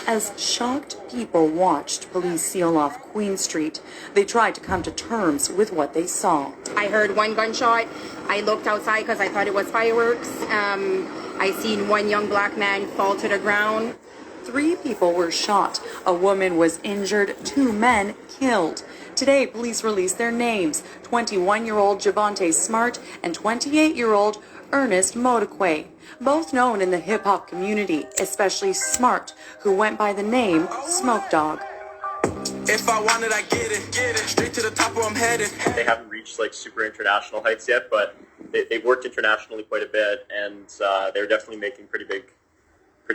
as shocked people watched police seal off Queen Street. They tried to come to terms with what they saw. I heard one gunshot. I looked outside because I thought it was fireworks. I seen one young black man fall to the ground. 3 people were shot. A woman was injured. 2 men killed. Today, police released their names: 21-year-old Javonte Smart and 28-year-old Ernest Modekwe, both known in the hip-hop community, especially Smart, who went by the name Smoke Dog. If I want it, I get it, straight to the top where I'm headed. They haven't reached like super international heights yet, but they've worked internationally quite a bit, and they're definitely making pretty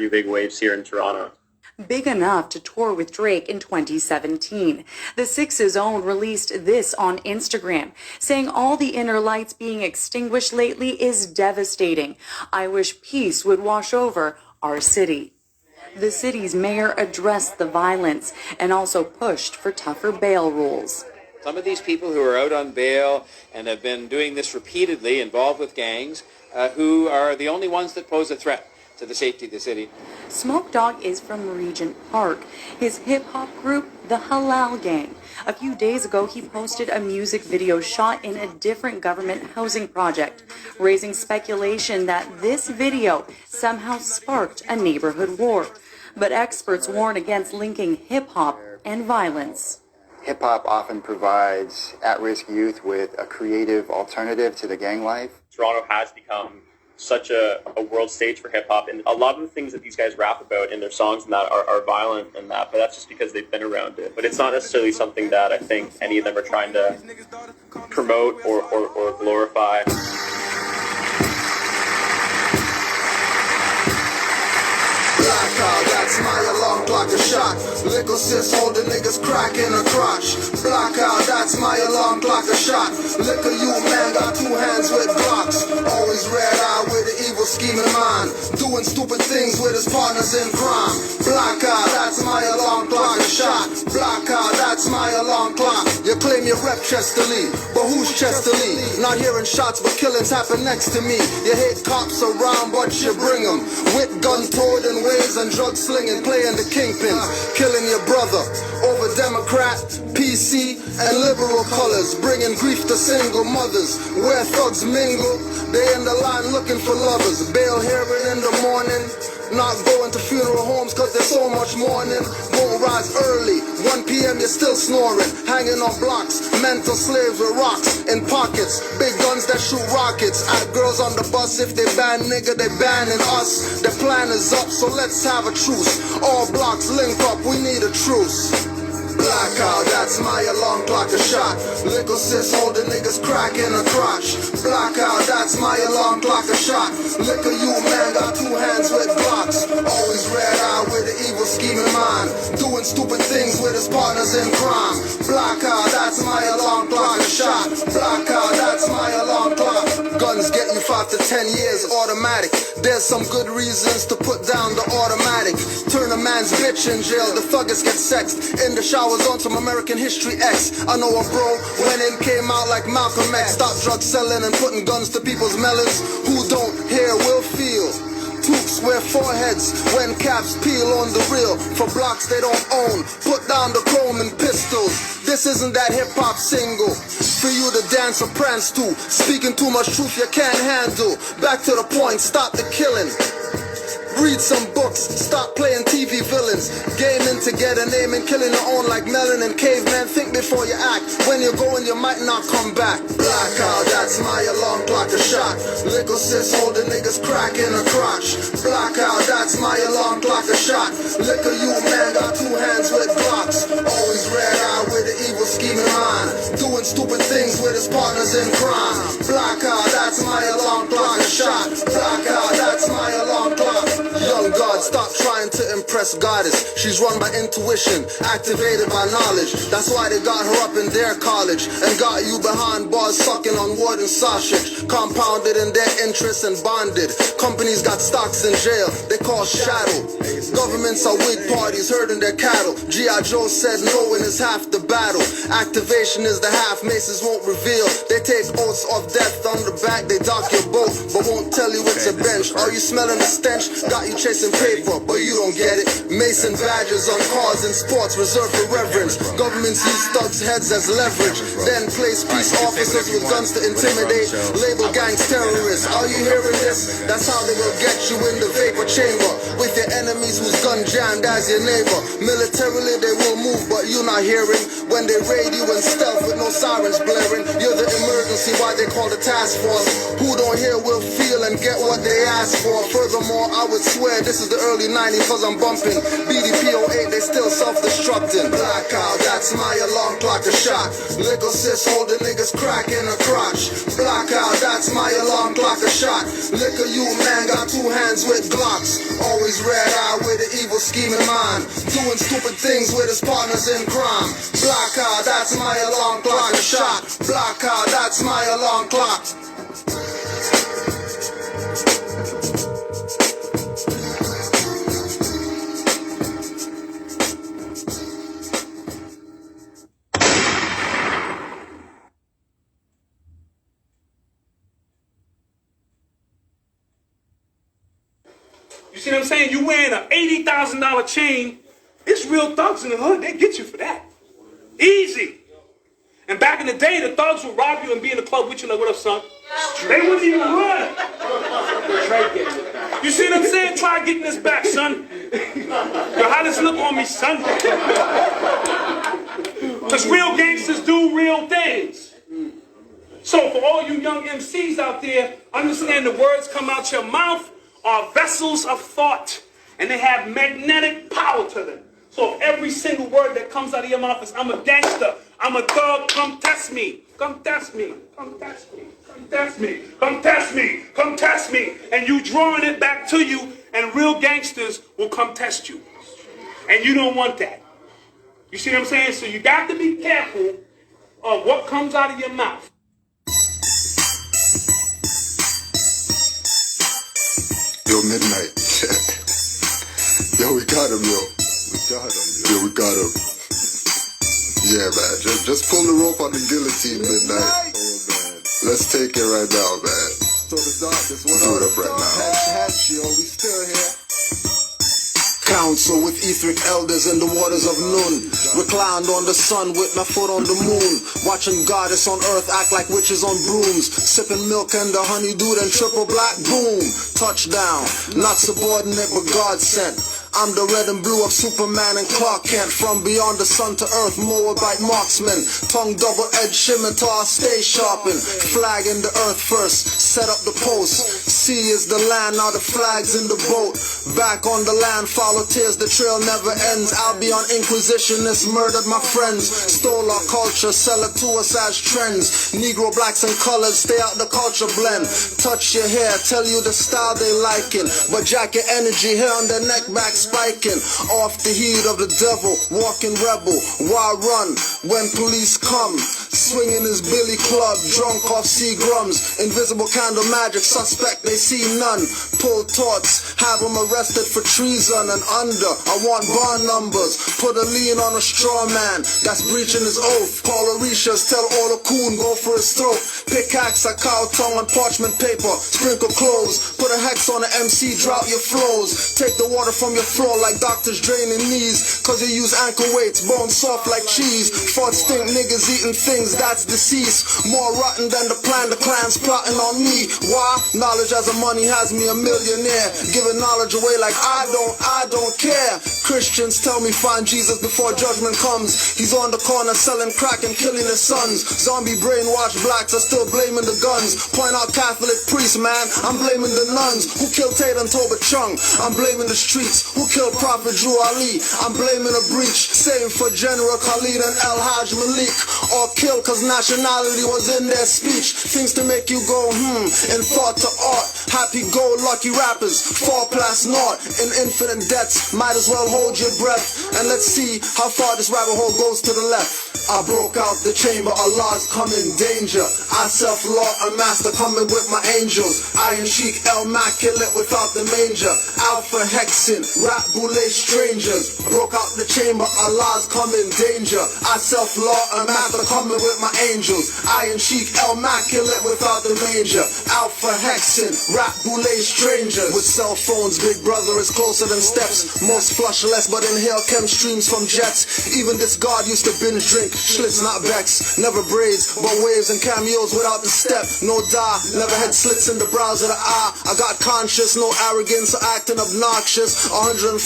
big waves here in Toronto. Big enough to tour with Drake in 2017. The Six's own released this on Instagram, saying all the inner lights being extinguished lately is devastating. I wish peace would wash over our city. The city's mayor addressed the violence and also pushed for tougher bail rules. Some of these people who are out on bail and have been doing this repeatedly, involved with gangs, who are the only ones that pose a threat to the safety of the city. Smoke Dog is from Regent Park. His hip-hop group, the Halal Gang. A few days ago, he posted a music video shot in a different government housing project, raising speculation that this video somehow sparked a neighborhood war. But experts warn against linking hip-hop and violence. Hip-hop often provides at-risk youth with a creative alternative to the gang life. Toronto has become such a world stage for hip-hop, and a lot of the things that these guys rap about in their songs and that are violent and that, but that's just because they've been around it. But it's not necessarily something that I think any of them are trying to promote or glorify. Blackout, that's my alarm clock a shot. Liquor sis holding niggas crack in a crotch. Blackout, that's my alarm clock a shot. Liquor you man got 2 hands with blocks. Always red eye with an evil scheming mind. Doing stupid things with his partners in crime. Blackout, that's my alarm clock a shot. Blackout, that's my alarm clock. You claim you rep Chester Lee, but who's Chester Lee? Not hearing shots but killings happen next to me. You hate cops around but you bring them. With gun toted and ways and drug slinging, playing the kingpins, killing your brother over Democrat, PC, and liberal colors, bringing grief to single mothers. Where thugs mingle, they in the line looking for lovers. Bail hearing in the morning, not going to funeral homes cause there's so much mourning. Won't rise early, 1 p.m. you're still snoring, hanging on blocks, mental slaves with rocks in pockets, big guns that shoot rockets at girls on the bus. If they ban nigga, they banning us. Their plan is up, so let's have a truce. All blocks link up, we need a truce. Blackout, that's my alarm clock a shot. Liquor sis holding niggas crack in a crotch. Blackout, that's my alarm clock a shot. Liquor you man got 2 hands with blocks. Always red eye with an evil scheming mind. Doing stupid things with his partners in crime. Blackout, that's my alarm clock a shot. Blackout, that's my alarm clock. Guns get you 5 to 10 years automatic. There's some good reasons to put down the automatic. Turn a man's bitch in jail, the thuggers get sexed. In the showers on some American History X. I know a bro went in, came out like Malcolm X. Stop drug selling and putting guns to people's melons. Who don't hear will feel. Tooks wear foreheads when caps peel on the real. For blocks they don't own, put down the chrome and pistols. This isn't that hip-hop single for you to dance or prance to. Speaking too much truth you can't handle. Back to the point, stop the killing. Read some books, stop playing TV villains. Gaming to get a name and killing your own like Melon and Caveman. Think before you act, when you're going you might not come back. Blackout, that's my alarm clock a shot. Liquor sis holding niggas crack in a crotch. Blackout, that's my alarm clock a shot. Liquor you man got 2 hands with blocks. Always red eye with an evil scheming mind. Doing stupid things with his partners in crime. Blackout, that's my alarm clock a shot. Blackout, that's my alarm clock. Young God, stop trying to impress goddess. She's run by intuition, activated by knowledge. That's why they got her up in their college and got you behind bars sucking on wood and sausage. Compounded in their interests and bonded. Companies got stocks in jail, they call shadow. Governments are weak parties herding their cattle. G.I. Joe said knowing is half the battle. Activation is the half, maces won't reveal. They take oaths of death on the back, they dock your boat. But won't tell you it's a bench. Are you smelling the stench? Got you chasing paper, but you don't get it. Mason badges on cars and sports reserved for reverence. Governments use thugs' heads as leverage, then place peace officers with guns to intimidate. Label gangs terrorists. Are you hearing this? That's how they will get you in the vapor chamber with your enemies whose gun jammed as your neighbor. Militarily they will move, but you not hearing when they raid you in stealth with no sirens blaring. You're the emergency, why they call the task force. Who don't hear will feel and get what they ask for. Furthermore, I would swear this is the early 90s cause I'm bumping BDP 08, they still self-destructing. Blackout, that's my alarm clock, a shot. Liquor sis holding niggas crack in a crotch. Blackout, that's my alarm clock, a shot. Liquor you man got two hands with Glocks. Always red eye with an evil scheme in mind. Doing stupid things with his partners in crime. Blackout, that's my alarm clock, a shot. Blackout, that's my alarm clock. You see what I'm saying? You wearing an $80,000 chain. It's real thugs in the hood. They get you for that. Easy. And back in the day, the thugs would rob you and be in the club with you like, what up, son? They wouldn't even run. You see what I'm saying? Try getting this back, son. Yo, how this look on me, son? Because real gangsters do real things. So for all you young MCs out there, understand the words come out your mouth are vessels of thought, and they have magnetic power to them. So if every single word that comes out of your mouth is, I'm a gangster, I'm a thug, come test me, come test me, come test me, come test me, come test me, come test me, and you drawing it back to you, and real gangsters will come test you. And you don't want that. You see what I'm saying? So you got to be careful of what comes out of your mouth. Yo, Midnight. Yo, we got him, yo. We got him, yo. Yo, we got him. Yeah, man. Just pull the rope on the guillotine, Midnight. Oh, man. Let's take it right now, man. So the dog, this one do it up right now. Yo, we still here. Council with etheric elders in the waters of Nun. Reclined on the sun with my foot on the moon. Watching goddess on earth act like witches on brooms. Sipping milk and the honeydew and triple black boom. Touchdown, not subordinate but God sent. I'm the red and blue of Superman and Clark Kent. From beyond the sun to earth, Moabite marksman. Tongue double-edged scimitar, stay sharpened. Flag in the earth first, set up the post. Sea is the land, now the flag's in the boat. Back on the land, follow tears, the trail never ends. Albion Inquisitionists murdered my friends. Stole our culture, sell it to us as trends. Negro, blacks and colors, stay out the culture blend. Touch your hair, tell you the style they liking. But jack your energy, hair on their neck back spiking. Off the heat of the devil, walking rebel. Why run when police come? Swinging his billy club, drunk off Seagrams. Invisible candle magic, suspect they see none. Pull torts, have him arrested for treason and under. I want bar numbers, put a lien on a straw man that's breaching his oath. Call Orishas, tell all the coon go for his throat. Pickaxe a cow tongue on parchment paper, sprinkle clothes. Put a hex on the MC, drought your flows. Take the water from your floor like doctors draining knees. Cause you use ankle weights, bones soft like cheese. Fart stink niggas eating things, that's deceased. More rotten than the plan, the clan's plotting on me. Why? Knowledge as a money has me a millionaire. Giving knowledge away like I don't care. Christians tell me find Jesus before judgment comes. He's on the corner selling crack and killing his sons. Zombie brainwashed blacks are still blaming the guns. Point out Catholic priests, man, I'm blaming the nuns who killed Tate and Toba Chung. I'm blaming the streets who killed Prophet Drew Ali. I'm blaming a breach, same for General Khalid and El Hajj Malik. Or killed cause nationality was in their speech. Things to make you go in thought to art. Happy-go-lucky rappers fall past naught in infinite debts. Might as well hold your breath and let's see how far this rabbit hole goes to the left. I broke out the chamber, Allah's come in danger. I self-law a master coming with my angels. Iron Sheik, immaculate without the manger. Alpha Hexin, rap boule strangers. Broke out the chamber, Allah's come in danger. I self-law a master coming with my angels. Iron Sheik, immaculate without the manger. Alpha Alpha hexing, rap boule strangers. With cell phones, big brother is closer than steps. Most flush less, but inhale chem streams from jets. Even this god used to binge drink, Schlitz not Becks. Never braids, but waves and cameos without the step. No die, never had slits in the brows of the eye. I got conscious, no arrogance or acting obnoxious. 144,000,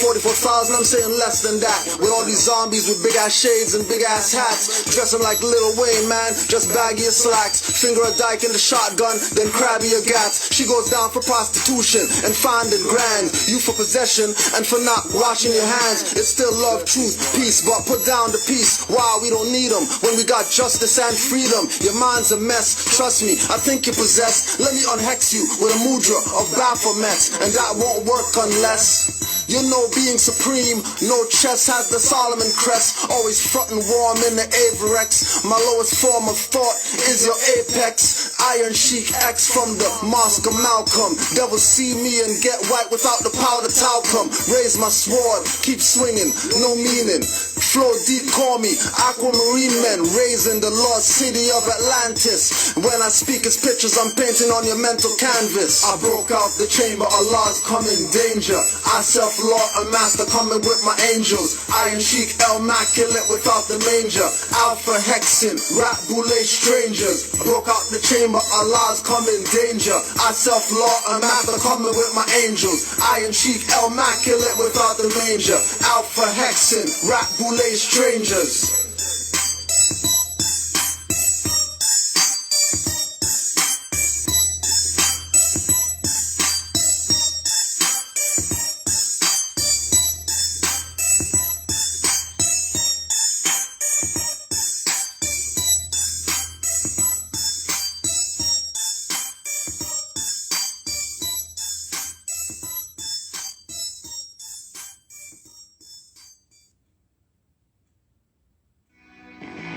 I'm saying less than that. With all these zombies with big ass shades and big ass hats. Dressing like Lil Wayne, man, just baggy as slacks. Finger a dyke in the shotgun, then crabby a gats. She goes down for prostitution and finding grand. You for possession and for not washing your hands. It's still love, truth, peace, but put down the peace. Why we don't need them when we got justice and freedom. Your mind's a mess, trust me, I think you're possessed. Let me unhex you with a mudra of Baphomet, and that won't work unless you know being supreme. No chest has the Solomon crest. Always frontin' warm in the Averex. My lowest form of thought is your apex. Iron Sheik X from the Mosque of Malcolm. Devil see me and get white without the powder talcum. Raise my sword, keep swinging, no meaning. Flow deep, call me Aquamarine men. Raising the lost city of Atlantis. When I speak, it's pictures I'm painting on your mental canvas. I broke out the chamber, Allah's come in danger. I self-Lord, a master coming with my angels. Iron Sheik, immaculate without the manger. Alpha hexing, rap boule strangers. Broke out the chamber, Allah's come in danger. I self-Lord, a master coming with my angels. Iron Sheik, immaculate without the manger. Alpha hexing, rap boule strangers.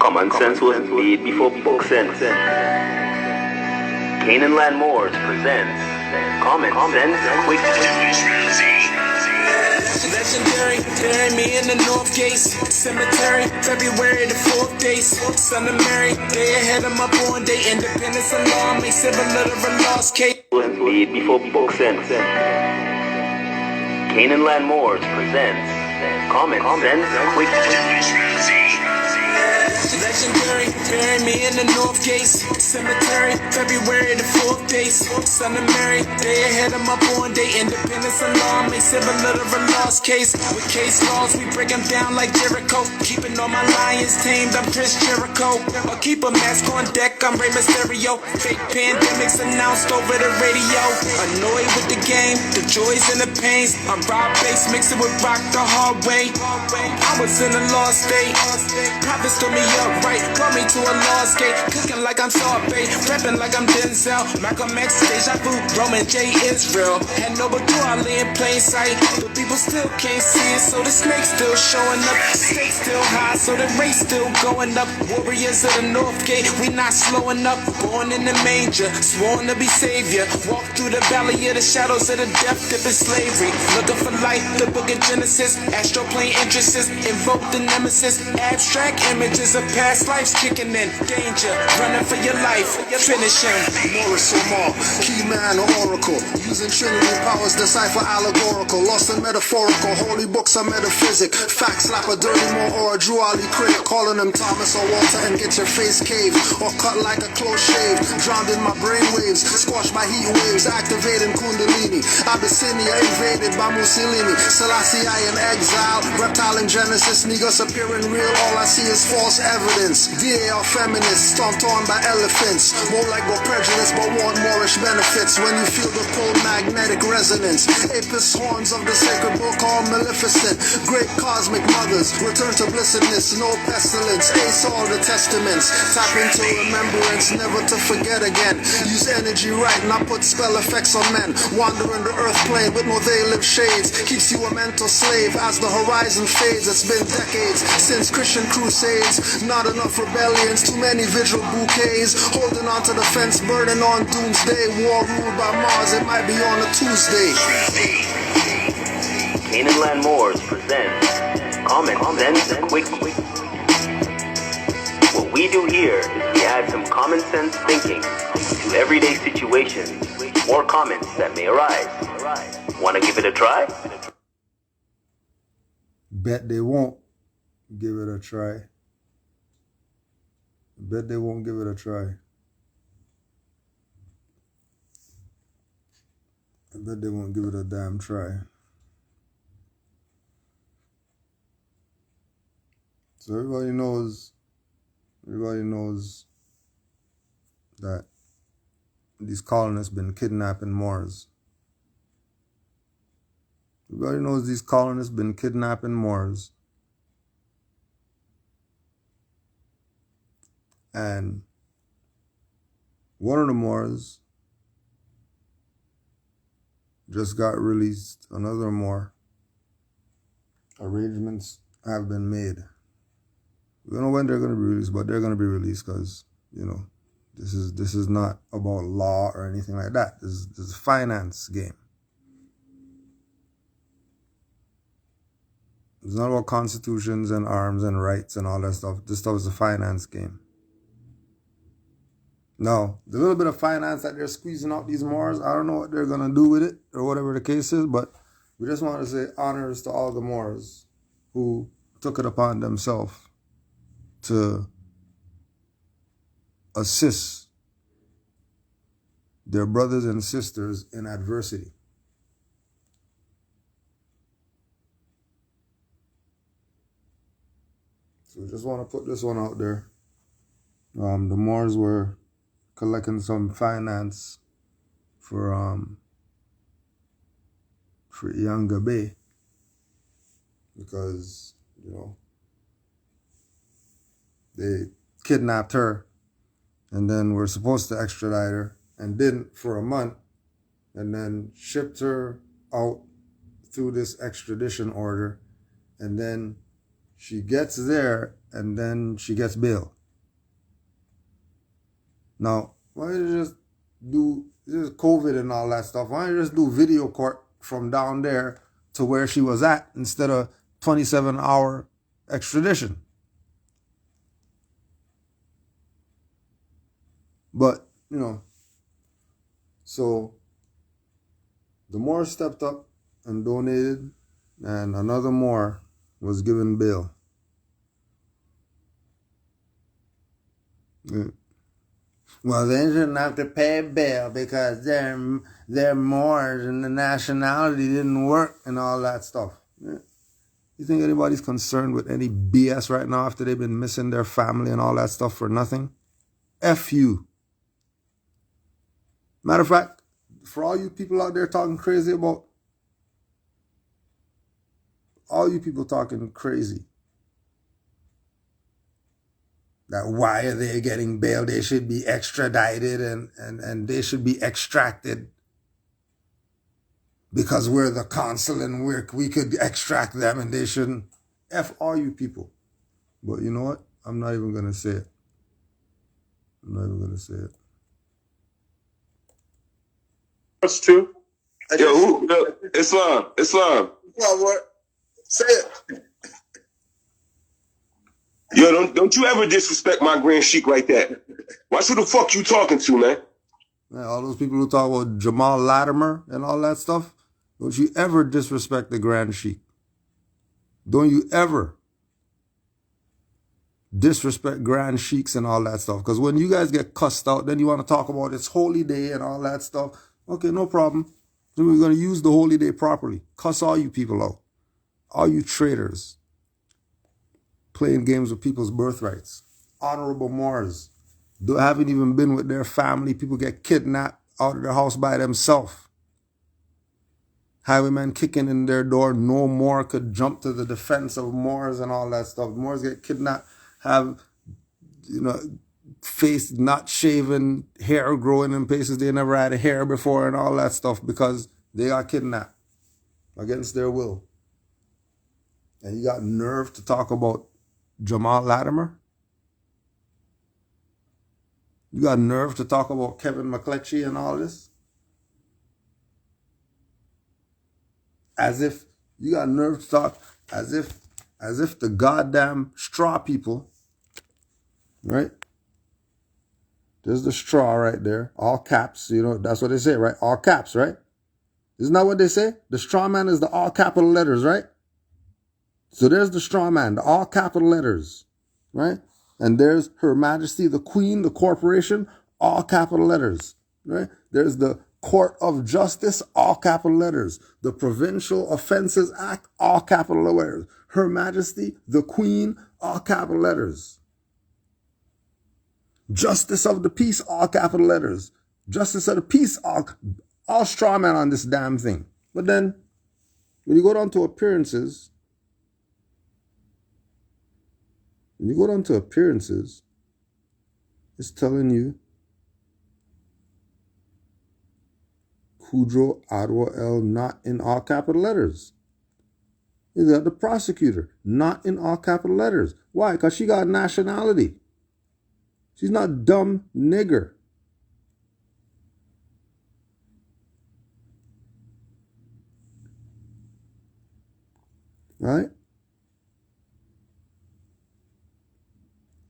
Common sense was made before book sense. Canaanland Moors presents Common Sense Quick. Legendary, bury me in the North Gate Cemetery, February the 4th day. Son of Mary, day ahead of my born day. Independence and law makes civil literal lost case. Was made before book sense. Canaanland Moors presents Common Sense Quick. Legendary, bury me in the North Gate Cemetery, February the 4th day. Son of Mary, day ahead of my born day. Independence and law makes civil literal lost case. With case laws, we break them down like Jericho. Keeping all my lions tamed, I'm Chris Jericho. Or keep a mask on deck, I'm Rey Mysterio. Fake pandemics announced over the radio. Annoyed with the game, the joys and the pains. I'm Rob Bass, mixing with rock the hard way. I was in a lost state. Prophets told me up right, brought me to a lost gate. Cooking like I'm Sorbet, rapping like I'm Denzel. Malcolm X, Deja Vu, Roman J. Israel. Had no but I lay in plain sight, but people still can't see it. So the snake still showing up, stakes still high, so the race still going up. Warriors of the North Gate, we not slowing up. Born in the manger, sworn to be savior. Walk through the valley of the shadows of the death dip in slavery. Looking for life, the book of Genesis. Astro plane entrances, invoke the nemesis. Abstract images of past lives kicking in. Danger, running for your life, finishing. Moorish Omar, key man or oracle. Using Trinity powers, decipher allegorical. Lost and metaphorical, holy books are metaphysic. Fact slap a dirty more or a Drew Ali critic. Calling him Thomas or Walter and get your face caved. Or cut like a close shave. Drowned in my brainwaves, squashed by heat waves. Activating Kundalini. Abyssinia invaded by Mussolini. Selassie I in exile. Reptile in Genesis, niggas appearing real. All I see is false evidence. DA are feminists, stomped on by elephants. More like go prejudice, but want Moorish benefits. When you feel the pole magnetic resonance. Apis horns of the sacred book are maleficent. Great cosmic mothers, return to blessedness. No pestilence, ace all the testaments. Tap into remembrance, never to forget again. Use energy right, not put spell effects on men. Wandering the earth plane with no they live shades. Keeps you a mental slave as the horizon fades. It's been decades since Christian crusades. Not enough rebellions, too many vigil bouquets. Holding on to the fence, burning on doomsday. War ruled by Mars, it might be on a Tuesday. Canaanland Moors presents Common Sense Quick. What we do here is we add some common sense thinking to everyday situations more comments that may arise. Want to give it a try? Bet they won't give it a try. Bet they won't give it a try. I bet they won't give it a damn try. So everybody knows that these colonists been kidnapping Moors. Everybody knows these colonists been kidnapping Moors. And one of the Moors just got released. Another Moor. Arrangements have been made. We don't know when they're going to be released, but they're going to be released because, you know, this is not about law or anything like that. This is a finance game. It's not about constitutions and arms and rights and all that stuff. This stuff is a finance game. Now, the little bit of finance that they're squeezing out these Moors, I don't know what they're going to do with it or whatever the case is, but we just want to say honors to all the Moors who took it upon themselves to assist their brothers and sisters in adversity. So we just want to put this one out there. The Moors were collecting some finance for Yanga Bay because, you know, they kidnapped her and then were supposed to extradite her and didn't for a month and then shipped her out through this extradition order, and then she gets there and then she gets bail. Now, why don't you just do, this is COVID and all that stuff, why don't you just do video court from down there to where she was at instead of 27-hour extradition? But, you know, so the Moor stepped up and donated, and another Moor was given bail. Yeah. Well, they shouldn't have to pay bail because they're Moors and the nationality didn't work and all that stuff. Yeah. You think anybody's concerned with any BS right now after they've been missing their family and all that stuff for nothing? F you. Matter of fact, for all you people out there talking crazy about, all you people talking crazy, that why are they getting bail? They should be extradited and they should be extracted because we're the consul and we could extract them and they shouldn't. F all you people. But you know what? I'm not even going to say it. I'm not even going to say it. That's true. Yo, Islam. Well, what? Say it. Yo, don't you ever disrespect my Grand Sheik like that. Watch who the fuck you talking to, man. Man, all those people who talk about Jamal Latimer and all that stuff, don't you ever disrespect the Grand Sheik. Don't you ever disrespect Grand Sheiks and all that stuff. Because when you guys get cussed out, then you want to talk about it's holy day and all that stuff. Okay, no problem. Then we're going to use the holy day properly. Cuss all you people out. All you traitors. Playing games with people's birthrights. Honorable Moors. They haven't even been with their family. People get kidnapped out of their house by themselves. Highwaymen kicking in their door. No Moor could jump to the defense of Moors and all that stuff. Moors get kidnapped, have, you know, face not shaven, hair growing in places they never had hair before and all that stuff because they got kidnapped against their will. And you got nerve to talk about Jamal Latimer? You got nerve to talk about Kevin McCletchy and all this? As if you got nerve to talk as if the goddamn straw people, right? There's the straw right there. All caps. You know, that's what they say, right? All caps, right? Isn't that what they say? The straw man is the all capital letters, right? So there's the straw man, the all capital letters, right? And there's Her Majesty, the Queen, the corporation, all capital letters, right? There's the Court of Justice, all capital letters. The Provincial Offences Act, all capital letters. Her Majesty, the Queen, all capital letters. Justice of the Peace, all capital letters. Justice of the Peace, all straw man on this damn thing. But then, when you go down to appearances, it's telling you Kudro Adwa El not in all capital letters. You got the prosecutor not in all capital letters. Why? Because she got nationality. She's not dumb nigger. Right?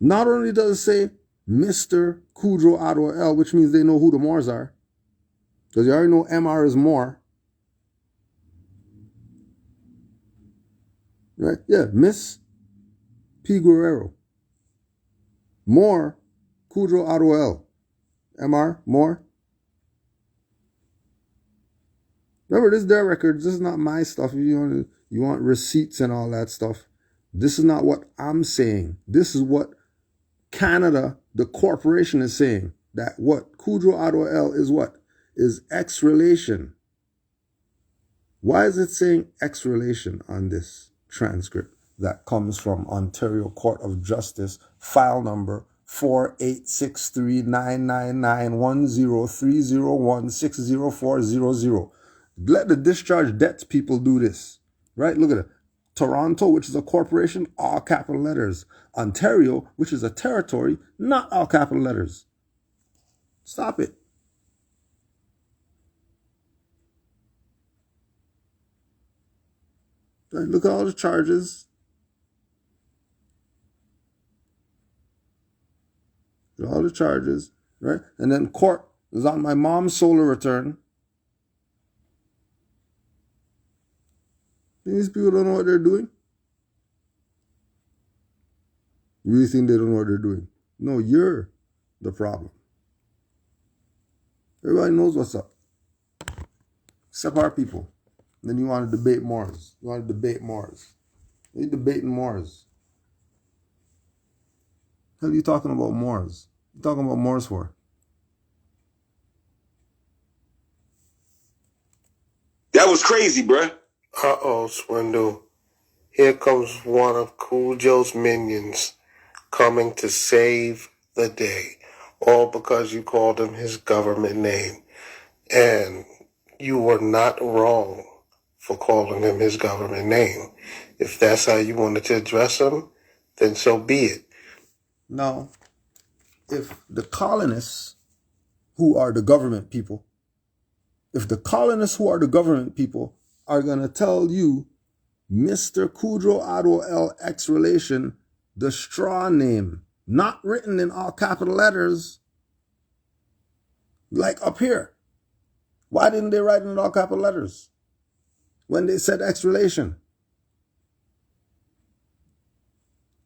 Not only does it say Mr. Kudro Adwa El, which means they know who the Moors are, because you already know MR is Moor. Right? Yeah, Miss P. Guerrero. Moor, Kudro Adwa El. MR, Moor. Remember, this is their records. This is not my stuff. You want receipts and all that stuff. This is not what I'm saying. This is what Canada, the corporation, is saying. That what? Kudro Adwa El is what? Is X-relation. Why is it saying X-relation on this transcript that comes from Ontario Court of Justice, file number 486399910301604000? Let the discharge debts people do this. Right? Look at it. Toronto, which is a corporation, all capital letters. Ontario, which is a territory, not all capital letters. Stop it. Right, look at all the charges. All the charges, right? And then court is on my mom's solar return. These people don't know what they're doing. You really think they don't know what they're doing? No, you're the problem. Everybody knows what's up. Except our people. Then you want to debate Moors. You want to debate Moors. What are you debating Moors? What are you talking about Moors? What are you talking about Moors for? That was crazy, bruh. Uh-oh, Swindle. Here comes one of Cool Joe's minions coming to save the day. All because you called him his government name. And you were not wrong for calling him his government name. If that's how you wanted to address him, then so be it. Now, if the colonists who are the government people, are going to tell you Mr. Kudro Adwa El X-relation, the straw name, not written in all capital letters, like up here. Why didn't they write it in all capital letters when they said X-relation?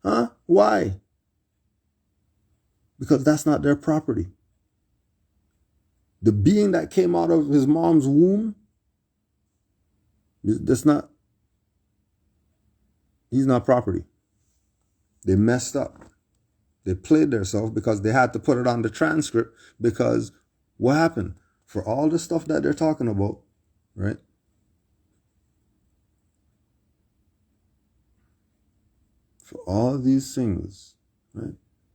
Huh? Why? Because that's not their property. The being that came out of his mom's womb, he's not property. They messed up. They played themselves because they had to put it on the transcript, because what happened? For all the stuff that they're talking about, right? For all these things, right?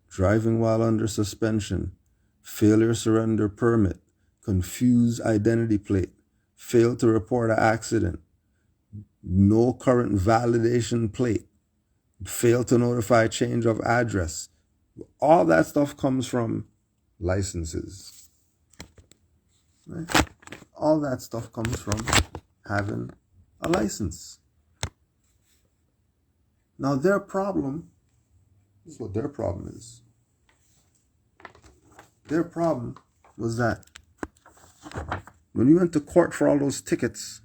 Driving while under suspension, failure surrender permit, confused identity plate, failed to report an accident, no current validation plate, failed to notify change of address. All that stuff comes from licenses. Right? All that stuff comes from having a license. Now their problem, this is what their problem is. Their problem was that when you went to court for all those tickets,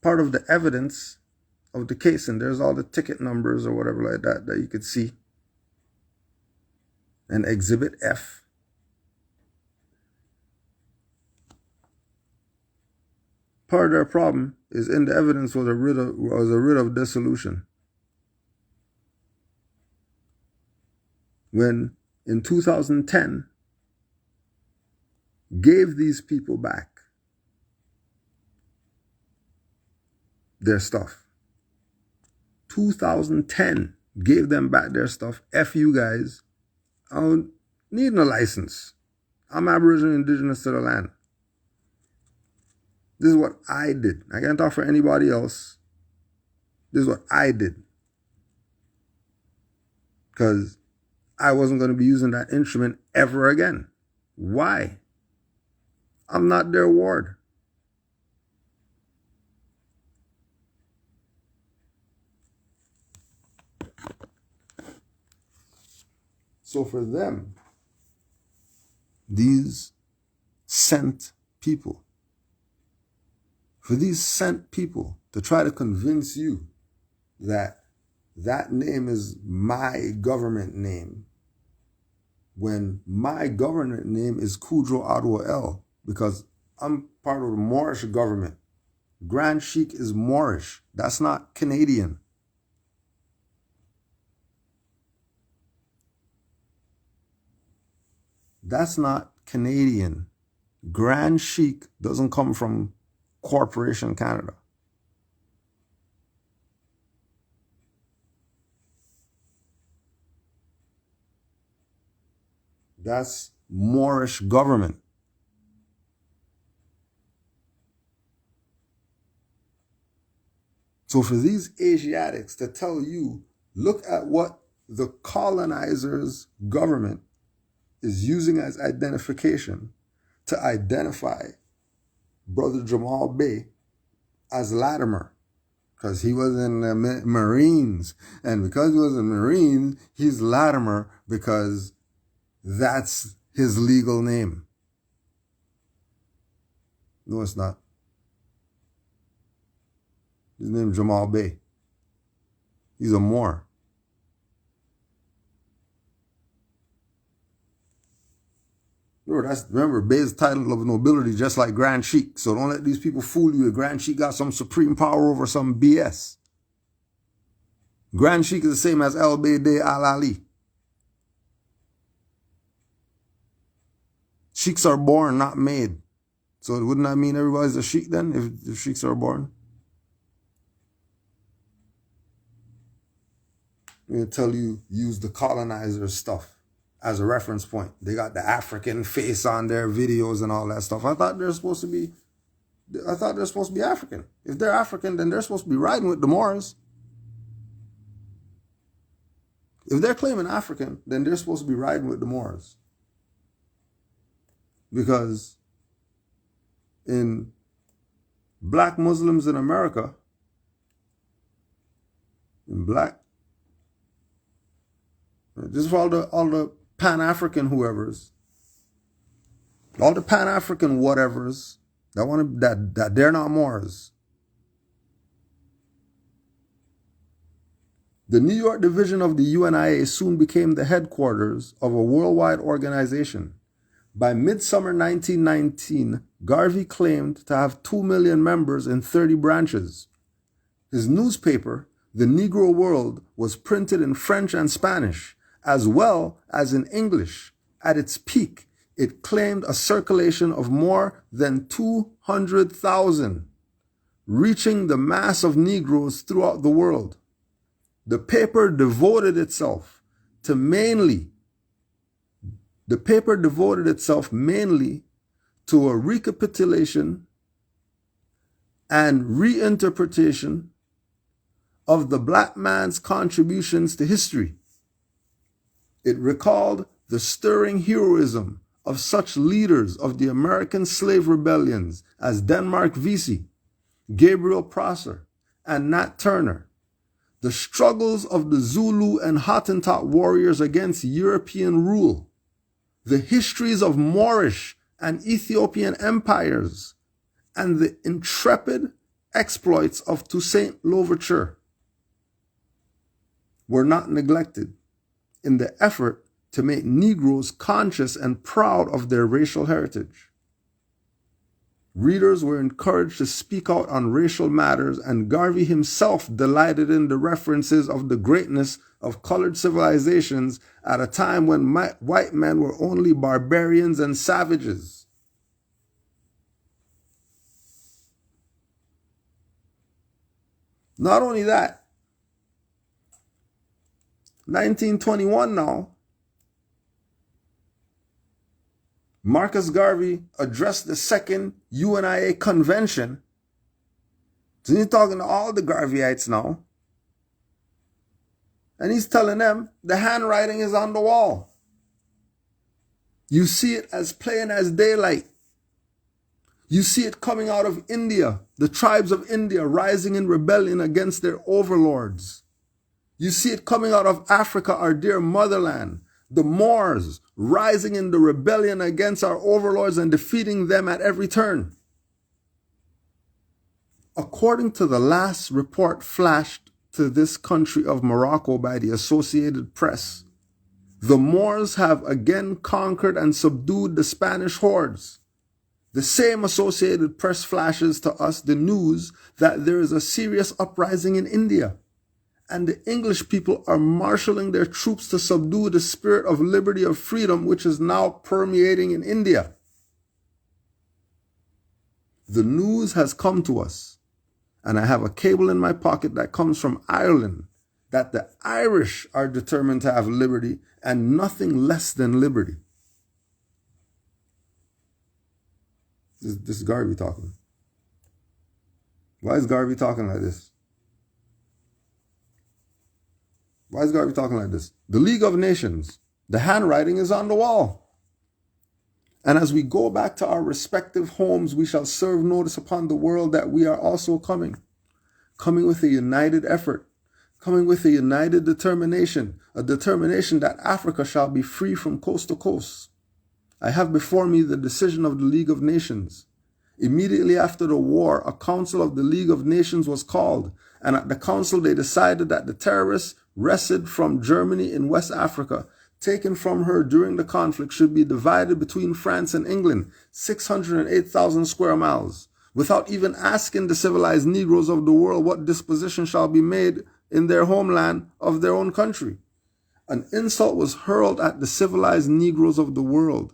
part of the evidence of the case, and there's all the ticket numbers or whatever like that that you could see, and Exhibit F. Part of their problem is in the evidence was a writ of dissolution. When in 2010 gave these people back their stuff. 2010 gave them back their stuff. F you guys. I don't need no license. I'm Aboriginal indigenous to the land. This is what I did. I can't talk for anybody else. This is what I did. Because I wasn't going to be using that instrument ever again. Why? I'm not their ward. So for them, these sent people, to try to convince you that that name is my government name, when my government name is Kudro Adwa El, because I'm part of the Moorish government. Grand Sheik is Moorish. That's not Canadian. That's not Canadian. Grand Sheik doesn't come from Corporation Canada. That's Moorish government. So for these Asiatics to tell you, look at what the colonizers' government is using as identification to identify Brother Jamal Bey as Latimer, because he was in the Marines. And because he was in the Marines, he's Latimer because that's his legal name. No, it's not. His name is Jamal Bey. He's a Moor. Remember, Bey's title of nobility just like Grand Sheik. So don't let these people fool you that Grand Sheik got some supreme power over some BS. Grand Sheik is the same as El Beyde Al Ali. Sheiks are born, not made. So wouldn't that mean everybody's a Sheik then, if Sheiks are born? I'm going to tell you, use the colonizer stuff as a reference point. They got the African face on their videos and all that stuff. I thought they're supposed to be African. If they're African, then they're supposed to be riding with the Moors. If they're claiming African, then they're supposed to be riding with the Moors. Because in black Muslims in America, just for all the Pan-African whoever's, all the Pan-African whatevers that they're not Moors. The New York division of the UNIA soon became the headquarters of a worldwide organization. By midsummer 1919, Garvey claimed to have 2 million members in 30 branches. His newspaper, The Negro World, was printed in French and Spanish, as well as in English. At its peak, it claimed a circulation of more than 200,000, reaching the mass of Negroes throughout the world. The paper devoted itself mainly to a recapitulation and reinterpretation of the black man's contributions to history. It recalled the stirring heroism of such leaders of the American slave rebellions as Denmark Vesey, Gabriel Prosser, and Nat Turner, the struggles of the Zulu and Hottentot warriors against European rule, the histories of Moorish and Ethiopian empires, and the intrepid exploits of Toussaint Louverture were not neglected in the effort to make Negroes conscious and proud of their racial heritage. Readers were encouraged to speak out on racial matters, and Garvey himself delighted in the references of the greatness of colored civilizations at a time when white men were only barbarians and savages. Not only that, 1921 now, Marcus Garvey addressed the second UNIA convention. So he's talking to all the Garveyites now. And he's telling them the handwriting is on the wall. You see it as plain as daylight. You see it coming out of India, the tribes of India rising in rebellion against their overlords. You see it coming out of Africa, our dear motherland, the Moors rising in the rebellion against our overlords and defeating them at every turn. According to the last report flashed to this country of Morocco by the Associated Press, the Moors have again conquered and subdued the Spanish hordes. The same Associated Press flashes to us the news that there is a serious uprising in India, and the English people are marshaling their troops to subdue the spirit of liberty, of freedom, which is now permeating in India. The news has come to us, and I have a cable in my pocket that comes from Ireland, that the Irish are determined to have liberty and nothing less than liberty. This is Garvey talking. Why is Garvey talking like this? Why is Garvey talking like this? The League of Nations, the handwriting is on the wall. And as we go back to our respective homes, we shall serve notice upon the world that we are also coming with a united effort, coming with a united determination, a determination that Africa shall be free from coast to coast. I have before me the decision of the League of Nations. Immediately after the war, a council of the League of Nations was called, and at the council they decided that the terrorists wrested from Germany in West Africa, taken from her during the conflict, should be divided between France and England, 608,000 square miles, without even asking the civilized Negroes of the world what disposition shall be made in their homeland of their own country. An insult was hurled at the civilized Negroes of the world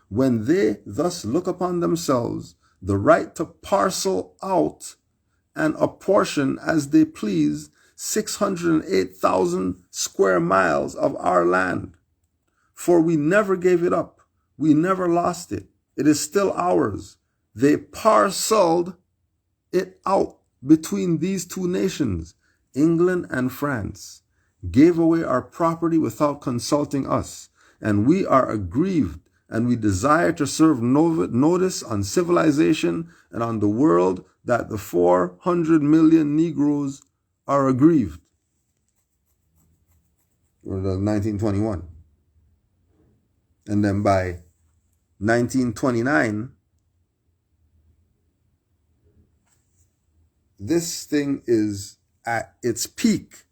when they thus look upon themselves the right to parcel out and apportion as they please 608,000 square miles of our land. For we never gave it up. We never lost it. It is still ours. They parceled it out between these two nations, England and France, gave away our property without consulting us, and we are aggrieved, and we desire to serve notice on civilization and on the world that the 400 million Negroes are aggrieved. Or 1921. And then by 1929, this thing is at its peak.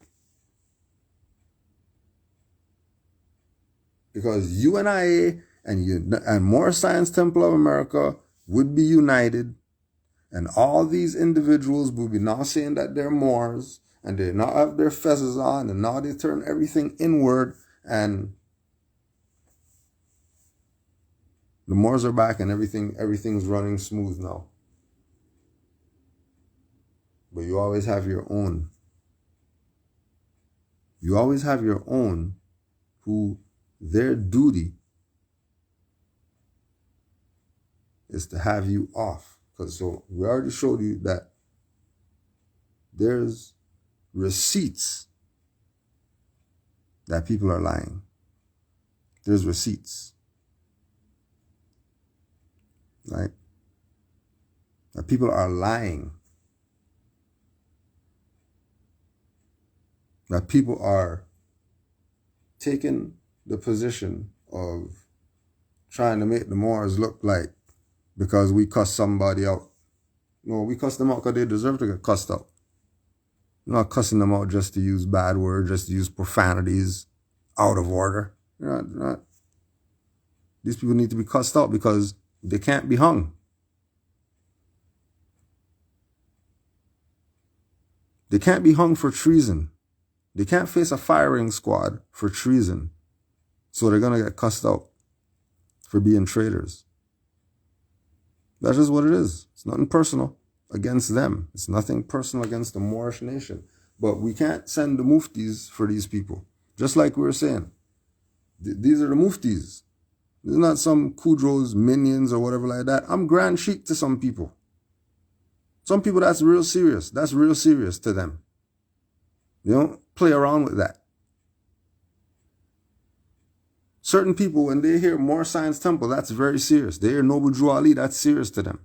Because UNIA and Moorish Science Temple of America would be united, and all these individuals would be now saying that they're Moors, and they now have their fezzes on, and now they turn everything inward, and the Moors are back, and everything's running smooth now. But you always have your own. You always have your own who their duty is to have you off. Because so we already showed you that there's receipts that people are lying. There's receipts. Right? That people are lying. That people are taking the position of trying to make the Moors look like because we cuss somebody out. No, we cuss them out because they deserve to get cussed out. You're not cussing them out just to use bad words, just to use profanities out of order. You're not. These people need to be cussed out because they can't be hung. They can't be hung for treason. They can't face a firing squad for treason. So they're going to get cussed out for being traitors. That's just what it is. It's nothing personal against them. It's nothing personal against the Moorish nation. But we can't send the muftis for these people. Just like we were saying. These are the muftis. These are not some Kudro's minions or whatever like that. I'm Grand Sheik to some people. Some people, that's real serious. That's real serious to them. They don't play around with that. Certain people, when they hear More Science Temple, that's very serious. They hear Noble Drew Ali, that's serious to them.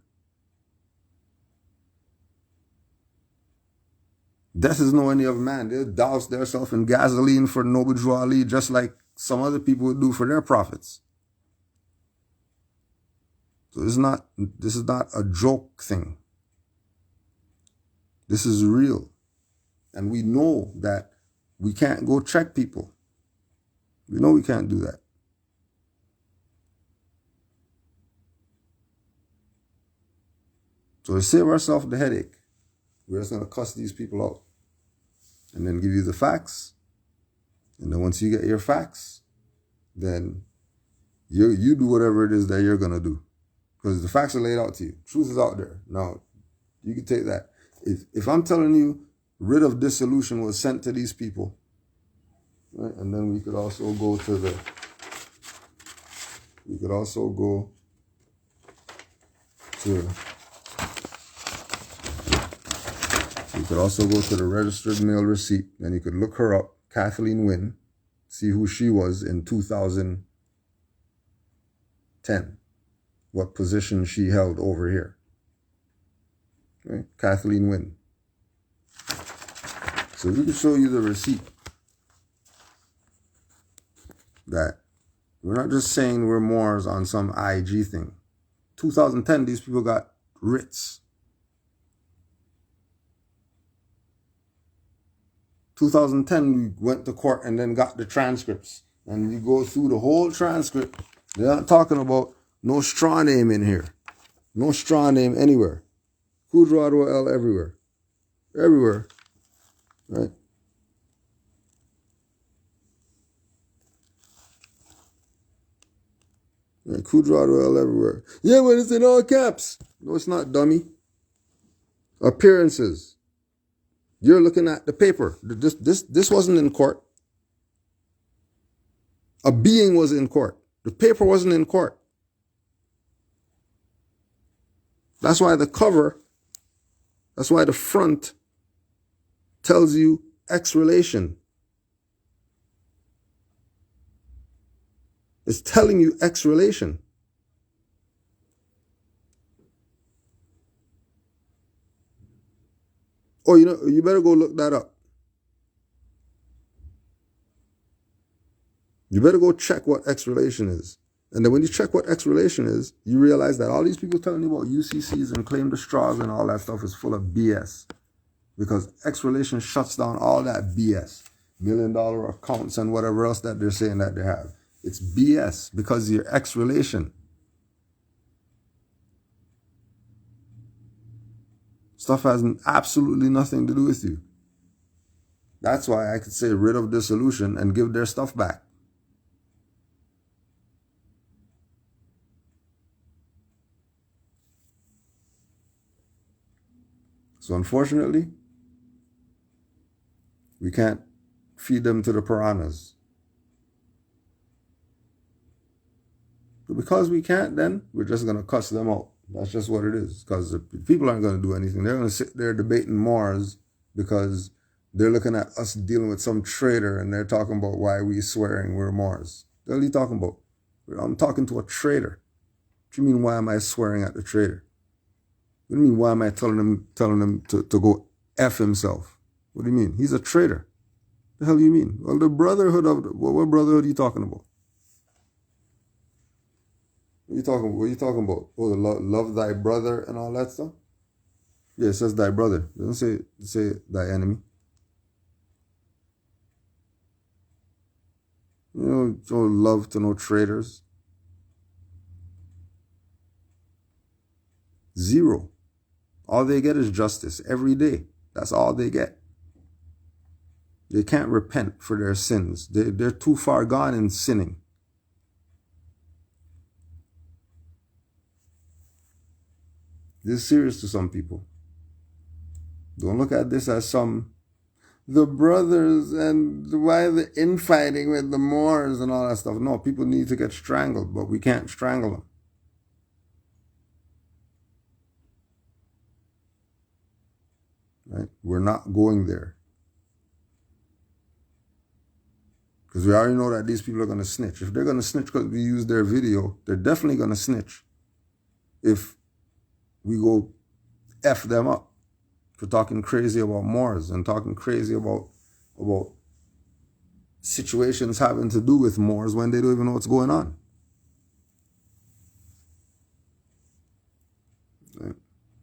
Death is no any other man. They'll douse themselves in gasoline for Noble Drew Ali, just like some other people would do for their prophets. So this is not a joke thing. This is real. And we know that we can't go check people. We know we can't do that. So to save ourselves the headache, we're just going to cuss these people out. And then give you the facts. And then once you get your facts, then you do whatever it is that you're going to do. Because the facts are laid out to you. Truth is out there. Now, you can take that. If I'm telling you writ of dissolution was sent to these people, right, and then we could also go to the registered mail receipt, and you could look her up, Kathleen Wynne, see who she was in 2010, what position she held over here. Right? Kathleen Wynne. So we can show you the receipt that we're not just saying we're Moors on some IG thing. 2010, these people got writs. 2010, we went to court and then got the transcripts. And we go through the whole transcript. They're not talking about no straw name in here. No straw name anywhere. Kudro L everywhere. Everywhere. Right? Yeah, Kudro L everywhere. Yeah, but it's in all caps. No, it's not, dummy. Appearances. You're looking at the paper. This wasn't in court. A being was in court. The paper wasn't in court. That's why the cover, that's why the front tells you X relation. It's telling you X relation. Oh, you better go look that up. You better go check what X relation is. And then when you check what X relation is, you realize that all these people telling you about UCCs and claim the straws and all that stuff is full of BS. Because X relation shuts down all that BS. $1 million accounts and whatever else that they're saying that they have. It's BS because of your X relation. Stuff has absolutely nothing to do with you. That's why I could say writ of dissolution and give their stuff back. So unfortunately, we can't feed them to the piranhas. But because we can't, then we're just going to cuss them out. That's just what it is. Because the people aren't going to do anything. They're going to sit there debating Moors because they're looking at us dealing with some traitor and they're talking about why we swearing we're Moors. What are you talking about? I'm talking to a traitor. What do you mean, why am I swearing at the traitor? What do you mean, why am I telling him to go F himself? What do you mean? He's a traitor. The hell do you mean? Well, the brotherhood of... What brotherhood are you talking about? What are you talking about? Oh, the love thy brother and all that stuff? Yeah, it says thy brother. It doesn't say thy enemy. You know, show love to no traitors. Zero. All they get is justice every day. That's all they get. They can't repent for their sins. They're too far gone in sinning. This is serious to some people. Don't look at this as the brothers and why the infighting with the Moors and all that stuff. No, people need to get strangled, but we can't strangle them. Right? We're not going there. Because we already know that these people are going to snitch. If they're going to snitch because we use their video, they're definitely going to snitch if we go F them up for talking crazy about Moors and talking crazy about situations having to do with Moors when they don't even know what's going on. Right?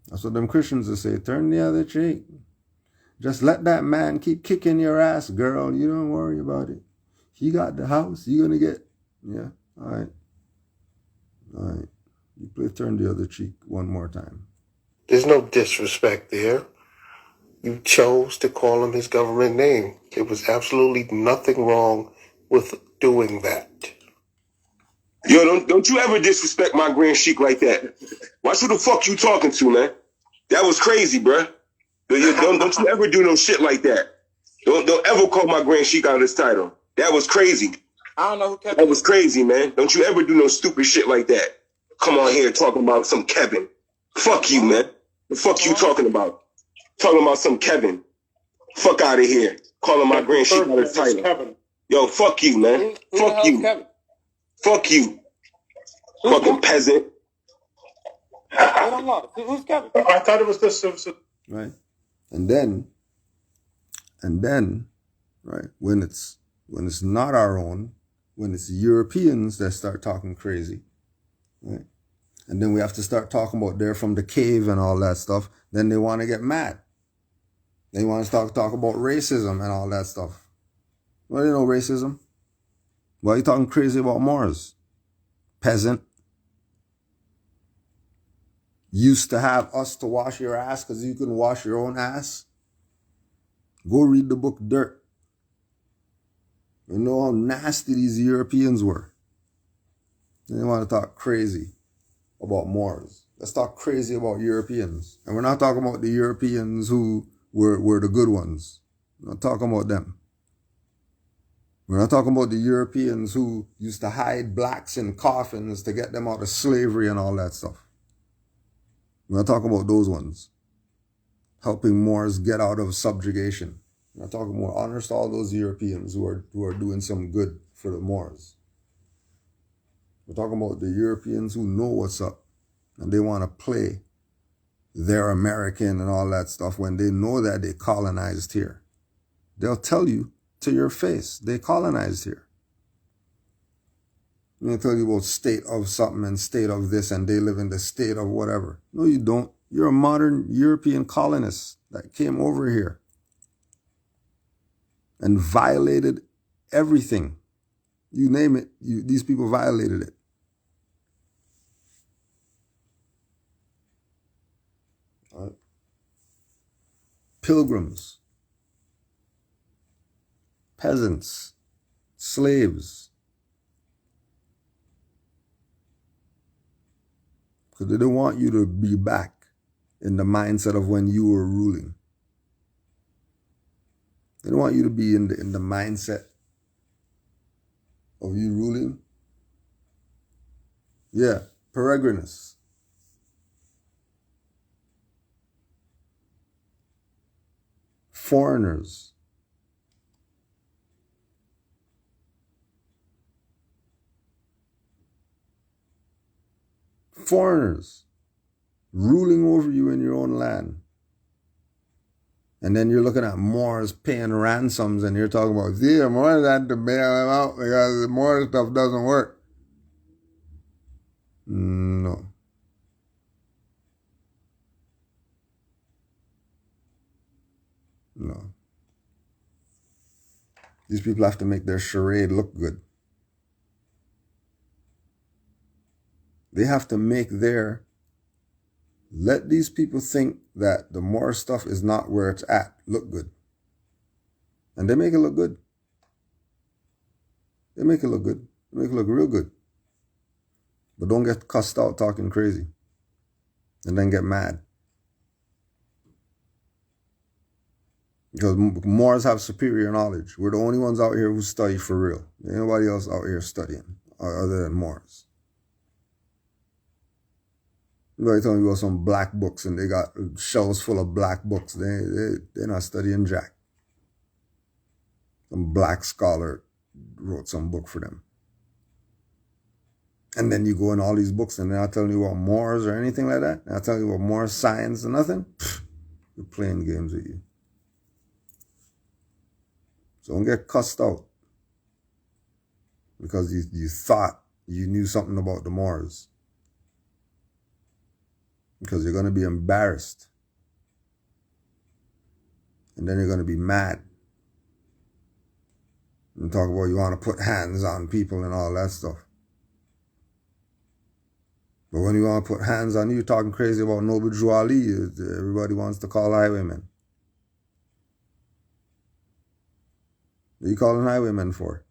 That's what them Christians will say. Turn the other cheek. Just let that man keep kicking your ass, girl. You don't worry about it. He got the house. You're going to get... Yeah, all right. All right. You play turn the other cheek one more time. There's no disrespect there. You chose to call him his government name. There was absolutely nothing wrong with doing that. Yo, don't you ever disrespect my Grand Sheik like that. Watch who the fuck you talking to, man. That was crazy, bruh. Don't you ever do no shit like that. Don't ever call my Grand Sheik out of this title. That was crazy. I don't know who Kevin That was crazy, man. Don't you ever do no stupid shit like that. Come on here talking about some Kevin. Fuck you, man. The fuck you talking about? Talking about some Kevin. Fuck out of here. Calling my Grand Sheik out of his title. Kevin. Yo, fuck you, man. Fuck you. Kevin? Fuck you. Fucking peasant. Who's Kevin? I thought it was this. Right. And then, right, when it's not our own, when it's Europeans that start talking crazy, right? And then we have to start talking about they're from the cave and all that stuff, then they want to get mad. They want to talk about racism and all that stuff. Well, you know racism. Why are you talking crazy about Moors? Peasant. Used to have us to wash your ass because you can wash your own ass. Go read the book Dirt. You know how nasty these Europeans were. They want to talk crazy about Moors. Let's talk crazy about Europeans. And we're not talking about the Europeans who were the good ones. We're not talking about them. We're not talking about the Europeans who used to hide blacks in coffins to get them out of slavery and all that stuff. We're not talking about those ones. Helping Moors get out of subjugation. We're not talking more honors to all those Europeans who are doing some good for the Moors. We're talking about the Europeans who know what's up and they want to play their American and all that stuff when they know that they colonized here. They'll tell you to your face, they colonized here. They'll tell you about state of something and state of this and they live in the state of whatever. No, you don't. You're a modern European colonist that came over here and violated everything. You name it, these people violated it. Pilgrims, peasants, slaves. Because they don't want you to be back in the mindset of when you were ruling. They don't want you to be in the mindset of you ruling. Yeah, peregrinus. Foreigners. Foreigners ruling over you in your own land. And then you're looking at Moors paying ransoms and you're talking about, yeah, Moors had to bail them out because the Moor stuff doesn't work. No. No. These people have to make their charade look good. They have to make let these people think that the Moorish stuff is not where it's at, look good. And they make it look good. They make it look good. They make it look real good. But don't get cussed out talking crazy. And then get mad. Because Moors have superior knowledge. We're the only ones out here who study for real. Ain't nobody else out here studying other than Moors. Everybody telling me about some black books and they got shelves full of black books. They're not studying jack. Some black scholar wrote some book for them. And then you go in all these books and they're not telling you about Moors or anything like that. They're not telling you about Moors science or nothing. They're playing games with you. So don't get cussed out because you thought you knew something about the Moors. Because you're going to be embarrassed. And then you're going to be mad. And talk about you want to put hands on people and all that stuff. But when you want to put hands on you, you're talking crazy about Noble Drew Ali. Everybody wants to call highwaymen. What are you calling highwaymen for?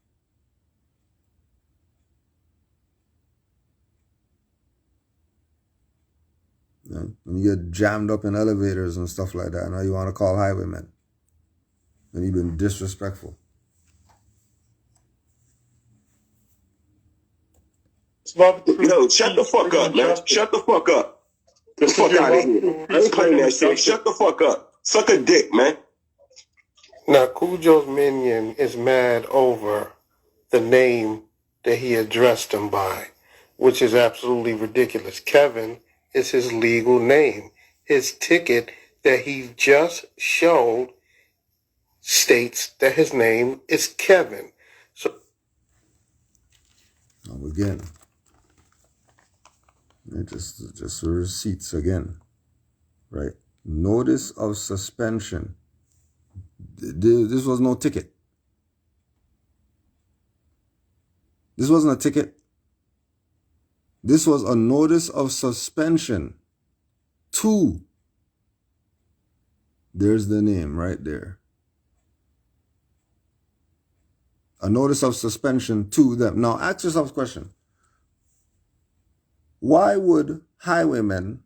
Yeah. When you get jammed up in elevators and stuff like that, now you want to call highwaymen. And you've been disrespectful. Yo, shut the fuck up, man. Shut the fuck up. Get the fuck out of here. I ain't playing that shit. Shut the fuck up. Suck a dick, man. Now, Cujo's minion is mad over the name that he addressed him by, which is absolutely ridiculous. Kevin is his legal name. His ticket that he just showed states that his name is Kevin. So now again, just receipts again, right? Notice of suspension. This was no ticket. This wasn't a ticket. This was a notice of suspension. 2. There's the name right there. A notice of suspension to them. Now ask yourself a question. Why would highwaymen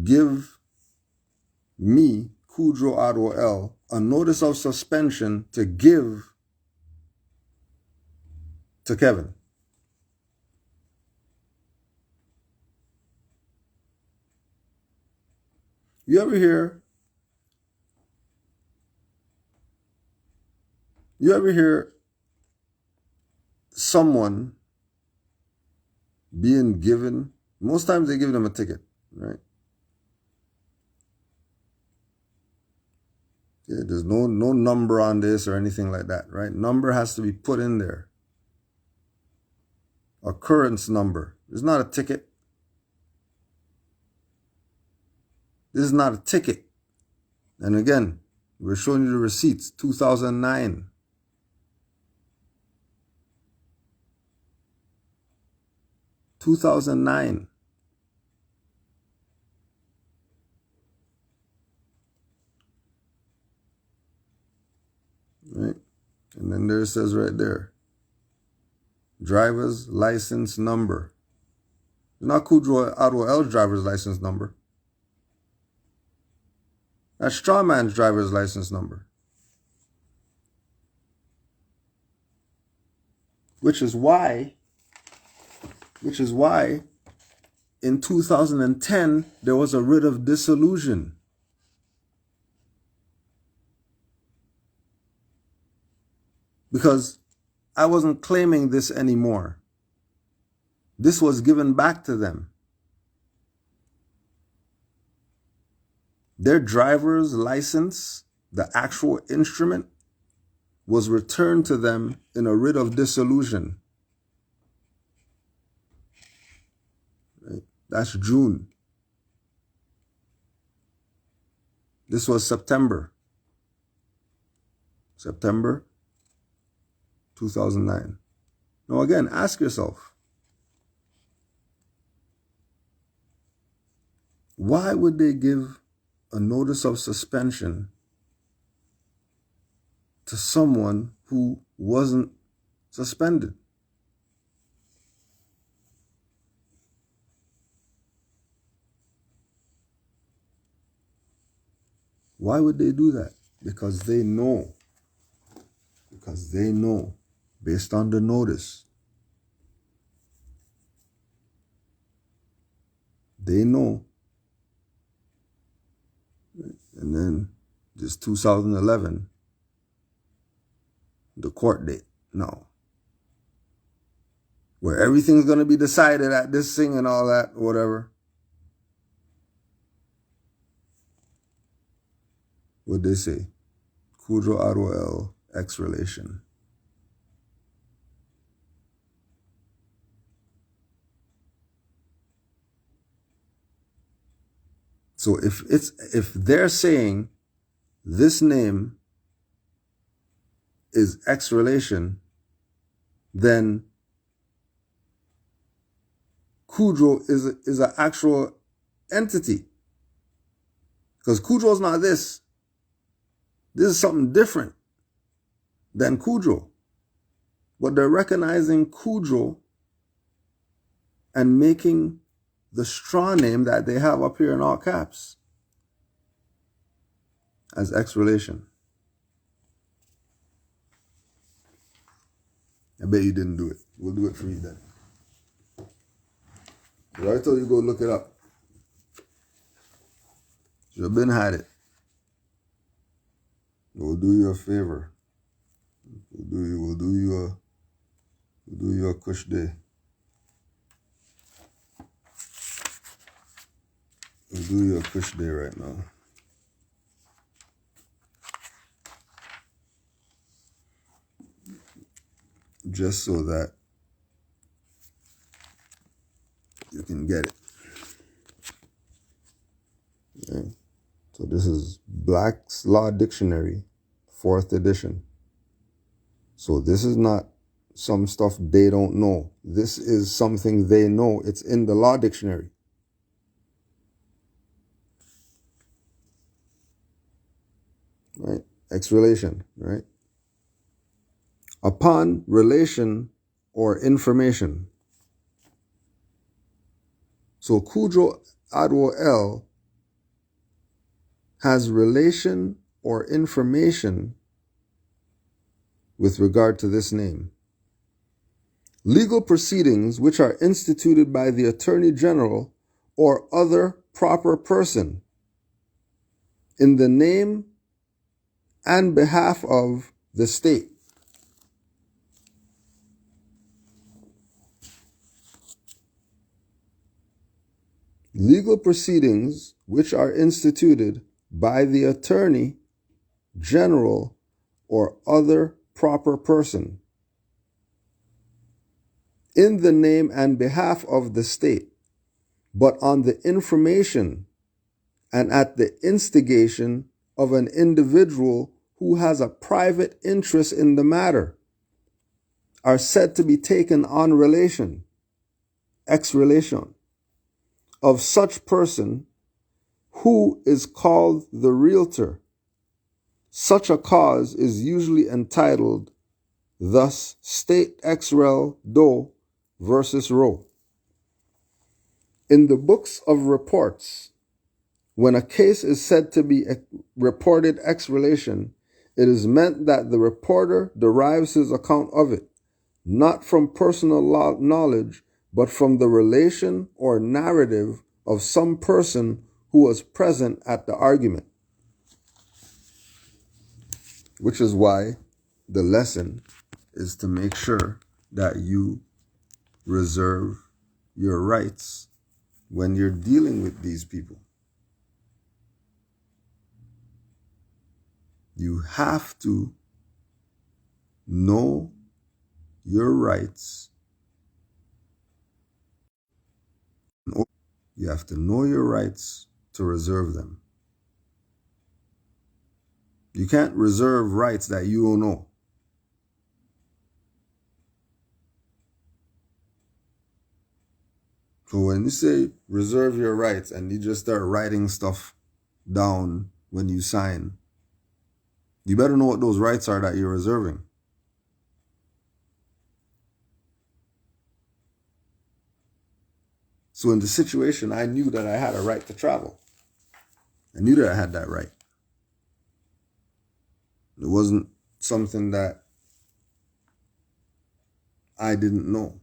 give me, Kudro Adwo, a notice of suspension to give to Kevin? You ever hear someone being given, most times they give them a ticket, right? Yeah, there's no number on this or anything like that, right? Number has to be put in there. Occurrence number. It's not a ticket. This is not a ticket. And again, we're showing you the receipts, 2009. Right? And then there it says right there, driver's license number. It's not Kudro Adwo driver's license number. That's Strawman's driver's license number. Which is why in 2010 there was a writ of dissolution. Because I wasn't claiming this anymore. This was given back to them. Their driver's license, the actual instrument, was returned to them in a writ of dissolution. That's June. This was September. September 2009. Now again, ask yourself, why would they give a notice of suspension to someone who wasn't suspended? Why would they do that? Because they know. Because they know, based on the notice, they know. And then this 2011, the court date. No. Where everything's going to be decided at this thing and all that, whatever. What'd they say? Kudro Arwell, X-relation. So if they're saying this name is X-relation, then Kudro is an actual entity. Because Kudro is not this. This is something different than Kudro. But they're recognizing Kudro and making the straw name that they have up here in all caps as X-relation. I bet you didn't do it. We'll do it for you then. I told you go look it up. Should have been had it. We'll do you a favor. We'll do you a kush day. We'll do you a kush day right now. Just so that you can get it. Okay. So this is Black's Law Dictionary, 4th edition. So this is not some stuff they don't know. This is something they know. It's in the law dictionary. Right? X-relation, right? Upon relation or information. So Kudro Adwo L has relation or information with regard to this name. Legal proceedings which are instituted by the Attorney General or other proper person in the name and behalf of the state. Legal proceedings which are instituted by the Attorney General or other proper person in the name and behalf of the state, but on the information and at the instigation of an individual who has a private interest in the matter, are said to be taken on relation, X-relation, of such person who is called the realtor. Such a cause is usually entitled, thus, State X-Rel Do versus Roe. In the books of reports, when a case is said to be reported X-relation, it is meant that the reporter derives his account of it, not from personal knowledge, but from the relation or narrative of some person who was present at the argument. Which is why the lesson is to make sure that you reserve your rights when you're dealing with these people. You have to know your rights. You have to know your rights to reserve them. You can't reserve rights that you don't know. So when you say reserve your rights and you just start writing stuff down when you sign, you better know what those rights are that you're reserving. So in the situation, I knew that I had a right to travel. I knew that I had that right. It wasn't something that I didn't know.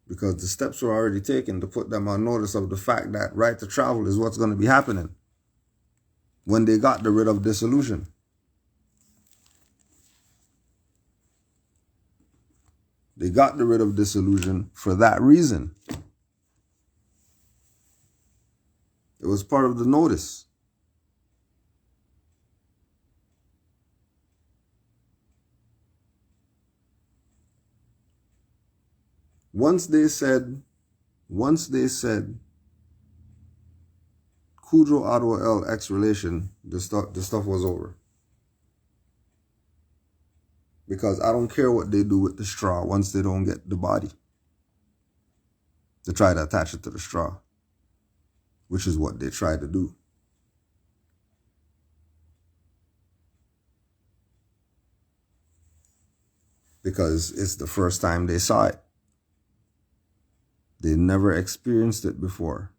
Because the steps were already taken to put them on notice of the fact that right to travel is what's going to be happening when they got rid of dissolution. They got rid of dissolution for that reason. It was part of the notice. Once they said, Kudro Adwa L X relation, the stuff was over. Because I don't care what they do with the straw once they don't get the body. They try to attach it to the straw, which is what they try to do. Because it's the first time they saw it. They never experienced it before.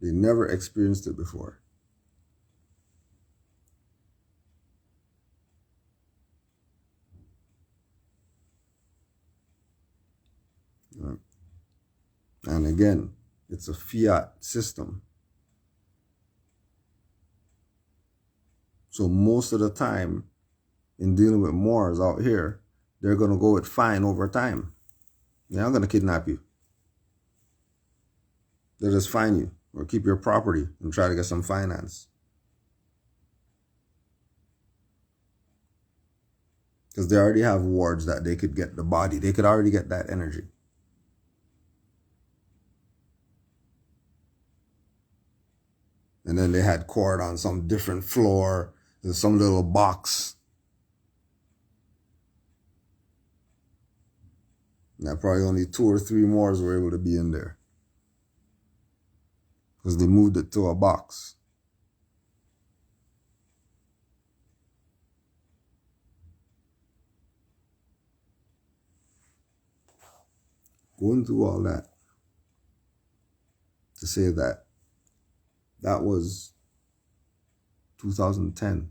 They never experienced it before. And again, it's a fiat system. So most of the time, in dealing with Moors out here, they're going to go with fine over time. They're not going to kidnap you. They'll just fine you or keep your property and try to get some finance. Because they already have wards that they could get the body. They could already get that energy. And then they had court on some different floor in some little box. Now probably only 2 or 3 Moors were able to be in there. Because they moved it to a box. Going through all that to say that that was 2010.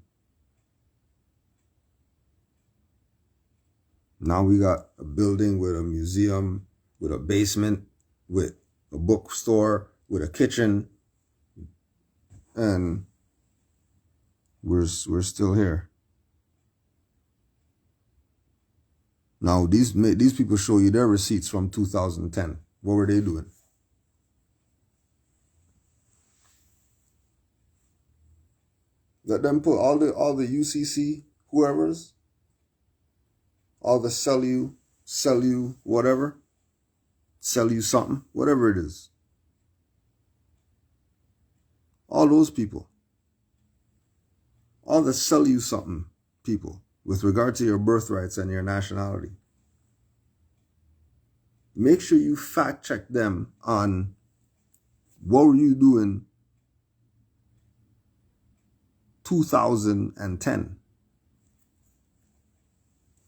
Now we got a building with a museum, with a basement, with a bookstore, with a kitchen, and we're still here. Now these people show you their receipts from 2010. What were they doing? Let them put all the UCC whoever's, all the sell you whatever, sell you something, whatever it is. All those people, all the sell you something people with regard to your birthrights and your nationality. Make sure you fact check them on what were you doing 2010.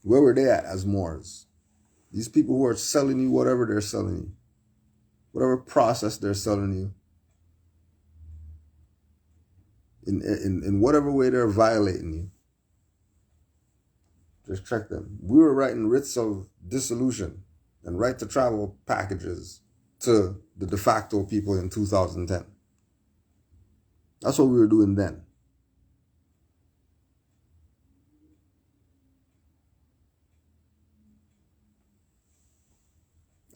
Where were they at as Moors? These people who are selling you whatever they're selling you, whatever process they're selling you, in whatever way they're violating you, just check them. We were writing writs of dissolution and right to travel packages to the de facto people in 2010. That's what we were doing then.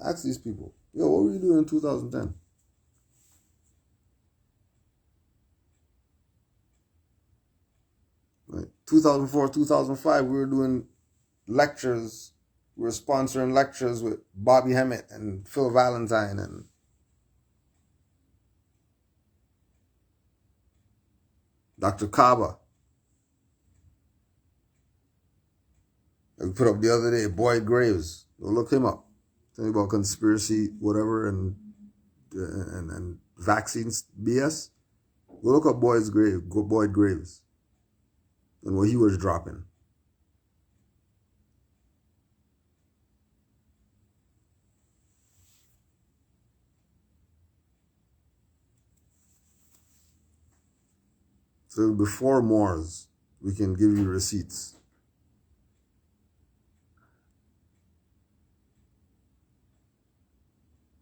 Ask these people, yo, what were you doing in 2010? Right. 2004, 2005, we were doing lectures. We were sponsoring lectures with Bobby Hemmett and Phil Valentine and Dr. Kaba. And we put up the other day, Boyd Graves. Go look him up. Tell me about conspiracy, whatever, and vaccines BS. Go look up Boyd Graves and what he was dropping. So before Moors, we can give you receipts.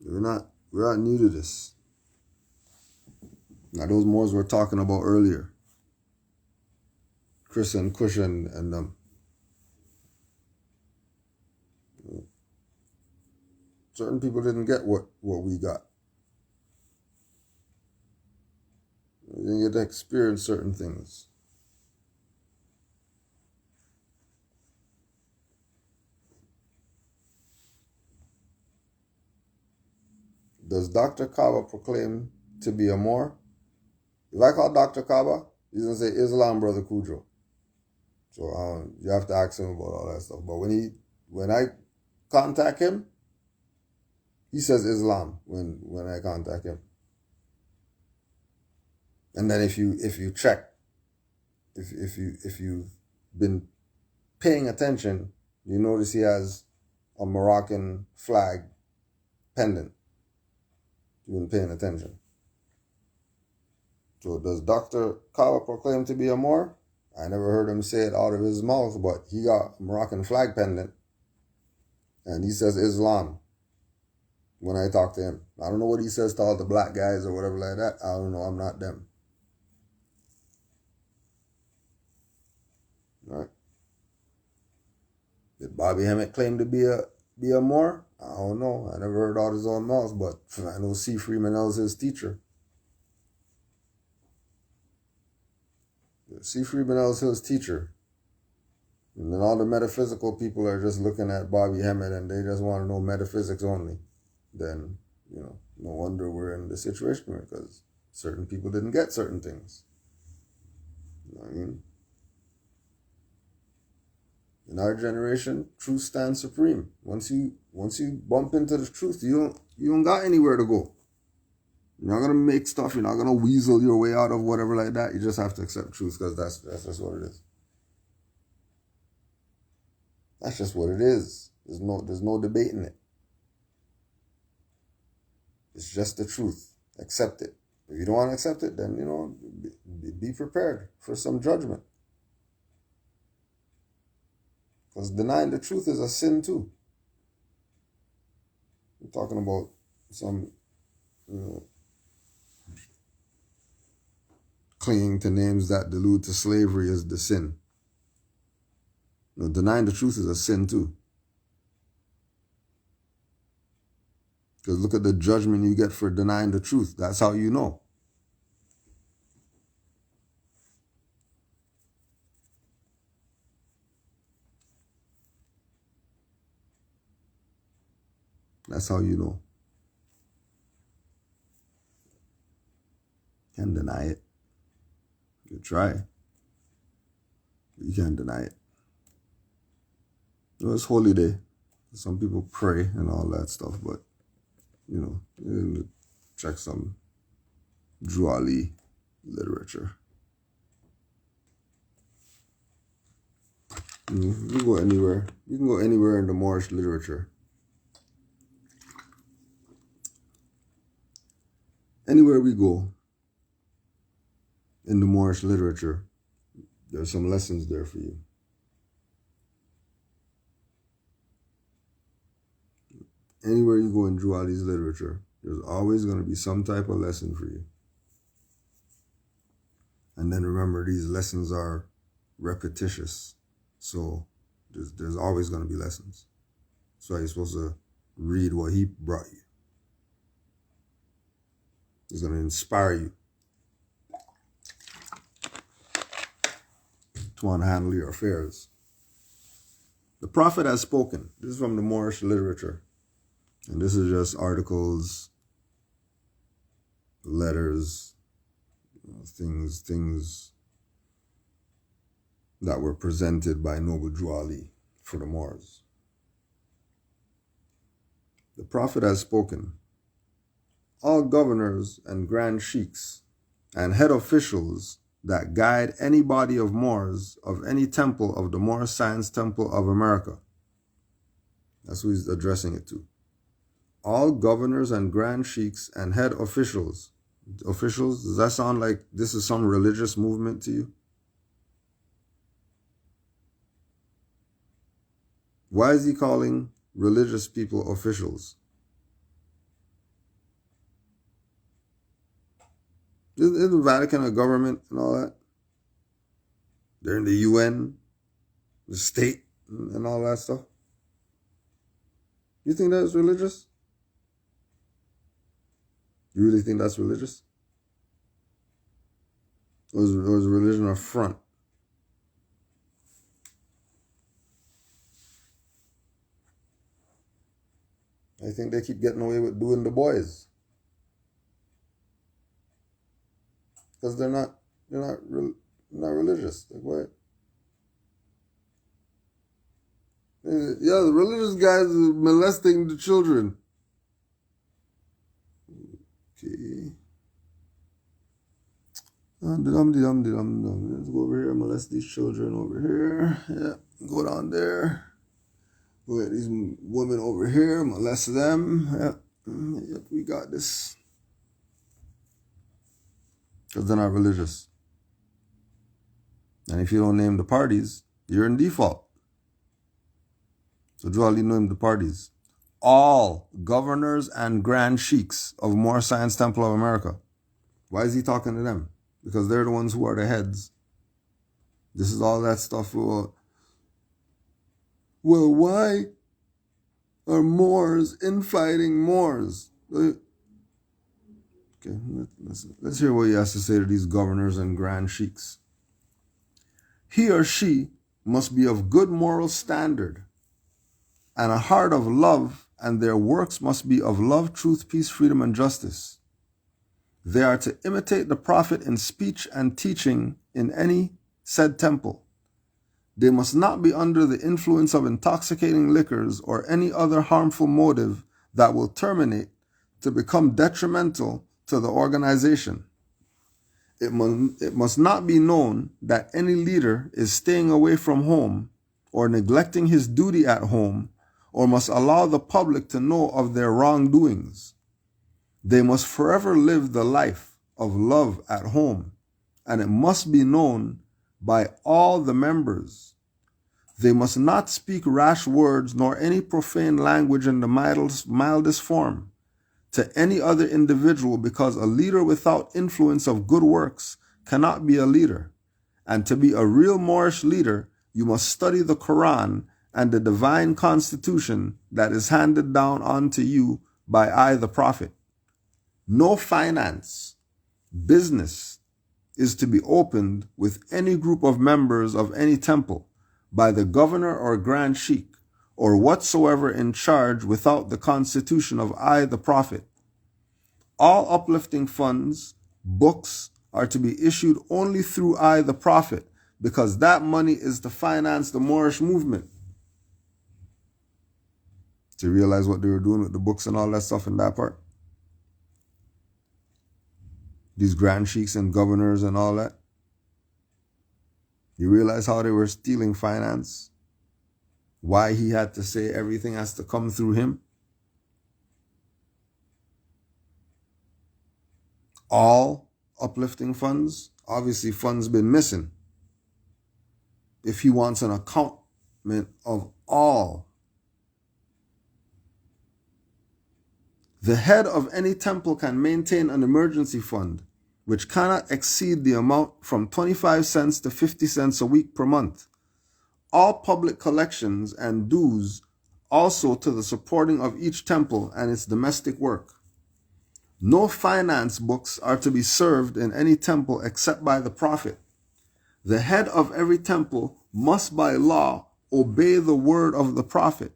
We're not new to this. Now those Moors we're talking about earlier. Chris and Kush and them. Certain people didn't get what we got. They didn't get to experience certain things. Does Dr. Kaba proclaim to be a Moor? If I call Dr. Kaba, he's going to say Islam, Brother Cujo. So you have to ask him about all that stuff. But when I contact him, he says Islam when I contact him. And then if you check, if you've been paying attention, you notice he has a Moroccan flag pendant. You've been paying attention. So does Dr. Kaba proclaim to be a Moor? I never heard him say it out of his mouth, but he got a Moroccan flag pendant. And he says Islam when I talk to him. I don't know what he says to all the black guys or whatever like that. I don't know. I'm not them. All right. Did Bobby Hemmett claim to be a Moor? I don't know. I never heard out his own mouth, but I know C. Freeman L's his teacher. C. Freeman L's his teacher. And then all the metaphysical people are just looking at Bobby Hemmett and they just want to know metaphysics only. Then, no wonder we're in this situation because certain people didn't get certain things. You know what I mean? In our generation, truth stands supreme. Once you bump into the truth, you don't got anywhere to go. You're not gonna make stuff. You're not gonna weasel your way out of whatever like that. You just have to accept truth because that's just what it is. That's just what it is. There's no debating it. It's just the truth. Accept it. If you don't want to accept it, then be prepared for some judgment. Because denying the truth is a sin too. We're talking about some, clinging to names that delude to slavery is the sin. Denying the truth is a sin too. Because look at the judgment you get for denying the truth. That's how you know. That's how you know. Can't deny it. You try. You can't deny it. It's holy day. Some people pray and all that stuff, but you check some Drew Ali literature. You can go anywhere. You can go anywhere in the Moorish literature. Anywhere we go in the Moorish literature, there's some lessons there for you. Anywhere you go in Drew Ali's literature, there's always going to be some type of lesson for you. And then remember, these lessons are repetitious. So there's always going to be lessons. So you're supposed to read what he brought you. It's going to inspire you. to want to handle your affairs. The prophet has spoken. This is from the Moorish literature. And this is just articles, letters, things that were presented by Noble Drew Ali for the Moors. The prophet has spoken. All governors and grand sheikhs and head officials that guide any body of Moors of any temple of the Moorish Science Temple of America. That's who he's addressing it to. All governors and grand sheikhs and head officials. Officials, does that sound like this is some religious movement to you? Why is he calling religious people officials? Is the Vatican a government and all that? They're in the UN, the state, and all that stuff. You think that's religious? You really think that's religious? Or is religion a front? I think they keep getting away with doing the boys. Because they're not religious. Like what? Yeah, the religious guys are molesting the children. Okay. Let's go over here, molest these children over here. Yeah, go down there. Go at these women over here, molest them. Yep, we got this. Because they're not religious. And if you don't name the parties, you're in default. So Drew Ali named the parties. All governors and grand sheikhs of Moorish Science Temple of America. Why is he talking to them? Because they're the ones who are the heads. This is all that stuff. Well, why are Moors infighting Moors? Okay, let's hear what he has to say to these governors and grand sheikhs. He or she must be of good moral standard and a heart of love, and their works must be of love, truth, peace, freedom, and justice. They are to imitate the prophet in speech and teaching in any said temple. They must not be under the influence of intoxicating liquors or any other harmful motive that will terminate to become detrimental to the organization. It must not be known that any leader is staying away from home or neglecting his duty at home, or must allow the public to know of their wrongdoings. They must forever live the life of love at home, and it must be known by all the members. They must not speak rash words nor any profane language in the mildest form to any other individual, because a leader without influence of good works cannot be a leader. And to be a real Moorish leader, you must study the Quran and the divine constitution that is handed down unto you by I, the Prophet. No finance, business is to be opened with any group of members of any temple by the governor or grand sheikh, or whatsoever in charge without the constitution of I, the Prophet. All uplifting funds, books, are to be issued only through I, the Prophet, because that money is to finance the Moorish movement. Do you realize what they were doing with the books and all that stuff in that part? These grand sheikhs and governors and all that. You realize how they were stealing finance? Why he had to say everything has to come through him? All uplifting funds, obviously funds been missing. If he wants an accountment of all. The head of any temple can maintain an emergency fund, which cannot exceed the amount from 25 cents to 50 cents a week per month. All public collections and dues also to the supporting of each temple and its domestic work. No finance books are to be served in any temple except by the Prophet. The head of every temple must by law obey the word of the prophet.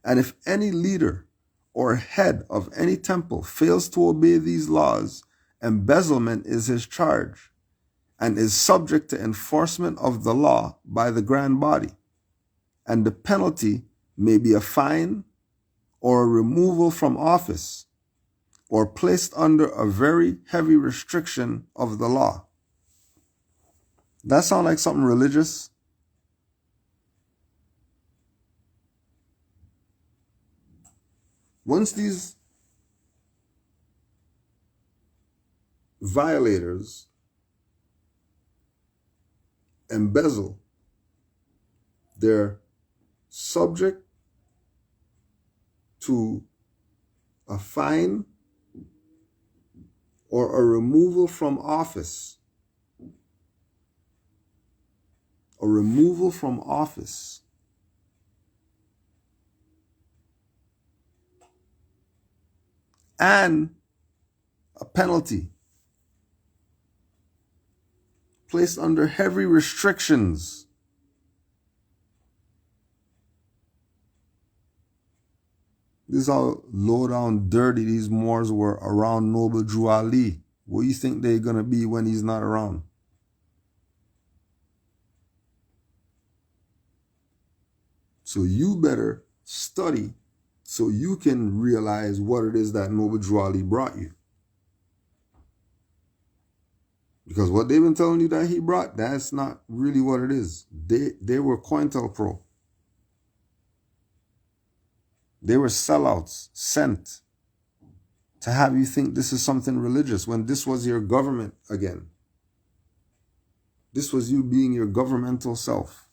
And if any leader or head of any temple fails to obey these laws, embezzlement is his charge and is subject to enforcement of the law by the grand body. And the penalty may be a fine or a removal from office or placed under a very heavy restriction of the law. That sound like something religious? Once these violators embezzle, they're subject to a fine or a removal from office. A removal from office. And a penalty placed under heavy restrictions. This is how low down dirty these Moors were around Noble Drew Ali. What do you think they're going to be when he's not around? So you better study so you can realize what it is that Noble Drew Ali brought you. Because what they've been telling you that he brought, that's not really what it is. They were COINTELPRO. They were sellouts sent to have you think this is something religious when this was your government again. This was you being your governmental self.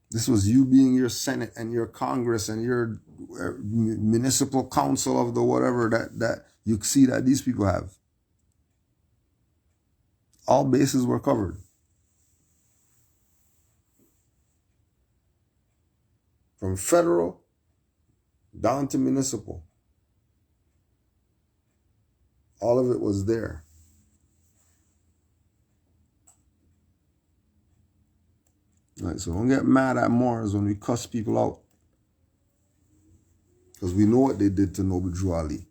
This was you being your Senate and your Congress and your municipal council of the whatever that you see that these people have. All bases were covered. From federal down to municipal. All of it was there. All right, so don't get mad at Moors when we cuss people out. Because we know what they did to Noble Drew Ali.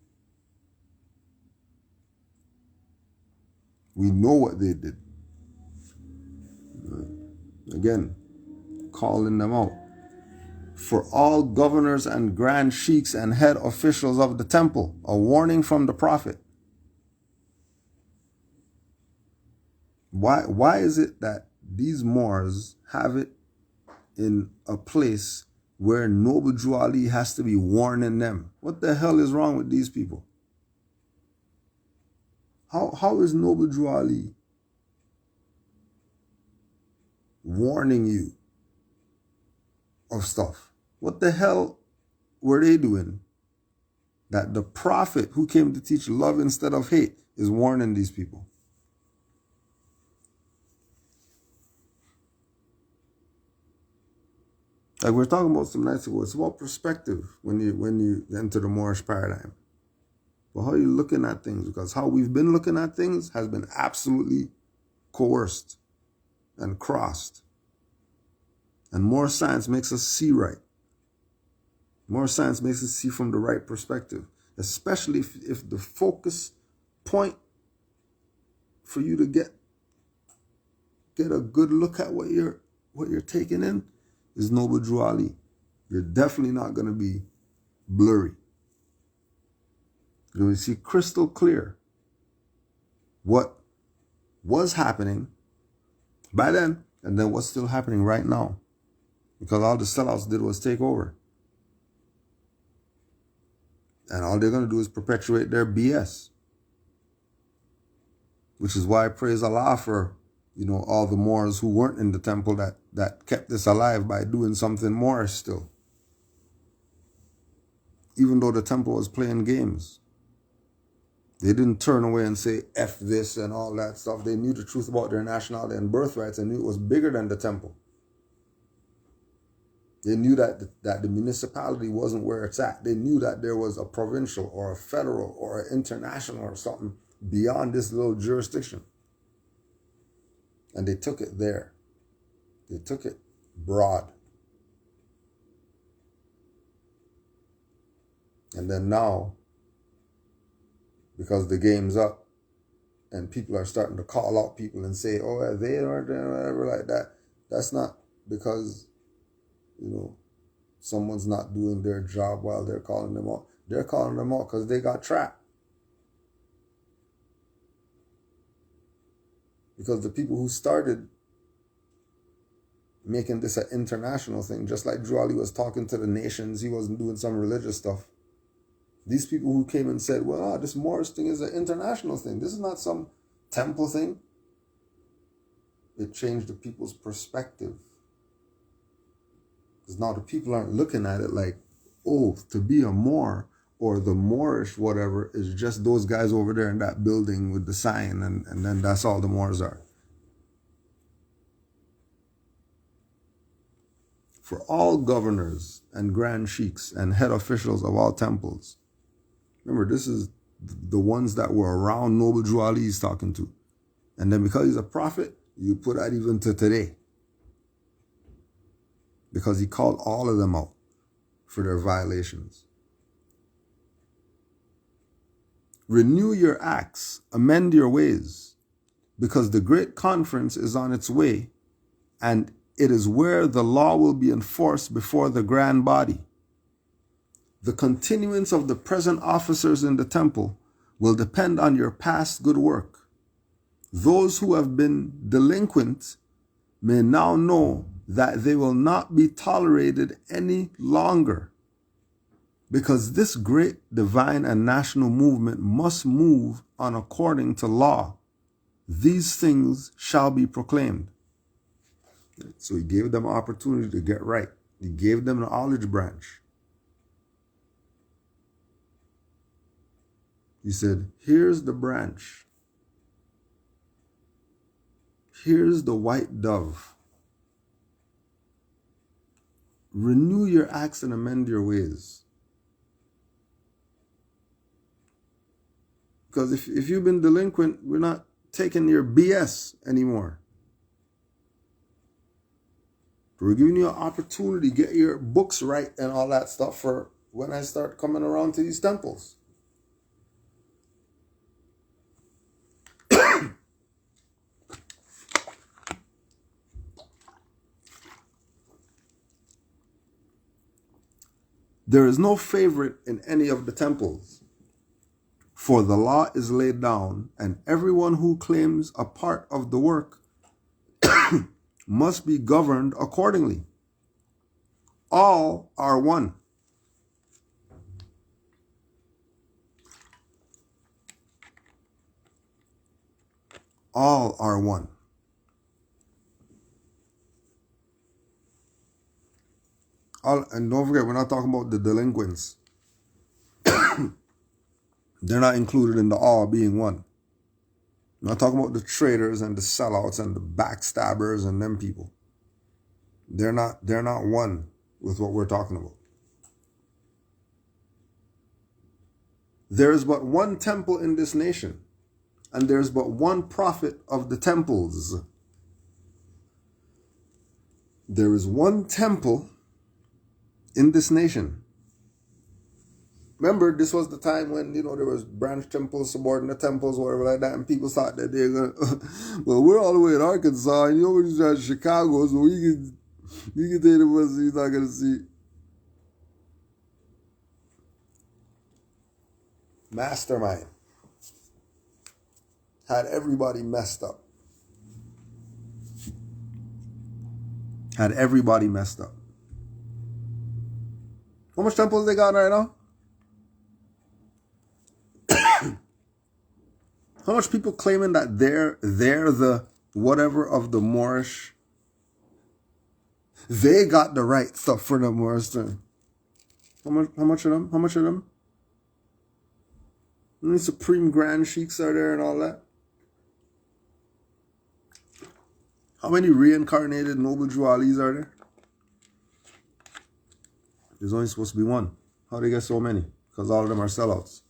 We know what they did. Again, calling them out. For all governors and grand sheiks and head officials of the temple, a warning from the prophet. Why is it that these Moors have it in a place where Noble Drew Ali has to be warning them? What the hell is wrong with these people? How is Noble Drew Ali warning you of stuff? What the hell were they doing that the prophet who came to teach love instead of hate is warning these people? Like we were talking about some nights ago, it's about perspective when you enter the Moorish paradigm. But how are you looking at things? Because how we've been looking at things has been absolutely coerced and crossed. And more science makes us see right. More science makes us see from the right perspective. Especially if the focus point for you to get a good look at what you're taking in is Noble Drew Ali. You're definitely not going to be blurry. You're going to see crystal clear what was happening by then and then what's still happening right now. Because all the sellouts did was take over. And all they're going to do is perpetuate their BS. Which is why I praise Allah for, all the Moors who weren't in the temple that kept this alive by doing something Moorish still. Even though the temple was playing games. They didn't turn away and say F this and all that stuff. They knew the truth about their nationality and birthrights and knew it was bigger than the temple. They knew that the municipality wasn't where it's at. They knew that there was a provincial or a federal or an international or something beyond this little jurisdiction. And they took it there. They took it broad. And then now, because the game's up, and people are starting to call out people and say, oh, they aren't whatever like that. That's not because, someone's not doing their job while they're calling them out. They're calling them out because they got trapped. Because the people who started making this an international thing, just like Drew Ali was talking to the nations, he wasn't doing some religious stuff. These people who came and said, well, this Moorish thing is an international thing. This is not some temple thing. It changed the people's perspective. Because now the people aren't looking at it like, oh, to be a Moor or the Moorish whatever is just those guys over there in that building with the sign and then that's all the Moors are. For all governors and grand sheiks and head officials of all temples, remember, this is the ones that were around Noble Drew Ali he's talking to. And then because he's a prophet, you put that even to today. Because he called all of them out for their violations. Renew your acts, amend your ways, because the great conference is on its way, and it is where the law will be enforced before the grand body. The continuance of the present officers in the temple will depend on your past good work. Those who have been delinquent may now know that they will not be tolerated any longer, because this great divine and national movement must move on according to law. These things shall be proclaimed. So he gave them an opportunity to get right. He gave them an olive branch. He said, here's the branch. Here's the white dove. Renew your acts and amend your ways. Because if you've been delinquent, we're not taking your BS anymore. We're giving you an opportunity to get your books right and all that stuff for when I start coming around to these temples. There is no favorite in any of the temples, for the law is laid down, and everyone who claims a part of the work must be governed accordingly. All are one. All are one. And don't forget, we're not talking about the delinquents. They're not included in the all being one. We're not talking about the traitors and the sellouts and the backstabbers and them people. They're not one with what we're talking about. There is but one temple in this nation, and there is but one prophet of the temples. There is one temple in this nation. Remember, this was the time when, there was branch temples, subordinate temples, whatever like that, and people thought that they're going to, well, we're all the way in Arkansas, and we're just at Chicago, so we can take the bus, he's not going to see. Mastermind. Had everybody messed up. Had everybody messed up. How much temples they got right now? How much people claiming that they're the whatever of the Moorish? They got the right stuff for the Moorish thing. How much of them? How much of them? How many supreme grand sheiks are there and all that? How many reincarnated Noble Drew Alis are there? There's only supposed to be one. How do they get so many? Because all of them are sellouts.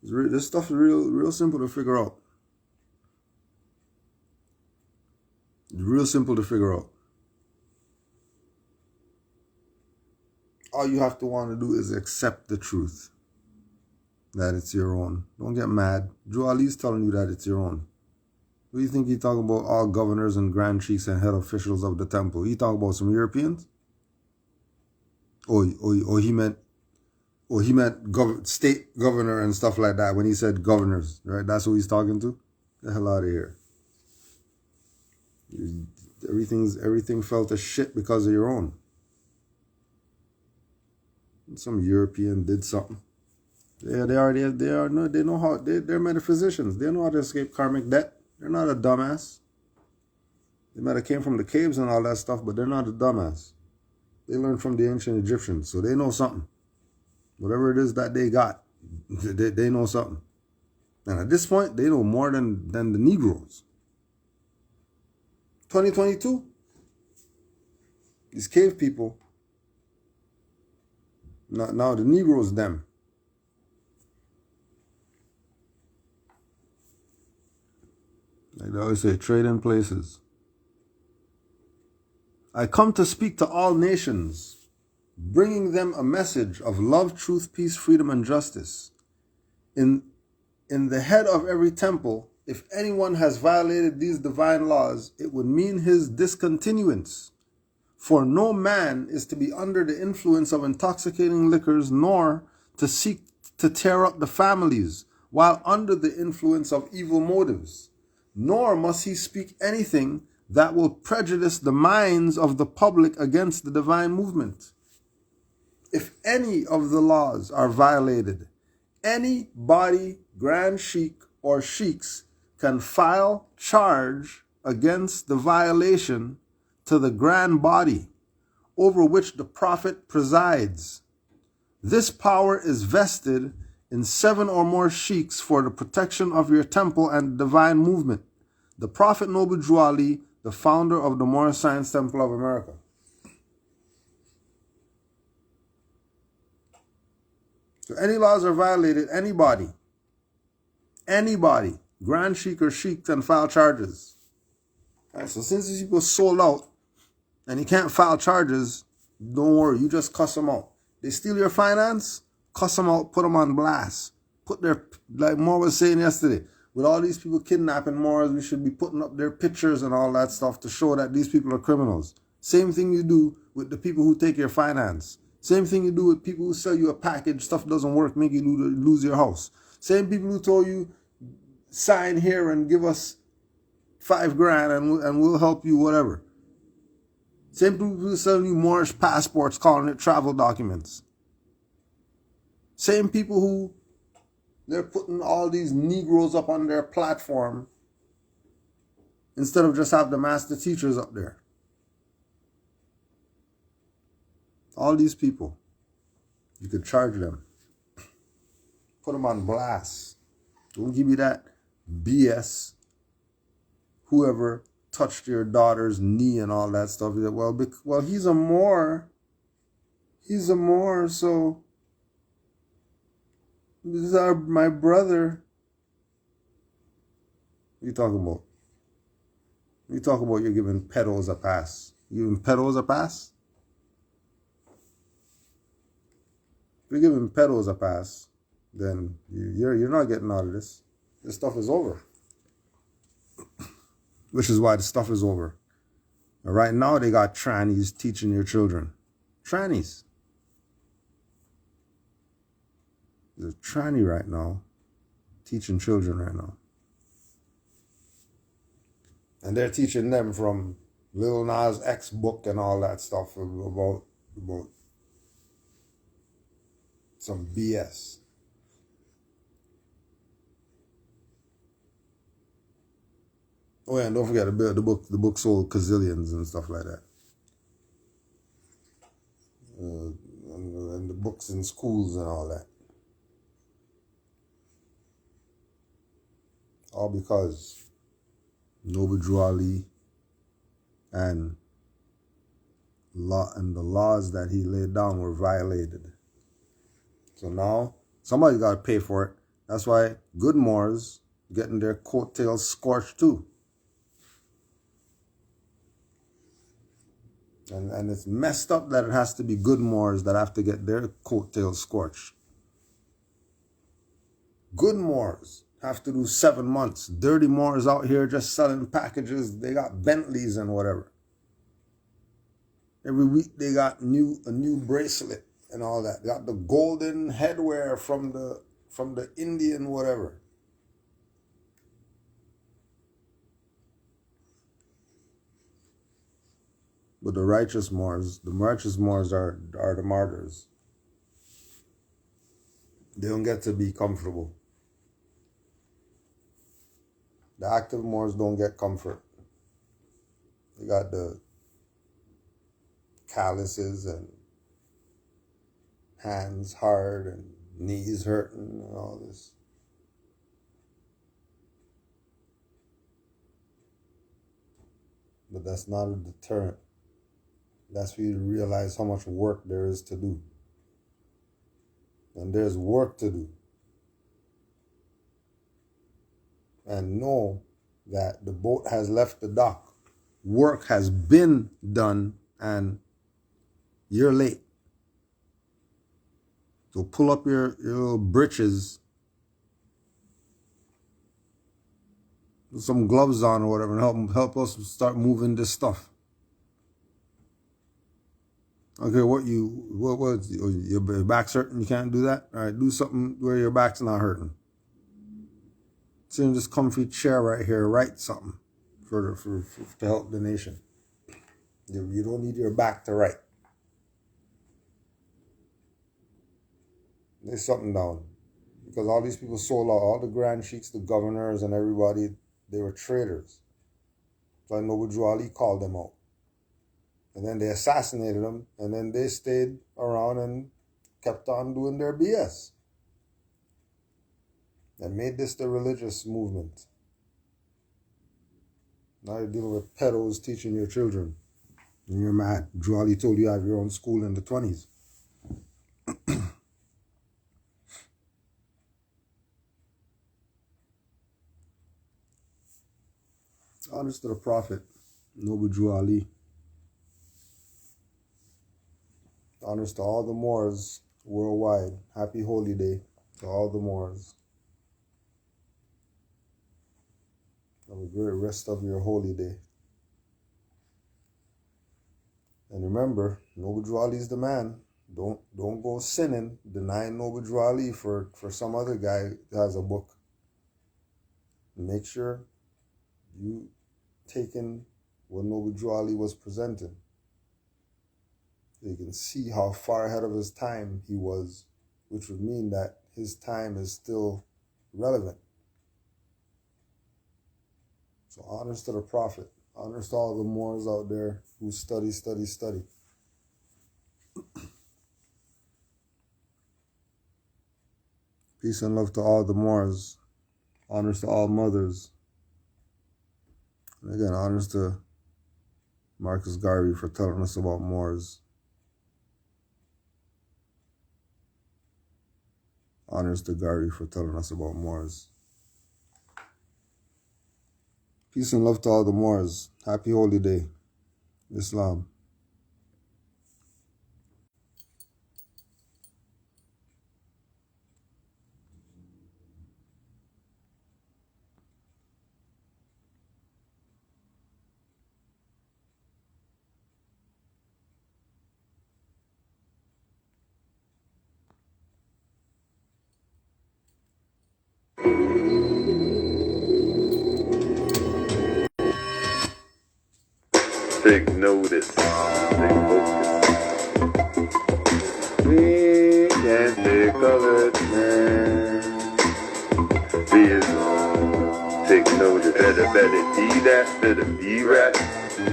This stuff is real simple to figure out. real simple to figure out. All you have to want to do is accept the truth. That it's your own. Don't get mad. Drew Ali's telling you that it's your own. What do you think he's talking about? All governors and grand chiefs and head officials of the temple. He talking about some Europeans? Or he meant state governor and stuff like that when he said governors, right? That's who he's talking to? Get the hell out of here. Everything fell to shit because of your own. Some European did something. They're metaphysicians. They know how to escape karmic debt. They're not a dumbass. They might have came from the caves and all that stuff, but they're not a dumbass. They learned from the ancient Egyptians, so they know something. Whatever it is that they got, they know something. And at this point, they know more than the Negroes. 2022, these cave people, now the Negroes, them. Like they always say, trade in places. I come to speak to all nations, bringing them a message of love, truth, peace, freedom, and justice. In the head of every temple, if anyone has violated these divine laws, it would mean his discontinuance. For no man is to be under the influence of intoxicating liquors, nor to seek to tear up the families while under the influence of evil motives. Nor must he speak anything that will prejudice the minds of the public against the divine movement. If any of the laws are violated, any body, grand sheik or sheiks can file charge against the violation to the grand body over which the prophet presides. This power is vested in 7 or more sheiks for the protection of your temple and divine movement. The Prophet Noble Drew Ali, the founder of the Moorish Science Temple of America. So any laws are violated, anybody, grand sheik or sheik can file charges. Right, so since these people sold out and you can't file charges, don't worry, you just cuss them out. They steal your finance, cuss them out, put them on blast. Put their, like Moore was saying yesterday, with all these people kidnapping Moors, we should be putting up their pictures and all that stuff to show that these people are criminals. Same thing you do with the people who take your finance. Same thing you do with people who sell you a package, stuff doesn't work, make you lose your house. Same people who told you, sign here and give us $5,000 and we'll help you, whatever. Same people who sell you Moorish passports, calling it travel documents. Same people who they're putting all these Negroes up on their platform instead of just have the master teachers up there. All these people, you could charge them. Put them on blast. Don't give you that BS. Whoever touched your daughter's knee and all that stuff. Well, he's a Moor. He's a Moor, so this is my brother. What are you talking about? What are you talking about? You're giving pedos a pass. You giving pedos a pass? If you're giving pedos a pass, then you're not getting out of this. This stuff is over. Which is why the stuff is over. And right now they got trannies teaching your children. Trannies. There's a tranny right now teaching children right now. And they're teaching them from Lil Nas X book and all that stuff about some BS. Oh yeah, and don't forget the book sold gazillions and stuff like that. And the books in schools and all that. All because Noble Drew Ali and the laws that he laid down were violated. So now somebody got to pay for it. That's why good Moors getting their coattails scorched too. And it's messed up that it has to be good Moors that have to get their coattails scorched. Good Moors have to do 7 months. Dirty Moors out here just selling packages. They got Bentleys and whatever. Every week they got a new bracelet and all that. They got the golden headwear from the Indian whatever. But the righteous Moors are the martyrs. They don't get to be comfortable. The active Moors don't get comfort. They got the calluses and hands hard and knees hurting and all this. But that's not a deterrent. That's for you to realize how much work there is to do. And there's work to do. And know that the boat has left the dock. Work has been done and you're late. So pull up your little britches, put some gloves on or whatever, and help us start moving this stuff. Okay, what your back's hurting? You can't do that? All right, do something where your back's not hurting. Sit in this comfy chair right here, write something to help the nation. You don't need your back to write. Lay something down. Because all these people sold out, all the Grand Sheiks, the governors and everybody, they were traitors. So Noble Drew Ali called them out. And then they assassinated them, and then they stayed around and kept on doing their BS. And made this the religious movement. Now you're dealing with pedos teaching your children. And you're mad. Drew Ali told you to have your own school in the 20s. Honest to the Prophet, Noble Drew Ali. Honors to all the Moors worldwide. Happy Holy Day to all the Moors. Have a great rest of your holy day. And remember, Noble Drew Ali is the man. Don't go sinning, denying Noble Drew Ali for some other guy that has a book. Make sure you taking what Noble Drew Ali was presenting. So you can see how far ahead of his time he was, which would mean that his time is still relevant. So honors to the Prophet. Honors to all the Moors out there who study. Peace and love to all the Moors. Honors to all mothers. And again, honors to Marcus Garvey for telling us about Moors. Honors to Garvey for telling us about Moors. Peace and love to all the Moors. Happy Holy Day. Islam. Take notice, take focus. We can't stay colored, man. Be his own, take notice. Better be that, better be right.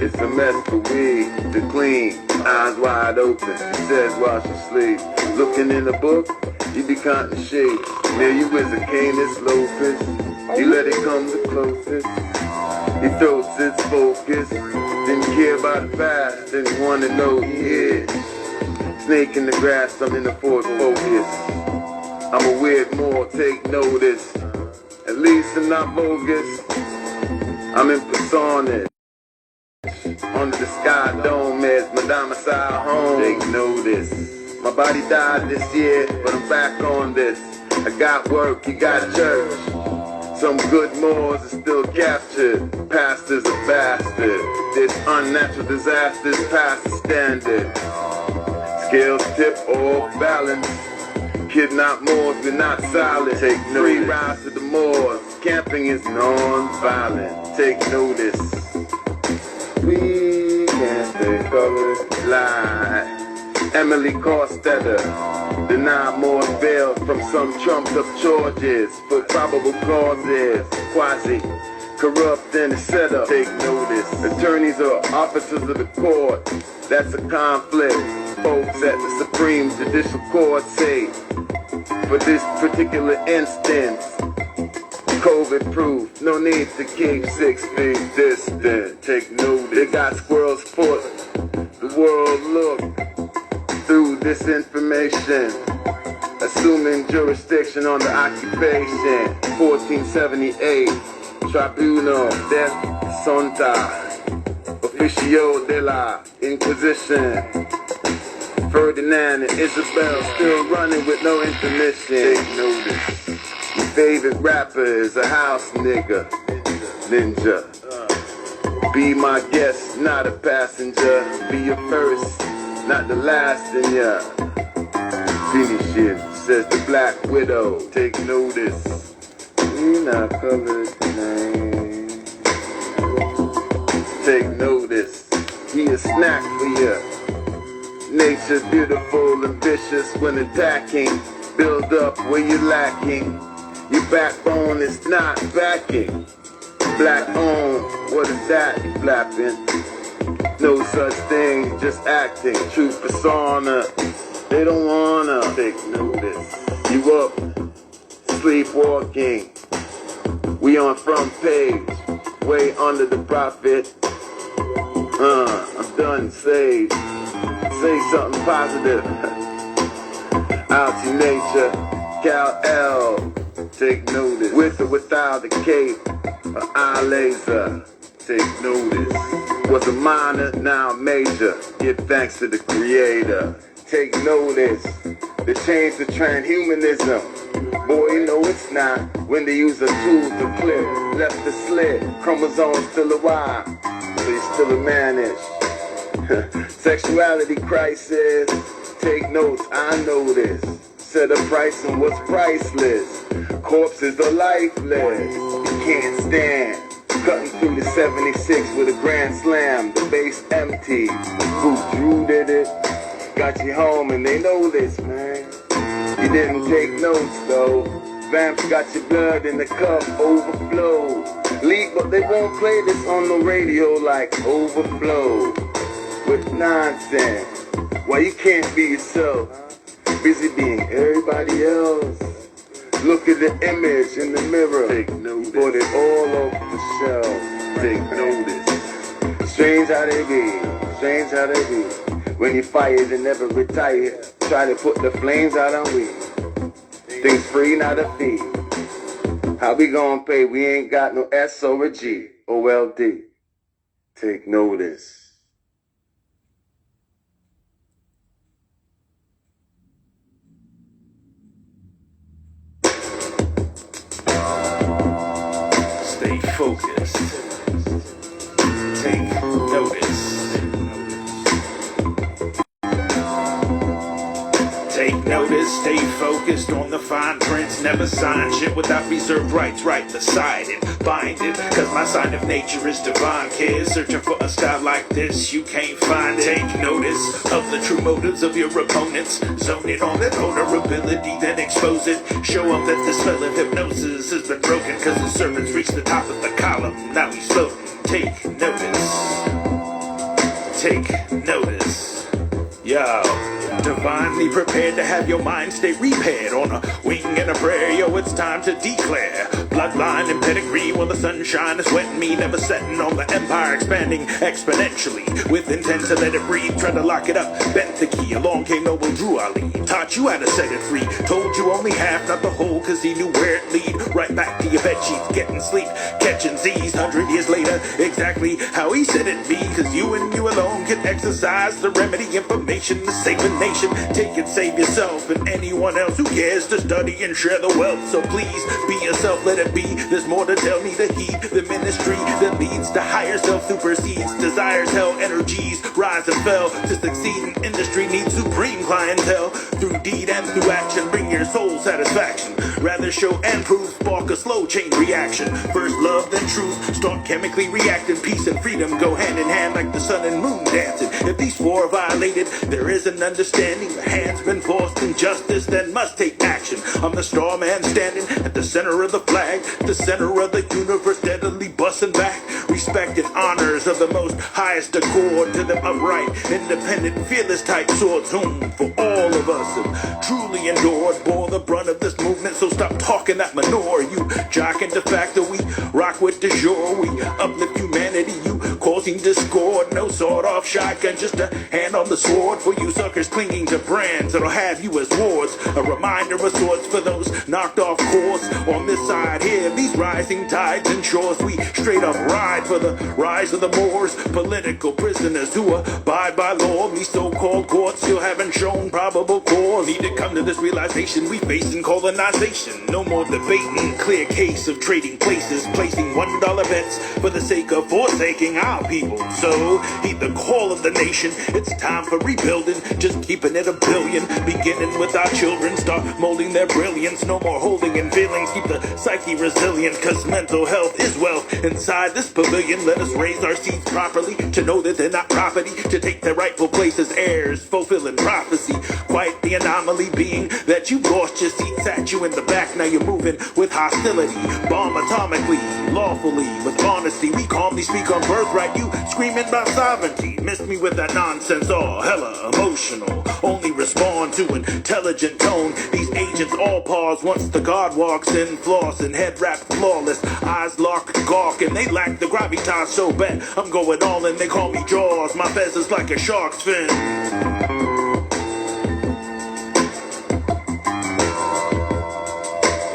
It's a mess for we to clean, eyes wide open. She says while she sleeps, looking in the book, you be counting shapes. Million with a Canis Lopez, you let it come the closest. He throws its focus, didn't care about the past, didn't want to know he is. Snake in the grass, I'm in the Ford Focus. I'm a weird Moor, take notice. At least I'm not bogus, I'm in persona. Under the sky dome is my domicile home. Take notice. My body died this year, but I'm back on this. I got work, you got church. Some good Moors are still captured. Pastor's a bastard. This unnatural disaster's past the standard. Scales tip off balance. Kidnap Moors, we're not silent. Take free rides to the Moors. Camping is non-violent. Take notice. We can't stay colored. Lie. Emily Corstetter. Deny Moors bail from some trumped up charges for probable causes. Quasi. Corrupt and set up. Take notice. Attorneys are officers of the court. That's a conflict. Folks at the Supreme Judicial Court say, for this particular instance, COVID proof, no need to keep 6 feet distant. Take notice. They got squirrels foot. The world look through this information. Assuming jurisdiction on the occupation. 1478. Tribunal de Sonta. Officio de la Inquisition. Ferdinand and Isabel still running with no intermission. Take notice. Your favorite rapper is a house nigga. Ninja. Be my guest, not a passenger. Be your first, not the last in ya. Finish it, says the Black Widow. Take notice. We not colored, man. Take notice. He a snack for ya. Nature beautiful and vicious when attacking. Build up where you're lacking. Your backbone is not backing. Black on, what is that you flapping? No such thing, just acting. True persona, they don't wanna take notice. You up, sleepwalking. We on front page, way under the profit. I'm done, saved. Say something positive. Out to nature, Cal-L. Take notice. With or without a cape, an eye laser. Take notice. Was a minor, now a major. Give thanks to the creator. Take notice. They changed the transhumanism. Boy, you know it's not. When they use a tool to clip, left the slit. Chromosomes still a Y, so you're still a manish. Sexuality crisis. Take notes, I know this. Set a price on what's priceless. Corpses are lifeless. You can't stand. Cutting through the 76 with a grand slam. The base empty. Who Drew did it? Got you home and they know this, man. You didn't take notes though. Vamps got your blood in the cup, overflow. Leak, but they won't play this on the radio like overflow. With nonsense. Why you can't be yourself? Busy being everybody else. Look at the image in the mirror. Take notice. Put it all off the shelf. Take notice. Strange how they be. Strange how they be. When you fire, they never retire. Try to put the flames out on we. Things free, not a fee. How we gonna pay? We ain't got no S or a G. OLD. Take notice. Stay focused. Take notice. Take notice, stay focused on the fine prints. Never sign shit without reserved rights right beside it. Bind it, cause my sign of nature is divine. Kids searching for a style like this, you can't find it. Take notice of the true motives of your opponents. Zone it on that vulnerability, then expose it. Show them that the spell of hypnosis has been broken, cause the serpent's reached the top of the column. Now he's floating. Take notice. Take notice. Yo. Divinely prepared to have your mind stay repaired on a wing and a prayer. Yo, it's time to declare bloodline and pedigree. While the sunshine is wetting me, never setting on the empire, expanding exponentially with intent to let it breathe. Try to lock it up, bent the key. Along came noble Drew Ali, taught you how to set it free. Told you only half, not the whole, cause he knew where it lead. Right back to your bed sheets, getting sleep, catching Z's 100 years later. Exactly how he said it be, cause you and you alone can exercise the remedy, information to save a nation. Take it, save yourself and anyone else who cares to study and share the wealth. So please be yourself, let it be. There's more to tell, need to heed. The ministry that leads to higher self supersedes desires, hell, energies rise and fell. To succeed in industry needs supreme clientele. Through deed and through action, bring your soul satisfaction. Rather show and prove, spark a slow chain reaction. First love, then truth, start chemically reacting. Peace and freedom go hand in hand like the sun and moon dancing. If these four are violated, there is an understanding. The hand's been forced, injustice then must take action. I'm the star man standing at the center of the flag, the center of the universe, steadily busting back. Respect and honors of the most highest accord to them upright, independent, fearless type swords whom for all of us have truly endured, bore the brunt of this movement. So stop talking that manure. You jocking the fact that we rock with the shore. We uplift humanity, you causing discord. No sword off shotgun, just a hand on the sword for you suckers clinging to brands that'll have you as wards. A reminder of sorts for those knocked off course. On this side here, these rising tides and shores, we straight up ride for the rise of the Moors. Political prisoners who abide by law. These so-called courts still haven't shown probable cause. Need to come to this realization we face in colonization. No more debating, clear case of trading places, placing $1 bets for the sake of forsaking our people. So heed the call of the nation. It's time for rebuilding, just keeping it a billion. Beginning with our children, start molding their brilliance. No more holding in feelings, keep the psyche resilient, cause mental health is wealth. Inside this pavilion, let us raise our seeds properly, to know that they're not property, to take their rightful place as heirs, fulfilling prophecy. Quite the anomaly being that you lost your seat, sat you in the back, now you're moving with hostility. Bomb atomically, lawfully, with honesty. We calmly speak on birthright, you screaming about sovereignty. Missed me with that nonsense, all hella emotional. Only respond to intelligent tone. These agents all pause once the guard walks in, floss and head wrapped flawless, eyes locked, gawk, and they lack the gravitas so bad. I'm going all in, they call me Jaws. My fez is like a shark's fin.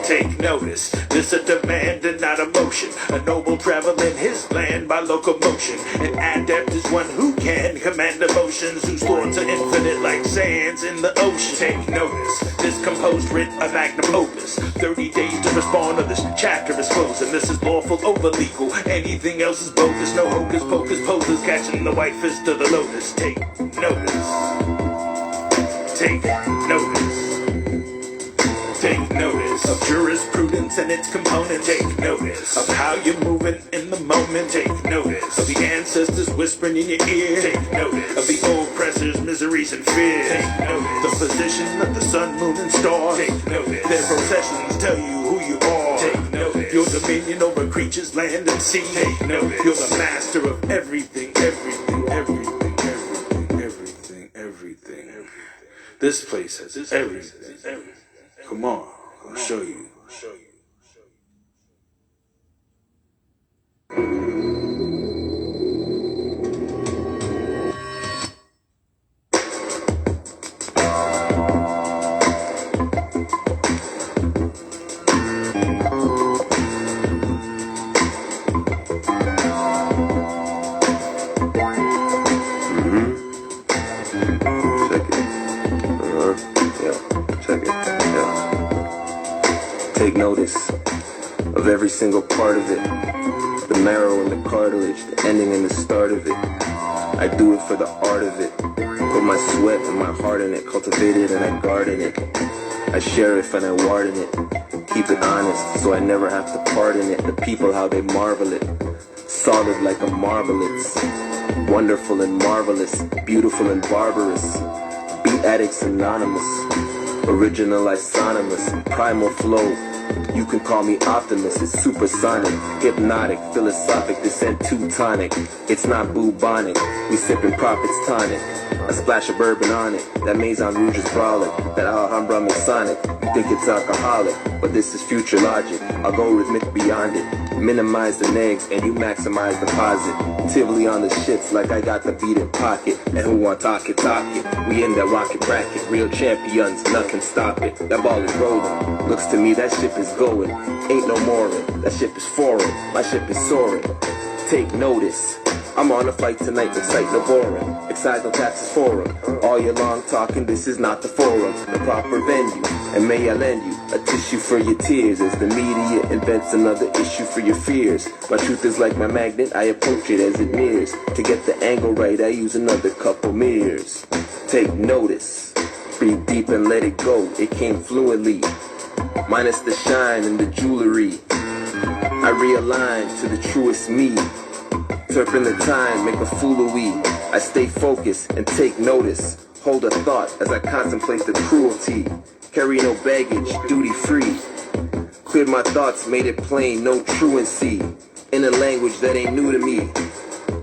Take notice, this a demand and not a motion. A noble traveling his land by locomotion. An adept is one who can command emotions, whose thoughts are infinite like sands in the ocean. Take notice, this composed writ a magnum opus. 30 days to respond to this chapter is closed, and this is lawful over legal. Anything else is bogus, no hocus pocus poses, catching the white fist of the lotus. Take notice. Take notice. Take notice of jurisprudence and its components. Take notice of how you're moving in the moment. Take notice of the ancestors whispering in your ear. Take notice of the oppressors' miseries and fears. Take notice the position of the sun, moon, and stars. Take notice their processions tell you who you are. Take notice your dominion over creatures, land, and sea. Take notice you're the master of everything, everything, everything, everything, everything, everything. This place has everything, everything. Come on, I'll show you. Take notice of every single part of it, the marrow and the cartilage, the ending and the start of it. I do it for the art of it, put my sweat and my heart in it, cultivate it and I garden it. I share it and I warden it, keep it honest so I never have to pardon it. The people, how they marvel it, solid like a marble, it's wonderful and marvelous, beautiful and barbarous, beat addicts anonymous, original isonymous, primal flow. You can call me optimist, it's supersonic, hypnotic, philosophic, descent Teutonic. It's not bubonic, we sipping prophets tonic. A splash of bourbon on it. That Maison Rouge is brolic. That Alhambra Masonic. You think it's alcoholic, but this is future logic. Algorithmic beyond it. Minimize the negs and you maximize the posit. Tivoli on the shits like I got the beat in pocket. And who want talk it, talk it. We in that rocket bracket. Real champions, nothing can stop it. That ball is rolling. Looks to me that ship is going. Ain't no mooring. That ship is foreign. My ship is soaring. Take notice. I'm on a flight tonight, excite no boring. Excite no taxes forum. All year long talking, this is not the forum. The proper venue. And may I lend you a tissue for your tears as the media invents another issue for your fears. My truth is like my magnet, I approach it as it nears. To get the angle right, I use another couple mirrors. Take notice. Breathe deep and let it go. It came fluently. Minus the shine and the jewelry. I realign to the truest me. Turpin the time, make a fool of we. I stay focused and take notice. Hold a thought as I contemplate the cruelty. Carry no baggage, duty free. Cleared my thoughts, made it plain, no truancy. In a language that ain't new to me.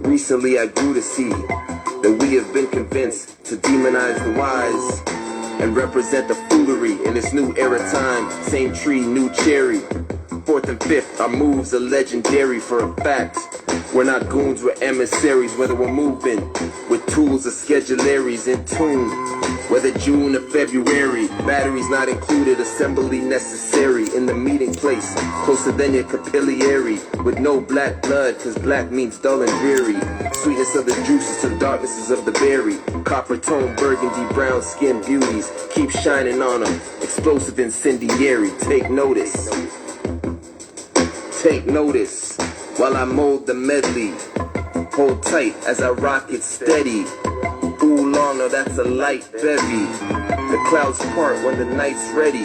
Recently I grew to see that we have been convinced to demonize the wise and represent the foolery in this new era time. Same tree, new cherry. Fourth and fifth, our moves are legendary for a fact. We're not goons, we're emissaries, whether we're moving with tools or schedularies in tune. Whether June or February, batteries not included, assembly necessary in the meeting place, closer than your capillary, with no black blood, cause black means dull and dreary. Sweetness of the juices to the darknesses of the berry, copper tone, burgundy, brown skin beauties, keep shining on them, explosive incendiary, take notice. Take notice while I mold the medley. Hold tight as I rock it steady. Ooh, Lana, that's a light bevy. The clouds part when the night's ready.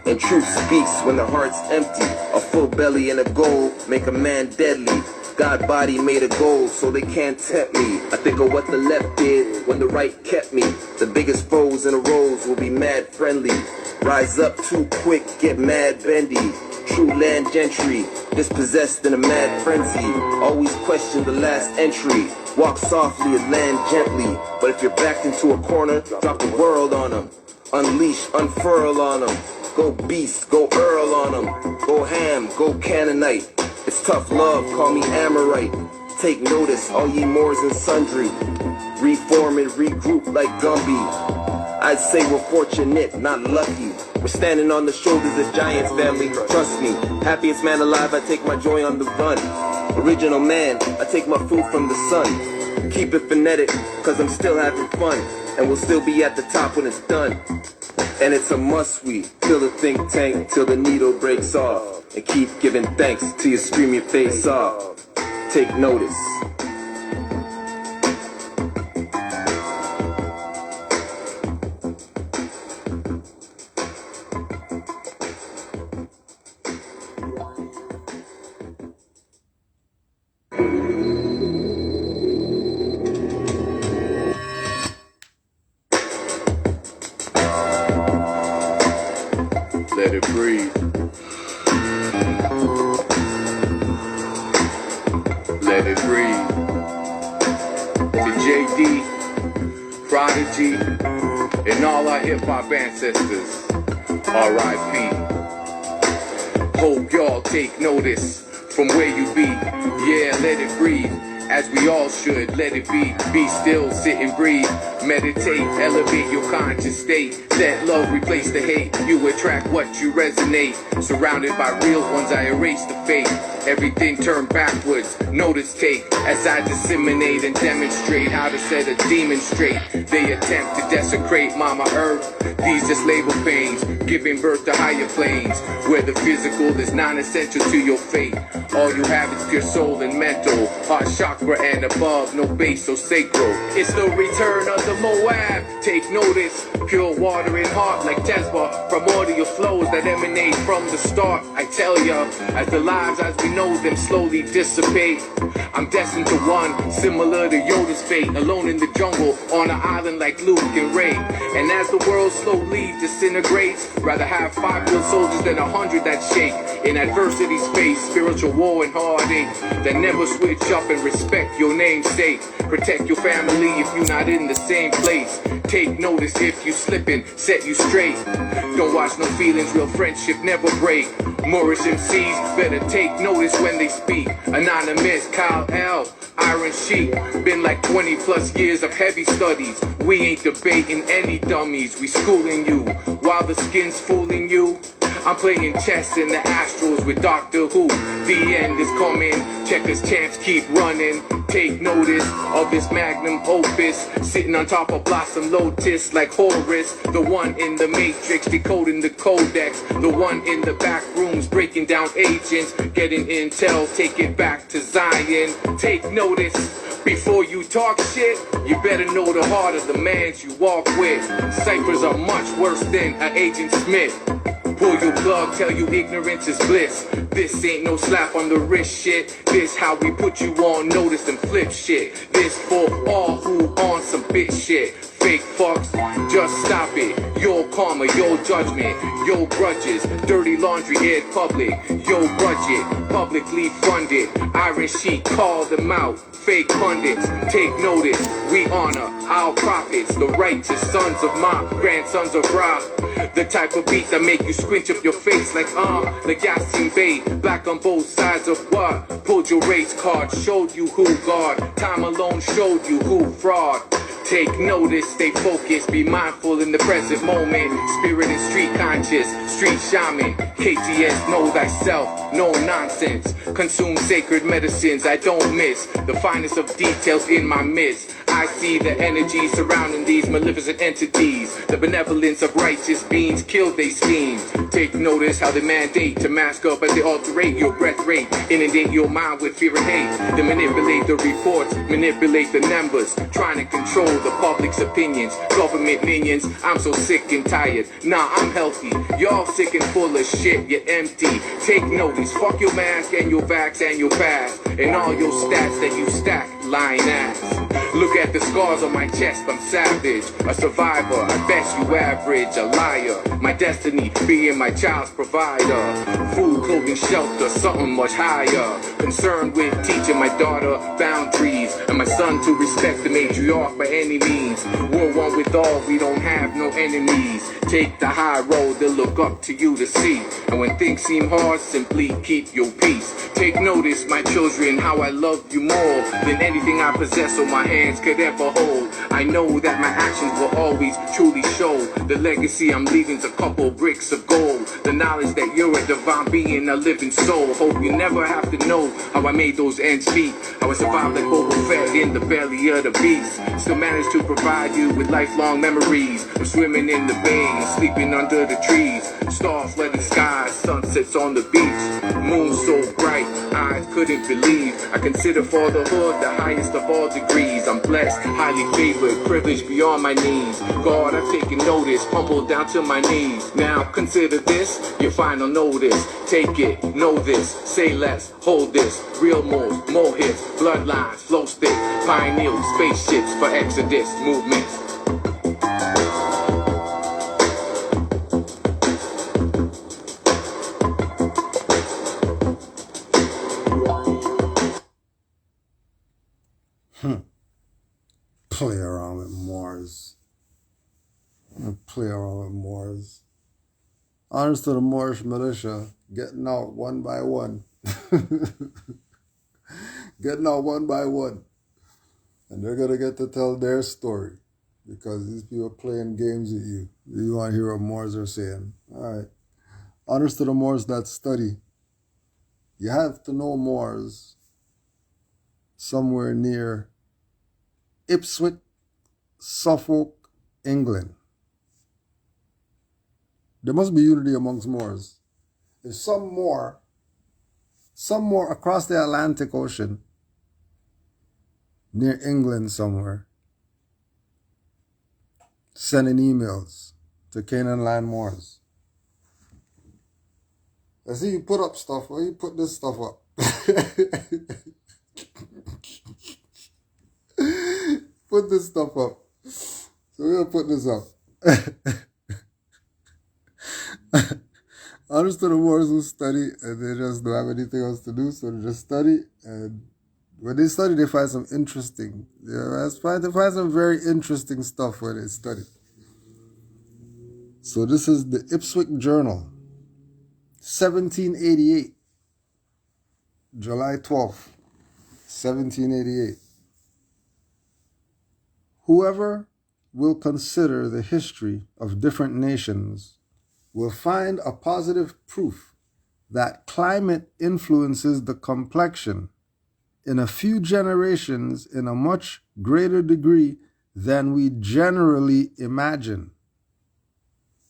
And truth speaks when the heart's empty. A full belly and a goal make a man deadly. God body made a goal so they can't tempt me. I think of what the left did when the right kept me. The biggest foes in the rows will be mad friendly. Rise up too quick, get mad bendy. True land gentry, dispossessed in a mad frenzy. Always question the last entry. Walk softly and land gently. But if you're backed into a corner, drop the world on them. Unleash, unfurl on them. Go beast, go Earl on them. Go ham, go Canaanite. It's tough love, call me Amorite. Take notice, all ye Moors and sundry. Reform and regroup like Gumby. I'd say we're fortunate, not lucky. We're standing on the shoulders of giants, family, trust me. Happiest man alive, I take my joy on the run. Original man, I take my food from the sun. Keep it phonetic, cause I'm still having fun. And we'll still be at the top when it's done. And it's a must we fill the think tank till the needle breaks off. And keep giving thanks till you scream your face off. Take notice. Let it breathe. Let it breathe. To JD, Prodigy, and all our hip-hop ancestors, R.I.P. Hope y'all take notice from where you be. Yeah, let it breathe. As we all should, let it be. Be still, sit and breathe. Meditate, elevate your conscious state. Let love replace the hate. You attract what you resonate. Surrounded by real ones, I erase the fake. Everything turned backwards. Notice take as I disseminate and demonstrate how to set a demon straight. They attempt to desecrate Mama Earth. These just label pains, giving birth to higher planes, where the physical is non-essential to your fate. All you have is pure soul and mental, heart chakra and above, no base so sacred. It's the return of the Moab. Take notice, pure water in heart like Tesba, primordial flows that emanate from the start. I tell ya, as the lives as we know them slowly dissipate, I'm destined to one, similar to Yoda's fate, alone in the jungle, on an island like Luke and Ray. And as the world slowly disintegrates, rather have 5 real soldiers than 100 that shake. In adversity's face, spiritual war and heartache, that never switch up and respect respect your namesake. Protect your family if you're not in the same place. Take notice if you slipping, set you straight. Don't watch no feelings, real friendship never break. Moorish MCs better take notice when they speak. Anonymous, Kyle L, Iron Sheik. Been like 20 plus years of heavy studies. We ain't debating any dummies. We schooling you while the skin's fooling you. I'm playing chess in the Astros with Doctor Who. The end is coming. Checkers champs keep running. Take notice of this magnum opus. Sitting on top of Blossom Lotus like Horus. The one in the Matrix decoding the codex. The one in the back rooms breaking down agents. Getting intel, take it back to Zion. Take notice. Before you talk shit, you better know the heart of the mans you walk with. Ciphers are much worse than an Agent Smith. Pull your plug, tell you ignorance is bliss. This ain't no slap on the wrist shit. This how we put you on notice and flip shit. This for all who on some bitch shit. Fake fucks, just stop it. Your karma, your judgment, your grudges. Dirty laundry aired public. Your budget, publicly funded. Iron Sheik, call them out. Fake pundits, take notice. We honor our prophets, the righteous sons of Ma, grandsons of Ra. The type of beat that make you squint up your face like the Yasin Bey. Black on both sides of what? Pulled your race card, showed you who God. Time alone showed you who fraud. Take notice, stay focused, be mindful in the present moment. Spirit and street conscious, street shaman. KTS, know thyself, no nonsense. Consume sacred medicines, I don't miss the finest of details in my midst. I see the energy surrounding these maleficent entities. The benevolence of righteous beings kill they schemes. Take notice how they mandate to mask up as they alterate your breath rate. Inundate your mind with fear and hate. They manipulate the reports, manipulate the numbers. Trying to control the public's opinions. Government minions, I'm so sick and tired. Nah, I'm healthy. Y'all sick and full of shit, you're empty. Take notice, fuck your mask and your vax and your pass. And all your stats that you stack, lying ass. Look at the scars on my chest, I'm savage. A survivor, I bet you average. A liar, my destiny being my child's provider. Food, clothing, shelter, something much higher. Concerned with teaching my daughter boundaries. And my son to respect the matriarch by any means. We're one with all, we don't have no enemies. Take the high road, they'll look up to you to see. And when things seem hard, simply keep your peace. Take notice, my children, how I love you more than anything I possess or my hands could ever hold. I know that my actions will always truly show the legacy I'm leaving's a couple bricks of gold. The knowledge that you're a divine being, a living soul. Hope you never have to know how I made those ends meet. How I survived like Boba Fett in the belly of the beast. Still managed to provide you with lifelong memories of swimming in the bay and sleeping under the trees. Stars flooding skies, sunsets on the beach. Moon so bright, eyes couldn't believe. I consider fatherhood the highest of all degrees. I'm blessed, highly favored, privileged beyond my knees. God, I've taken notice, humbled down to my knees. Now consider this your final notice. Take it, know this, say less, hold this. Real moves, more hits, bloodlines, flow stick. Pioneer spaceships for Exodus movements. Play around with Moors. Play around with Moors. Honors to the Moorish militia, getting out one by one. Getting out one by one. And they're going to get to tell their story. Because these people are playing games with you. You want to hear what Moors are saying. All right. Honors to the Moors that study. You have to know Moors somewhere near Ipswich, Suffolk, England. There must be unity amongst Moors. If some more across the Atlantic Ocean, near England somewhere, sending emails to Canaanland Moors. I see you put up stuff. Why you put this stuff up? Put this stuff up. So we're going to put this up. Honest to the Moors who study and they just don't have anything else to do, so they just study and When they study, they find some interesting. They find some very interesting stuff when they study. So this is the Ipswich Journal, 1788, July 12th, 1788. Whoever will consider the history of different nations will find a positive proof that climate influences the complexion in a few generations in a much greater degree than we generally imagine.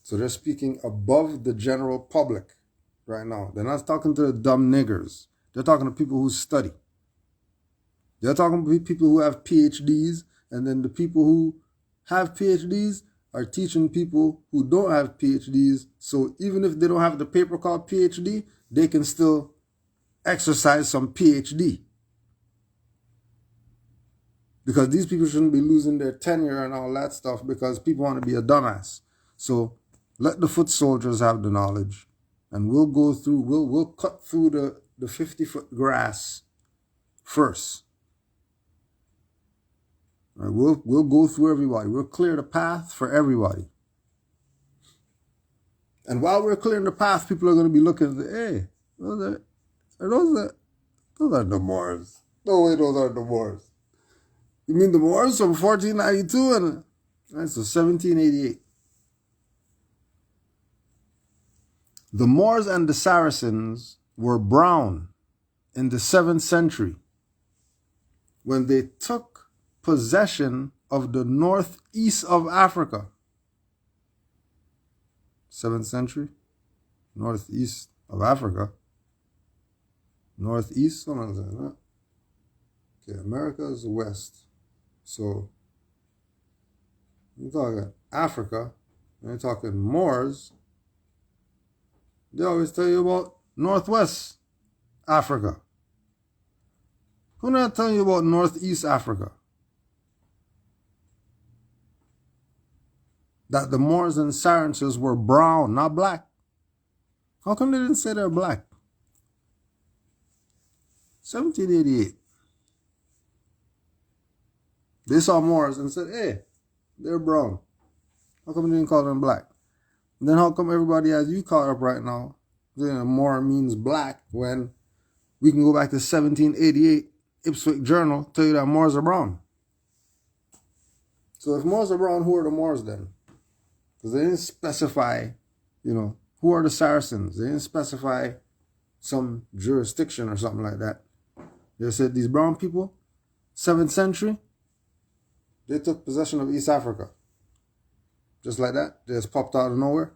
So they're speaking above the general public right now. They're not talking to the dumb niggers. They're talking to people who study. They're talking to people who have PhDs, and then the people who have PhDs are teaching people who don't have PhDs. So even if they don't have the paper called PhD, they can still exercise some PhD. Because these people shouldn't be losing their tenure and all that stuff because people want to be a dumbass. So let the foot soldiers have the knowledge, and we'll go through, we'll cut through the 50-foot grass first. Right, we'll go through everybody. We'll clear the path for everybody. And while we're clearing the path, people are going to be looking at the, hey, those are the Moors. No way, those are the Moors. You mean the Moors from 1492 and right, so 1788. The Moors and the Saracens were brown in the 7th century when they took possession of the northeast of Africa. 7th century, northeast of Africa. Northeast, something like that. Okay, America is west. So, you're talking Africa, and you're talking Moors. They always tell you about Northwest Africa. Who not telling you about Northeast Africa? That the Moors and Saracens were brown, not black. How come they didn't say they're black? 1788. They saw Moors and said, hey, they're brown. How come they didn't call them black? And then how come everybody has you caught up right now? Moor means black when we can go back to 1788 Ipswich Journal, tell you that Moors are brown. So if Moors are brown, who are the Moors then? Because they didn't specify, who are the Saracens? They didn't specify some jurisdiction or something like that. They said these brown people, 7th century, they took possession of East Africa. Just like that. They just popped out of nowhere.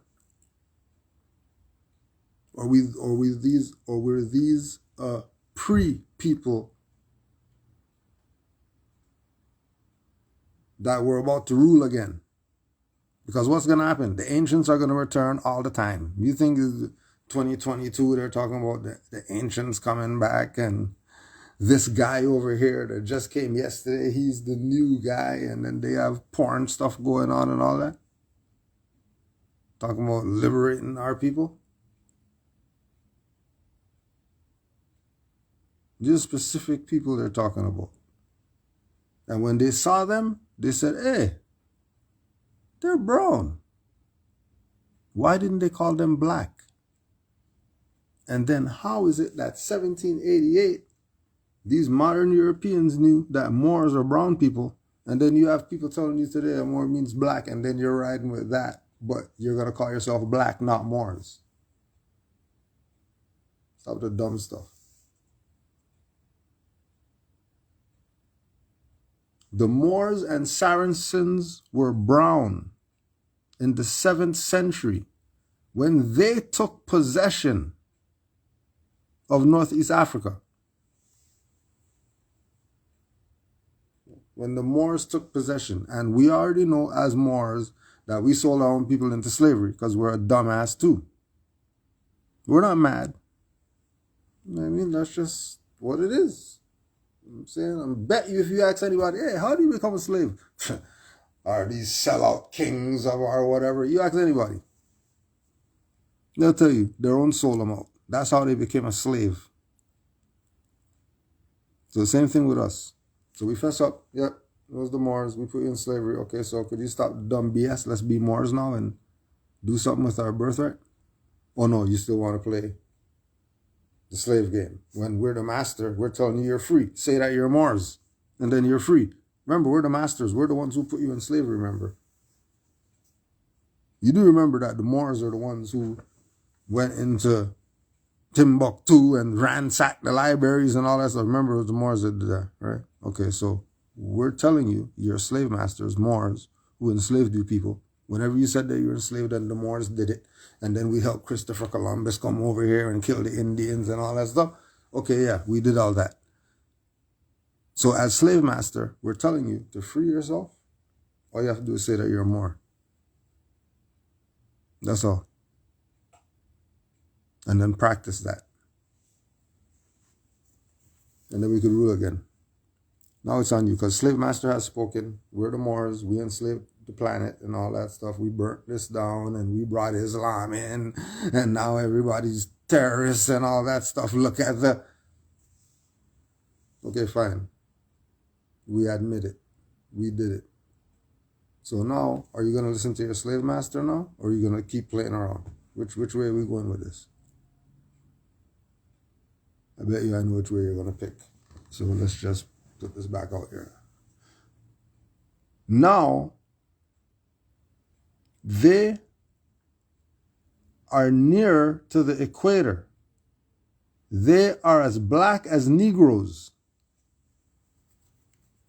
Or were these pre-people that were about to rule again? Because what's going to happen? The ancients are going to return all the time. You think it's 2022, they're talking about the ancients coming back, and this guy over here that just came yesterday, he's the new guy, and then they have porn stuff going on and all that. Talking about liberating our people. These are specific people they're talking about. And when they saw them, they said, hey, they're brown. Why didn't they call them black? And then how is it that 1788, these modern Europeans knew that Moors are brown people, and then you have people telling you today that Moor means black, and then you're riding with that, but you're going to call yourself black, not Moors. Stop the dumb stuff. The Moors and Saracens were brown in the 7th century when they took possession of Northeast Africa. When the Moors took possession, and we already know as Moors that we sold our own people into slavery because we're a dumbass too. We're not mad. I mean, that's just what it is. I'm saying, I bet you if you ask anybody, hey, how do you become a slave? Are these sellout kings or whatever? You ask anybody. They'll tell you their own sold them out. That's how they became a slave. So the same thing with us. So we fess up. Yep, it was the Moors. We put you in slavery. Okay, so could you stop dumb BS? Let's be Moors now and do something with our birthright? Oh no, you still want to play the slave game. When we're the master, we're telling you you're free. Say that you're Moors, and then you're free. Remember, we're the masters. We're the ones who put you in slavery, remember. You do remember that the Moors are the ones who went into Timbuktu and ransacked the libraries and all that stuff. Remember, it was the Moors that did that, right? Okay, so we're telling you, you're slave masters, Moors, who enslaved you people. Whenever you said that you were enslaved, then the Moors did it. And then we helped Christopher Columbus come over here and kill the Indians and all that stuff. Okay, yeah, we did all that. So as slave master, we're telling you to free yourself. All you have to do is say that you're a Moor. That's all. And then practice that. And then we could rule again. Now it's on you, because slave master has spoken. We're the Moors. We enslaved the planet and all that stuff. We burnt this down and we brought Islam in. And now everybody's terrorists and all that stuff. Look at the... Okay, fine. We admit it. We did it. So now, are you going to listen to your slave master now? Or are you going to keep playing around? Which way are we going with this? I bet you I know which way you're going to pick. So let's just put this back out here. Now, they are near to the equator. They are as black as Negroes.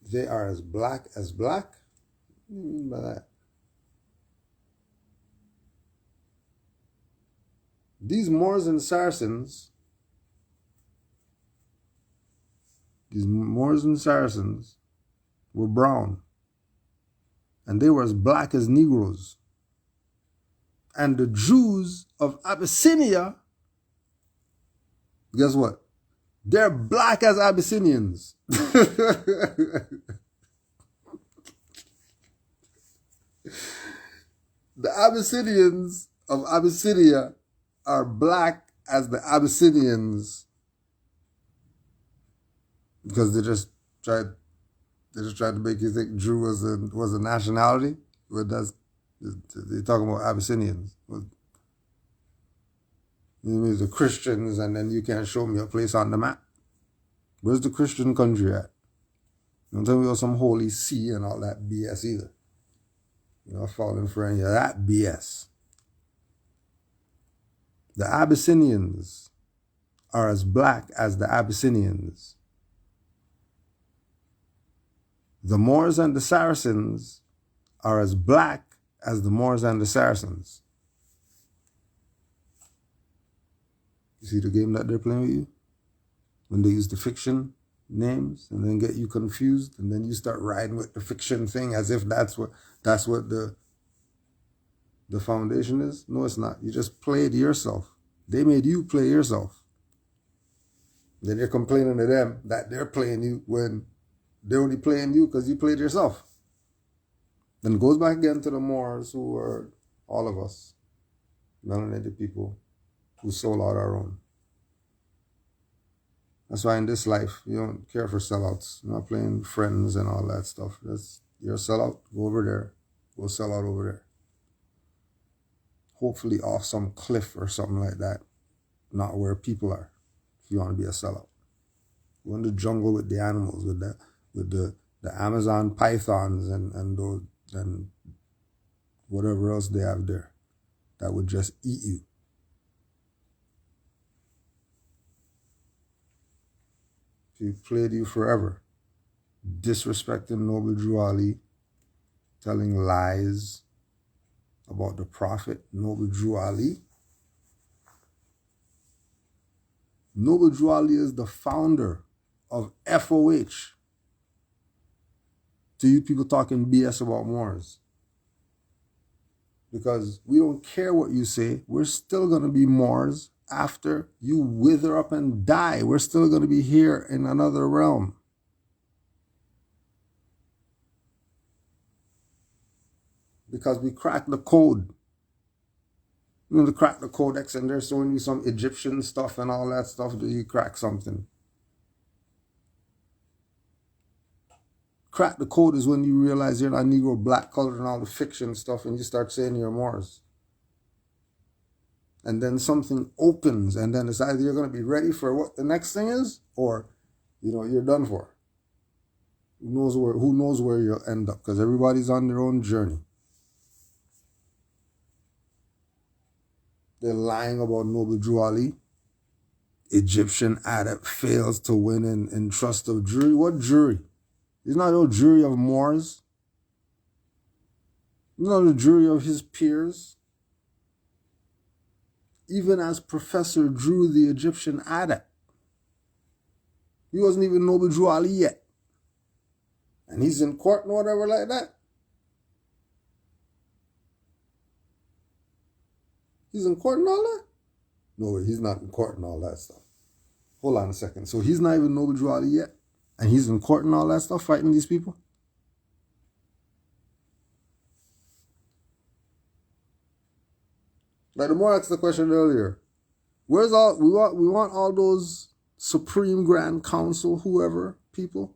They are as black as black? What do you mean by that? These Moors and Saracens, were brown. And they were as black as Negroes. And the Jews of Abyssinia, guess what? They're black as Abyssinians. The Abyssinians of Abyssinia are black as the Abyssinians because they just tried to make you think Jew was a nationality. But they're talking about Abyssinians. You mean the Christians, and then you can't show me a place on the map. Where's the Christian country at? Don't tell me about some holy see and all that BS either. You're not falling for any of that BS. The Abyssinians are as black as the Abyssinians. The Moors and the Saracens are as black as the Moors and the Saracens. You see the game that they're playing with you? When they use the fiction names and then get you confused, and then you start riding with the fiction thing as if that's what the foundation is. No, it's not. You just played yourself. They made you play yourself. Then you're complaining to them that they're playing you when they're only playing you because you played yourself. Then it goes back again to the Moors, who are all of us, melanated people who sold out our own. That's why in this life, you don't care for sellouts. You're not playing friends and all that stuff. You're a sellout, go over there. Go sell out over there. Hopefully off some cliff or something like that. Not where people are, if you want to be a sellout. Go in the jungle with the animals, with the Amazon pythons and those and whatever else they have there that would just eat you. He played you forever, disrespecting Noble Drew Ali, telling lies about the prophet Noble Drew Ali. Noble Drew Ali is the founder of FOH. To you people talking BS about Moors. Because we don't care what you say, we're still going to be Moors. After you wither up and die, we're still going to be here in another realm. Because we cracked the code. You know, to crack the codex, and they're showing you some Egyptian stuff and all that stuff. Do you crack something? crack the code is when you realize you're not Negro, black, colored, and all the fiction stuff, and you start saying you're Moors. And then something opens, and then it's either you're going to be ready for what the next thing is, or, you're done for. Who knows where you'll end up, because everybody's on their own journey. They're lying about Noble Drew Ali. Egyptian adept fails to win in trust of jury. What jury? He's not no jury of Moors. He's not a jury of his peers. Even as Professor Drew, the Egyptian adept, he wasn't even Noble Drew Ali yet. And he's in court and whatever like that. He's in court and all that? No, he's not in court and all that stuff. Hold on a second. So he's not even Noble Drew Ali yet? And he's in court and all that stuff fighting these people? Like the more I asked the question earlier, we want all those Supreme Grand Council, whoever, people,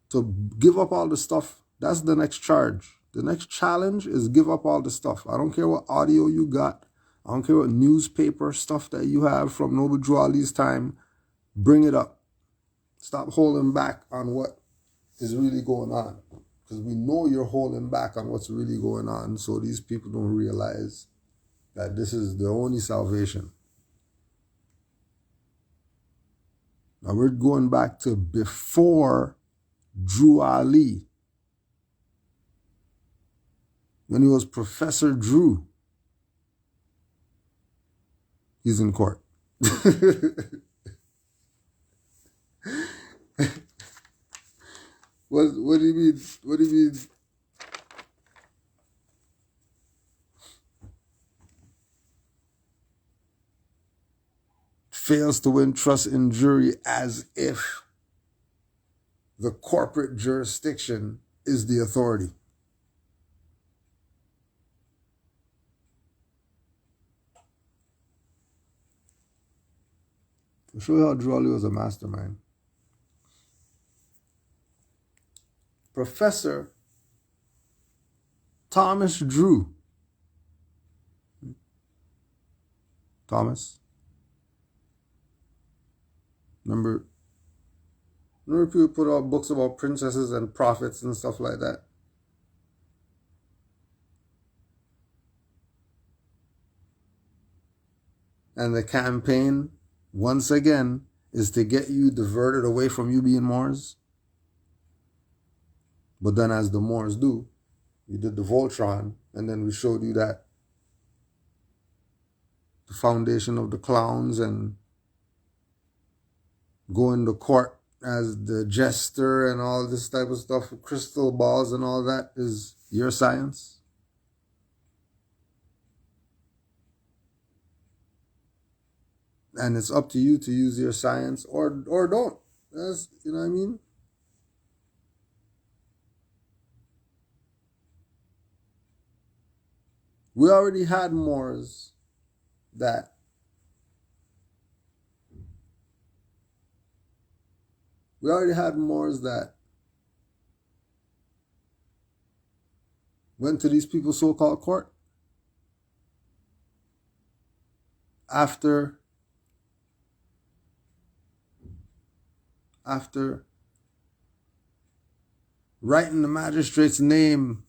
to give up all the stuff. That's the next charge. The next challenge is give up all the stuff. I don't care what audio you got. I don't care what newspaper stuff that you have from Noble Drew Ali's time. Bring it up. Stop holding back on what is really going on. Because we know you're holding back on what's really going on, so these people don't realize that this is the only salvation. Now we're going back to before Drew Ali. When he was Professor Drew. He's in court. What do you mean? What do you mean? Fails to win trust in jury, as if the corporate jurisdiction is the authority. I'll show you how Drew Ali was a mastermind. Professor Thomas Drew. Thomas. Remember people put out books about princesses and prophets and stuff like that? And the campaign, once again, is to get you diverted away from you being Moors. But then as the Moors do, you did the Voltron, and then we showed you that the foundation of the clowns and going to court as the jester and all this type of stuff, crystal balls and all that is your science. And it's up to you to use your science or don't. That's, you know what I mean? We already had Moors that went to these people's so-called court after writing the magistrate's name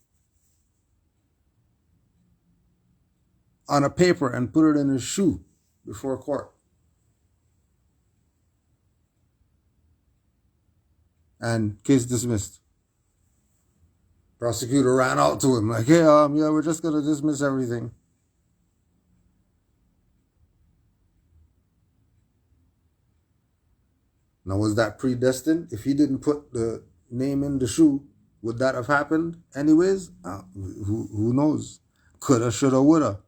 on a paper and put it in his shoe before court. And case dismissed. Prosecutor ran out to him like, hey, yeah, we're just going to dismiss everything. Now, was that predestined? If he didn't put the name in the shoe, would that have happened anyways? Who knows? Coulda, shoulda, woulda.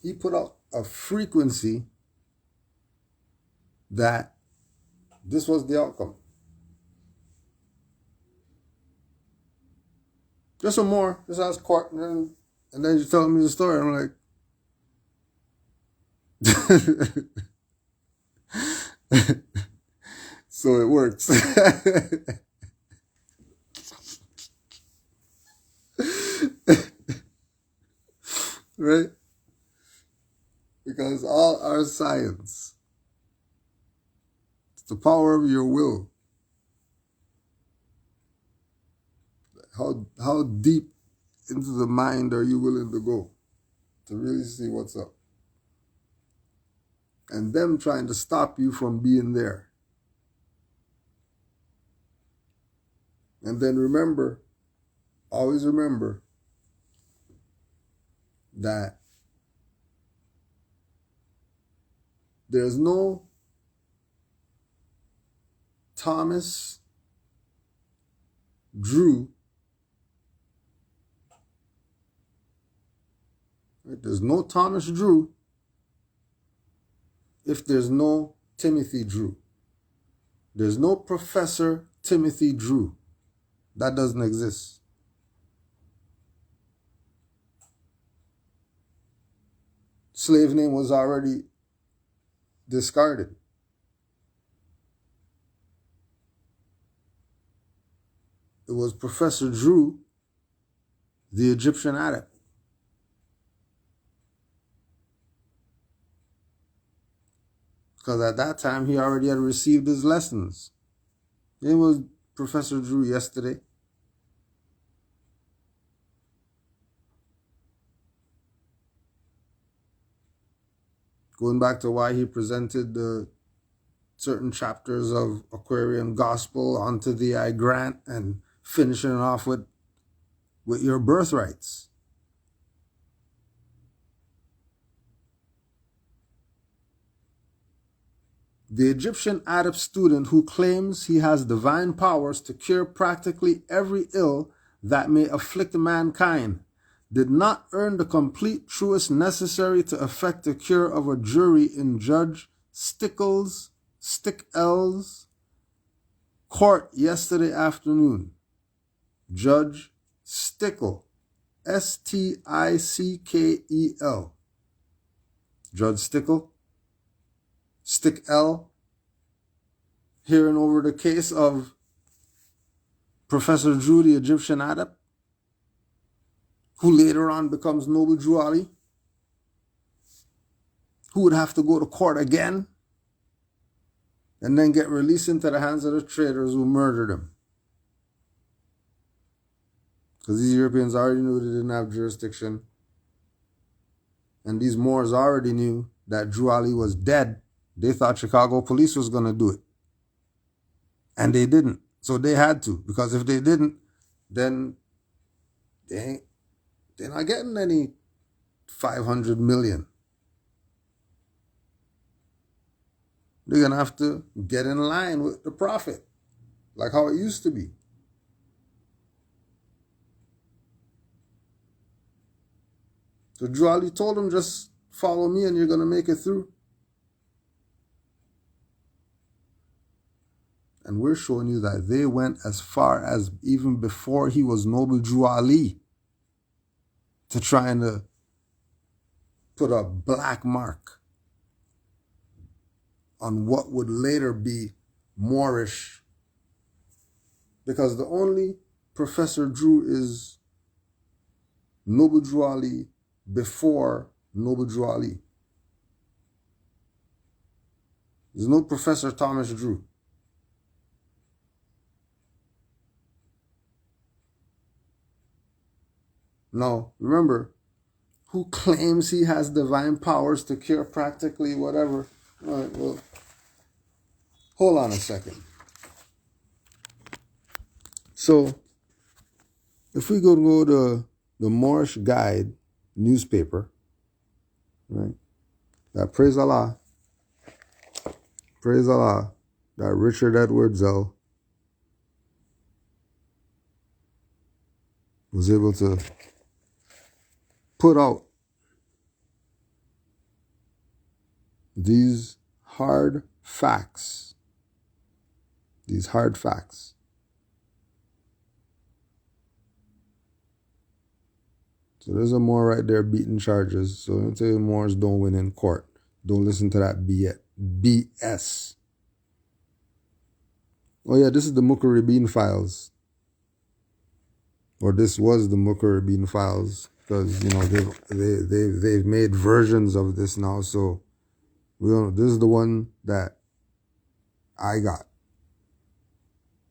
He put out a frequency that this was the outcome. Just some more. Just ask court, and then you telling me the story. I'm like, so it works. Right? Because all our science, it's the power of your will. How deep into the mind are you willing to go to really see what's up? And them trying to stop you from being there. And then remember, always remember that there's no Thomas Drew. Right? There's no Thomas Drew if there's no Timothy Drew. There's no Professor Timothy Drew. That doesn't exist. Slave name was already discarded. It was Professor Drew, the Egyptian adept. Because at that time, he already had received his lessons. It was Professor Drew yesterday. Going back to why he presented the certain chapters of Aquarian Gospel onto the I Grant and finishing it off with your birthrights. The Egyptian adept student who claims he has divine powers to cure practically every ill that may afflict mankind did not earn the complete truest necessary to effect the cure of a jury in Judge Stickell's court yesterday afternoon. Judge Stickell, Stickel. Judge Stickell, hearing over the case of Professor Drew, the Egyptian adept, who later on becomes Noble Drew Ali, who would have to go to court again and then get released into the hands of the traitors who murdered him. Because these Europeans already knew they didn't have jurisdiction. And these Moors already knew that Drew Ali was dead. They thought Chicago police was going to do it. And they didn't. So they had to. Because if they didn't, then they're not getting any 500 million. They're going to have to get in line with the prophet, like how it used to be. So Drew Ali told him, just follow me and you're going to make it through. And we're showing you that they went as far as even before he was Noble Drew Ali to trying to put a black mark on what would later be Moorish. Because the only Professor Drew is Noble Drew Ali before Noble Drew Ali. There's no Professor Thomas Drew. Now, remember, who claims he has divine powers to cure practically whatever. All right, well, hold on a second. So, if we go to the Moorish Guide newspaper, right, that praise Allah, that Richard Edward Zell was able to put out these hard facts. So there's a Moor right there beating charges. So I'm tell you, Moors don't win in court. Don't listen to that BS. Oh yeah, this is the Mukarrabin files. Or this was the Mukarrabin files because you know they've made versions of this now. So this is the one that I got.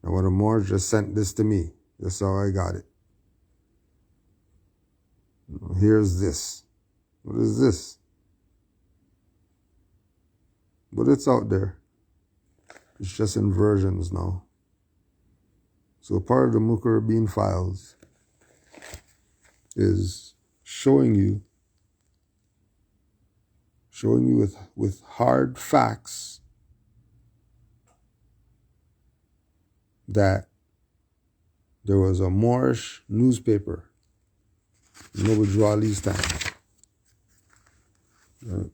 And one of the Moors just sent this to me. That's how I got it. Here's this. What is this? But it's out there. It's just in versions now. So part of the Mukarrabin files is showing you with hard facts that there was a Moorish newspaper in Noble Ali's time. Right.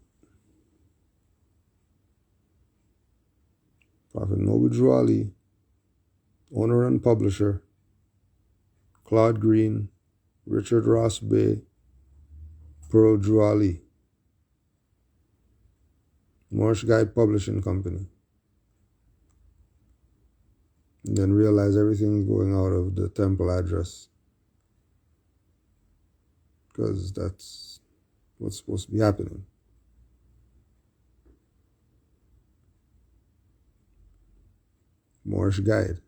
Prophet Noble Ali, owner and publisher, Claude Green, Richard Ross Bay, Pearl Ali, Moorish Guide Publishing Company. And then realize everything's going out of the temple address. Because that's what's supposed to be happening. Moorish Guide.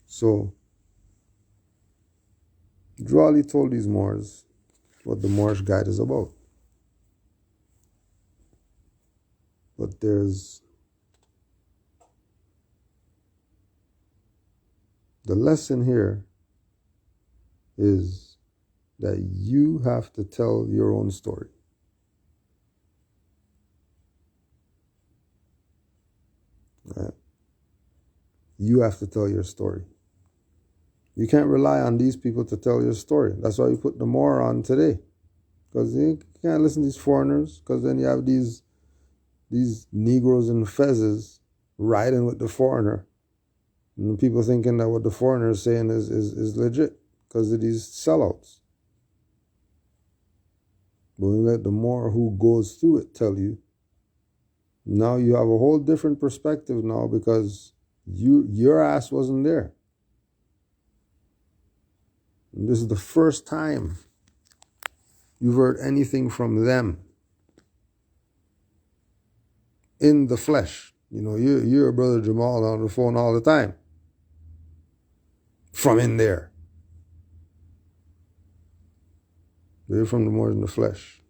So, Drawley told these Moors what the Moorish Guide is about. But there's the lesson here is that you have to tell your own story. Right? You have to tell your story. You can't rely on these people to tell your story. That's why you put the Moor on today. Because you can't listen to these foreigners, because then you have these Negroes and fezzes riding with the foreigner. And people thinking that what the foreigner is saying is legit because of these sellouts. But when you let the Moor who goes through it tell you, now you have a whole different perspective now because your ass wasn't there. And this is the first time you've heard anything from them in the flesh. You know, you're Brother Jamal on the phone all the time. From in there. They're from the Moors in the flesh.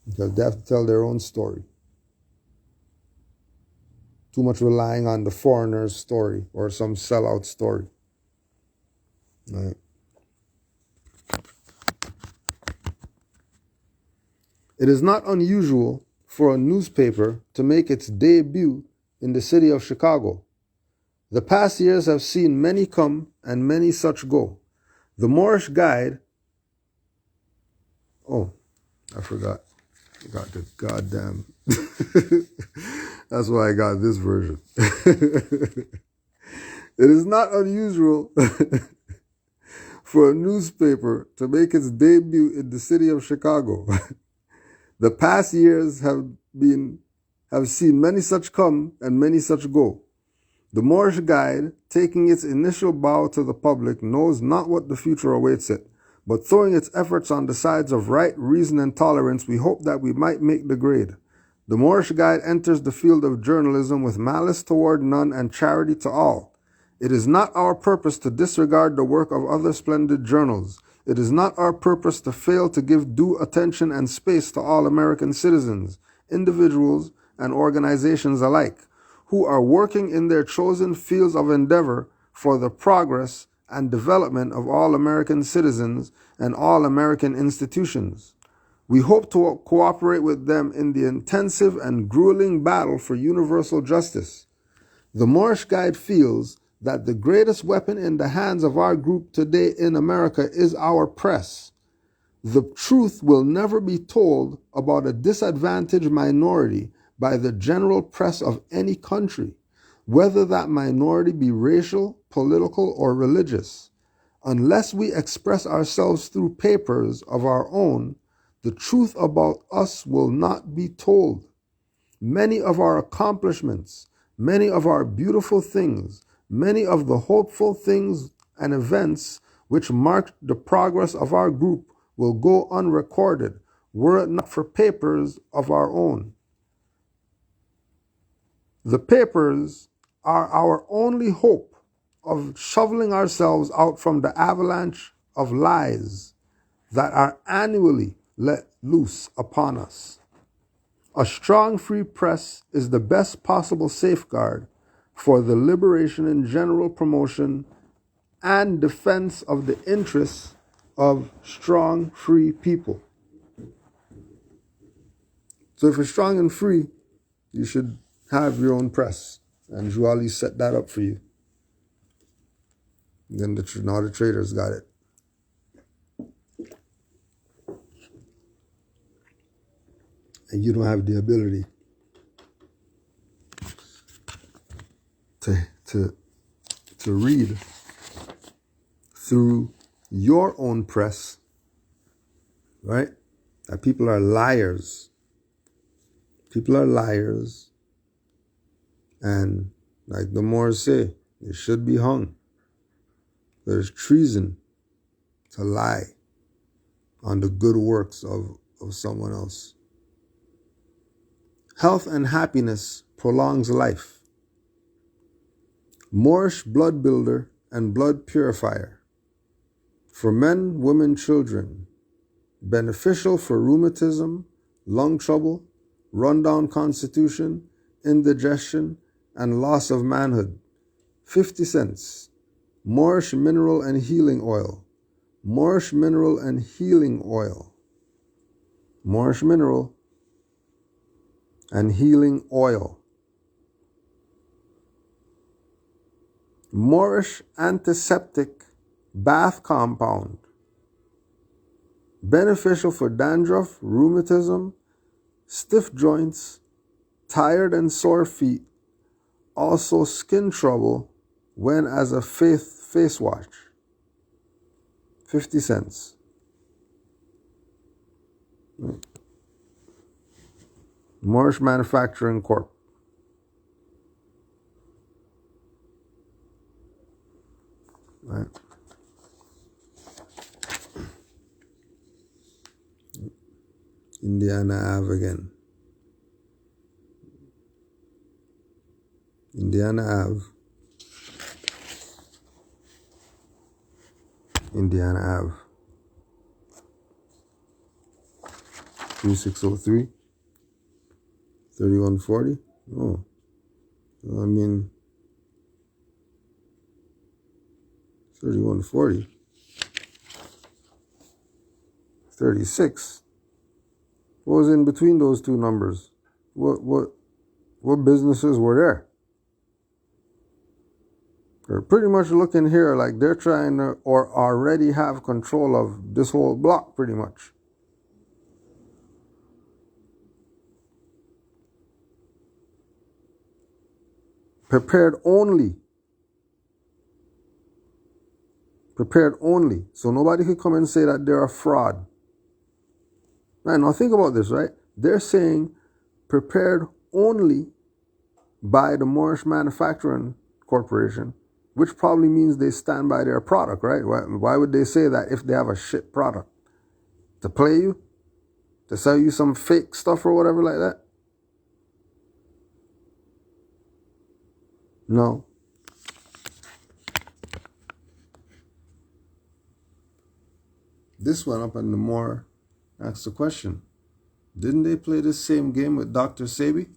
Because they have to tell their own story. Too much relying on the foreigner's story or some sellout story. Right. It is not unusual for a newspaper to make its debut in the city of Chicago. The past years have seen many come and many such go. The Moorish Guide... Oh, I forgot. I got the goddamn... That's why I got this version. It is not unusual for a newspaper to make its debut in the city of Chicago. The past years have seen many such come and many such go. The Moorish Guide, taking its initial bow to the public, knows not what the future awaits it, but throwing its efforts on the sides of right, reason, and tolerance, we hope that we might make the grade. The Moorish Guide enters the field of journalism with malice toward none and charity to all. It is not our purpose to disregard the work of other splendid journals. It is not our purpose to fail to give due attention and space to all American citizens, individuals, and organizations alike, who are working in their chosen fields of endeavor for the progress and development of all American citizens and all American institutions. We hope to cooperate with them in the intensive and grueling battle for universal justice. The Moorish Guide feels that the greatest weapon in the hands of our group today in America is our press. The truth will never be told about a disadvantaged minority by the general press of any country, whether that minority be racial, political, or religious. Unless we express ourselves through papers of our own, the truth about us will not be told. Many of our accomplishments, many of our beautiful things, many of the hopeful things and events which marked the progress of our group, will go unrecorded were it not for papers of our own. The papers are our only hope of shoveling ourselves out from the avalanche of lies that are annually let loose upon us. A strong free press is the best possible safeguard for the liberation and general promotion and defense of the interests of strong free people. So if you're strong and free, you should have your own press. And Juali set that up for you. Then now the Traitors got it. And you don't have the ability to read through your own press, right? That people are liars. People are liars. And like the Moors say, they should be hung. There's treason to lie on the good works of someone else. Health and happiness prolongs life. Moorish blood builder and blood purifier. For men, women, children. Beneficial for rheumatism, lung trouble, rundown constitution, indigestion, and loss of manhood. 50 cents. Moorish mineral and healing oil. Moorish mineral and healing oil. Moorish mineral and healing oil. Moorish antiseptic bath compound. Beneficial for dandruff, rheumatism, stiff joints, tired and sore feet, also skin trouble when as a face wash. 50 cents. Moorish Manufacturing Corp. Right. Indiana Ave again. Indiana Ave. Indiana Ave. 3603. 3140. Oh. I mean 3140. 36. What was in between those two numbers? What businesses were there? They're pretty much looking here like they're trying to or already have control of this whole block pretty much. Prepared only. Prepared only. So nobody could come and say that they're a fraud. Right, now think about this, right? They're saying prepared only by the Moorish Manufacturing Corporation, which probably means they stand by their product, right? Why would they say that if they have a shit product? To play you? To sell you some fake stuff or whatever like that? No. This one up on the Moor asked the question. Didn't they play this same game with Dr. Sebi?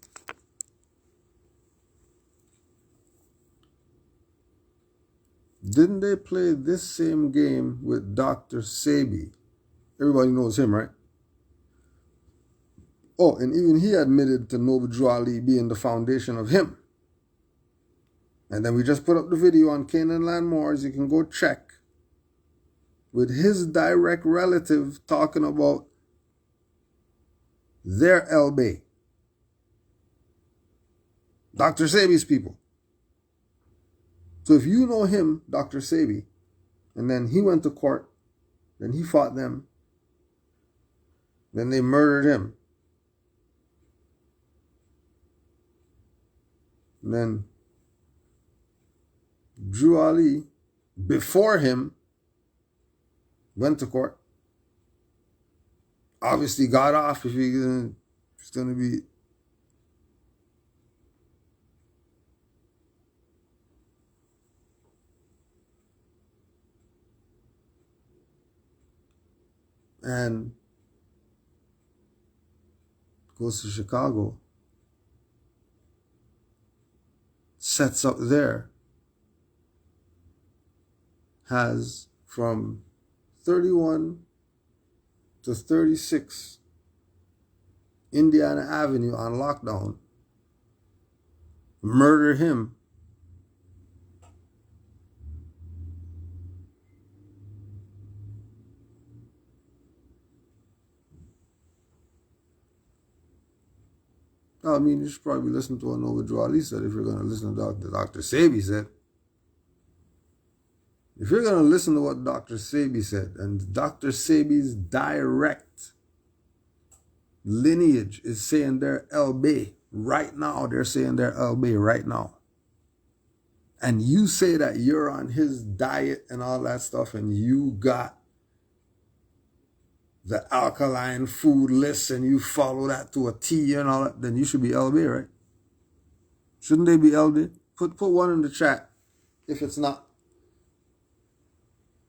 Didn't they play this same game with Dr. Sebi? Everybody knows him, right? Oh, and even he admitted to Noble Drew Ali being the foundation of him. And then we just put up the video on Canaanland Moors. You can go check. With his direct relative talking about their Elbe. Dr. Sebi's people. So if you know him, Dr. Sebi, and then he went to court, then he fought them, then they murdered him. And then Drew Ali, before him, went to court. Obviously got off if he's going to be. And goes to Chicago, sets up there, has from 31 to 36 Indiana Avenue on lockdown, murder him. I mean, you should probably listen to what Nova Joe Ali said if you're going to listen to what Dr. Sebi said. If you're going to listen to what Dr. Sebi said, and Dr. Sebi's direct lineage is saying they're LB right now, they're saying they're LB right now. And you say that you're on his diet and all that stuff, and you got the alkaline food list and you follow that to a T and all that, then you should be LB, right? Shouldn't they be LB? Put one in the chat if it's not.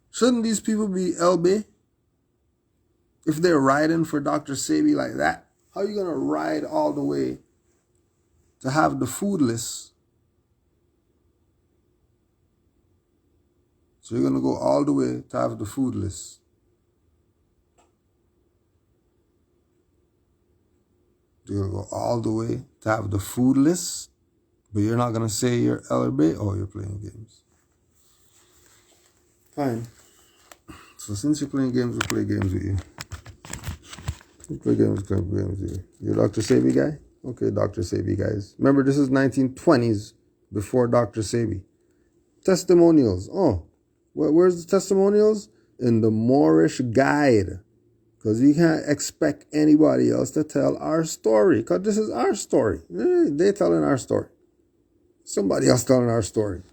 Shouldn't these people be LB? If they're riding for Dr. Sebi like that, how are you going to ride all the way to have the food list? So you're going to go all the way to have the food list. You're going to go all the way to have the food list, but you're not going to say you're LB or you're playing games. Fine. So since you're playing games, we'll play games with you. We'll play games with you. You're Dr. Sebi guy? Okay, Dr. Sebi guys. Remember, this is 1920s before Dr. Sebi. Testimonials. Oh, where's the testimonials? In the Moorish guide. Because we can't expect anybody else to tell our story. Because this is our story. They're telling our story. Somebody else telling our story.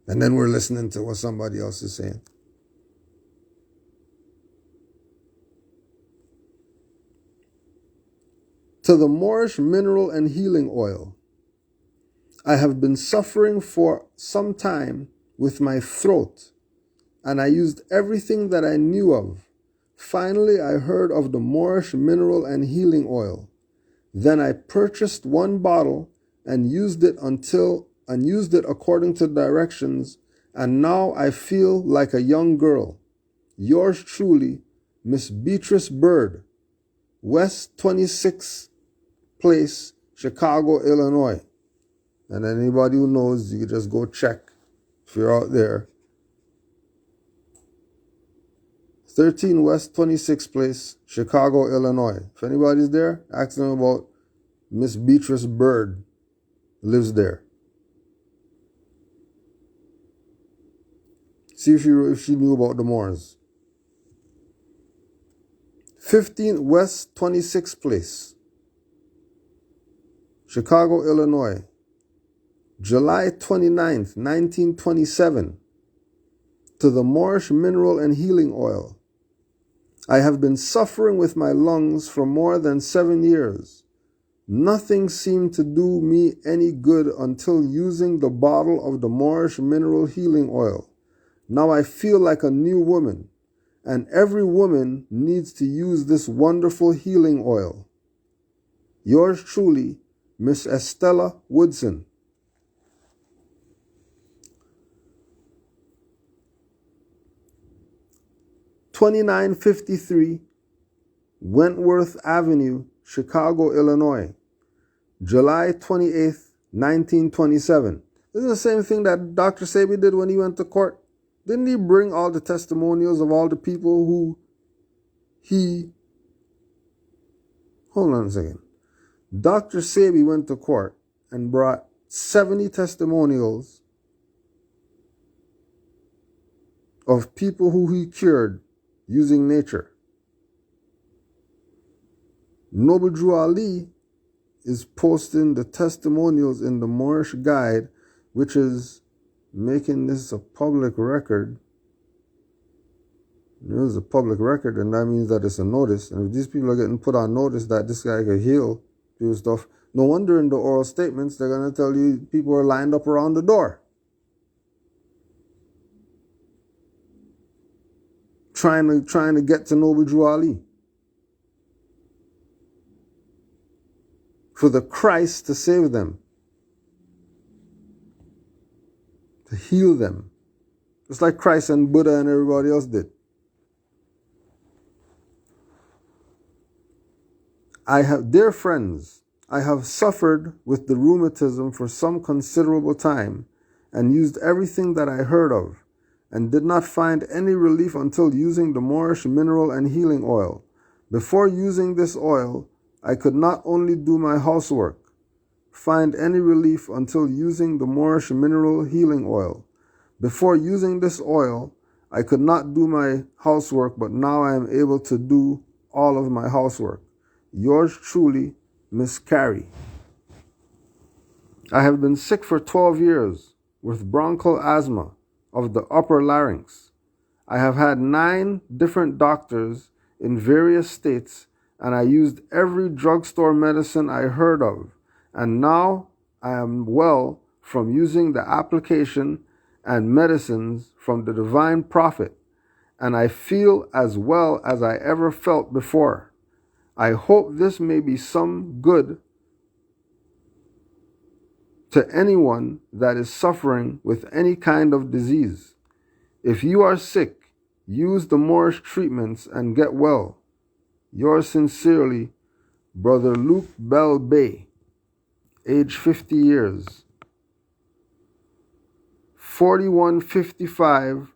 And then we're listening to what somebody else is saying. To the Moorish mineral and healing oil. I have been suffering for some time with my throat, and I used everything that I knew of. Finally, I heard of the Moorish mineral and healing oil. Then I purchased one bottle and used it according to directions, and now I feel like a young girl. Yours truly, Miss Beatrice Bird, West 26th Place, Chicago, Illinois. And anybody who knows, you can just go check if you're out there. 13 West 26th Place, Chicago, Illinois. If anybody's there, ask them about Miss Beatrice Bird. Lives there. See if she knew about the Moors. 15 West 26th Place, Chicago, Illinois. July 29th, 1927. To the Moorish mineral and healing oil. I have been suffering with my lungs for more than 7 years. Nothing seemed to do me any good until using the bottle of the Moorish mineral healing oil. Now I feel like a new woman, and every woman needs to use this wonderful healing oil. Yours truly, Miss Estella Woodson. 2953 Wentworth Avenue, Chicago, Illinois. July 28th, 1927. This is the same thing that Dr. Sebi did when he went to court. Didn't he bring all the testimonials of all the people who Hold on a second. Dr. Sebi went to court and brought 70 testimonials of people who he cured using nature. Noble Drew Ali is posting the testimonials in the Moorish Guide, which is making this a public record. It's a public record, and that means that it's a notice. And if these people are getting put on notice that this guy could heal, do stuff, no wonder in the oral statements they're going to tell you people are lined up around the door. Trying to get to Noble Drew Ali. For the Christ to save them. To heal them. Just like Christ and Buddha and everybody else did. Dear friends, I have suffered with the rheumatism for some considerable time and used everything that I heard of and did not find any relief until using the Moorish mineral and healing oil. Before using this oil, I could not only do my housework, find any relief until using the Moorish mineral healing oil. Before using this oil, I could not do my housework, but now I am able to do all of my housework. Yours truly, Miss Carey. I have been sick for 12 years with bronchial asthma of the upper larynx. I have had 9 different doctors in various states, and I used every drugstore medicine I heard of, and now I am well from using the application and medicines from the divine prophet, and I feel as well as I ever felt before. I hope this may be some good to anyone that is suffering with any kind of disease. If you are sick, use the Moorish treatments and get well. Yours sincerely, Brother Luke Bell Bay, age 50 years, 4155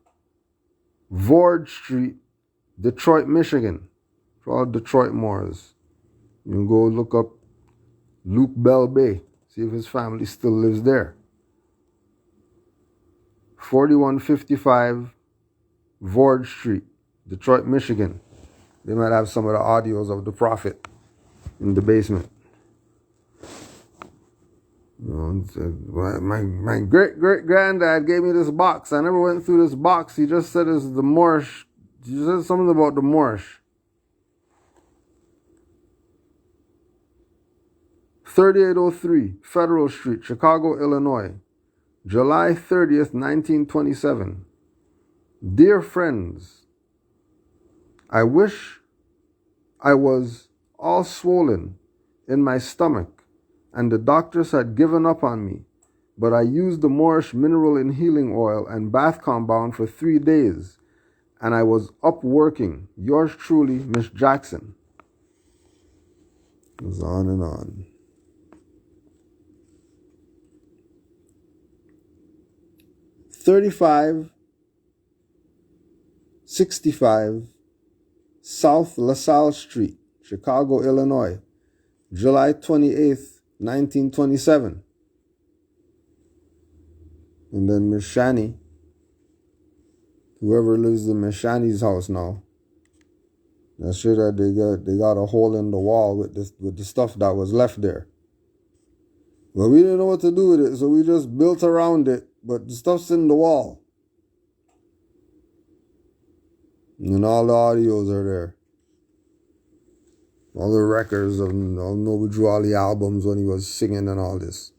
Vord Street, Detroit, Michigan. For all Detroit Moors. You can go look up Luke Bell Bay, see if his family still lives there. 4155 Vord Street, Detroit, Michigan. They might have some of the audios of the prophet in the basement. My great-great-granddad gave me this box. I never went through this box. He just said it's the Moorish. He said something about the Moorish. 3803 Federal Street, Chicago, Illinois, July 30th, 1927. Dear friends, I wish I was all swollen in my stomach and the doctors had given up on me, but I used the Moorish mineral and healing oil and bath compound for 3 days, and I was up working. Yours truly, Miss Jackson. It goes on and on. 3565 South LaSalle Street, Chicago, Illinois, July 28th, 1927. And then Miss Shani, whoever lives in Miss Shani's house now, that's sure that they got a hole in the wall with the stuff that was left there. Well, we didn't know what to do with it, so we just built around it, but the stuff's in the wall. And all the audios are there. All the records of all Noble Drew Ali albums when he was singing and all this.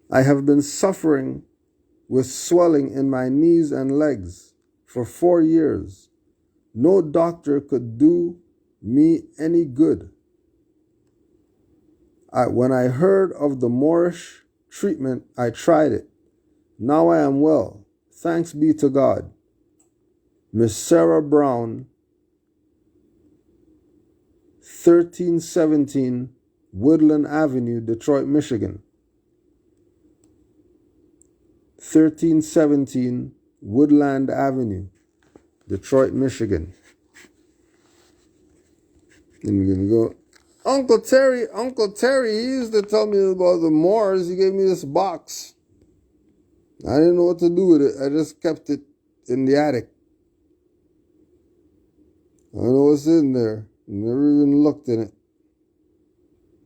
I have been suffering with swelling in my knees and legs for 4 years. No doctor could do me any good. When I heard of the Moorish treatment, I tried it. Now I am well. Thanks be to God. Miss Sarah Brown, 1317 Woodland Avenue, Detroit, Michigan. 1317 Woodland Avenue, Detroit, Michigan. And we're going to go. Uncle Terry, he used to tell me about the Moors. He gave me this box. I didn't know what to do with it. I just kept it in the attic. I don't know what's in there. Never even looked in it.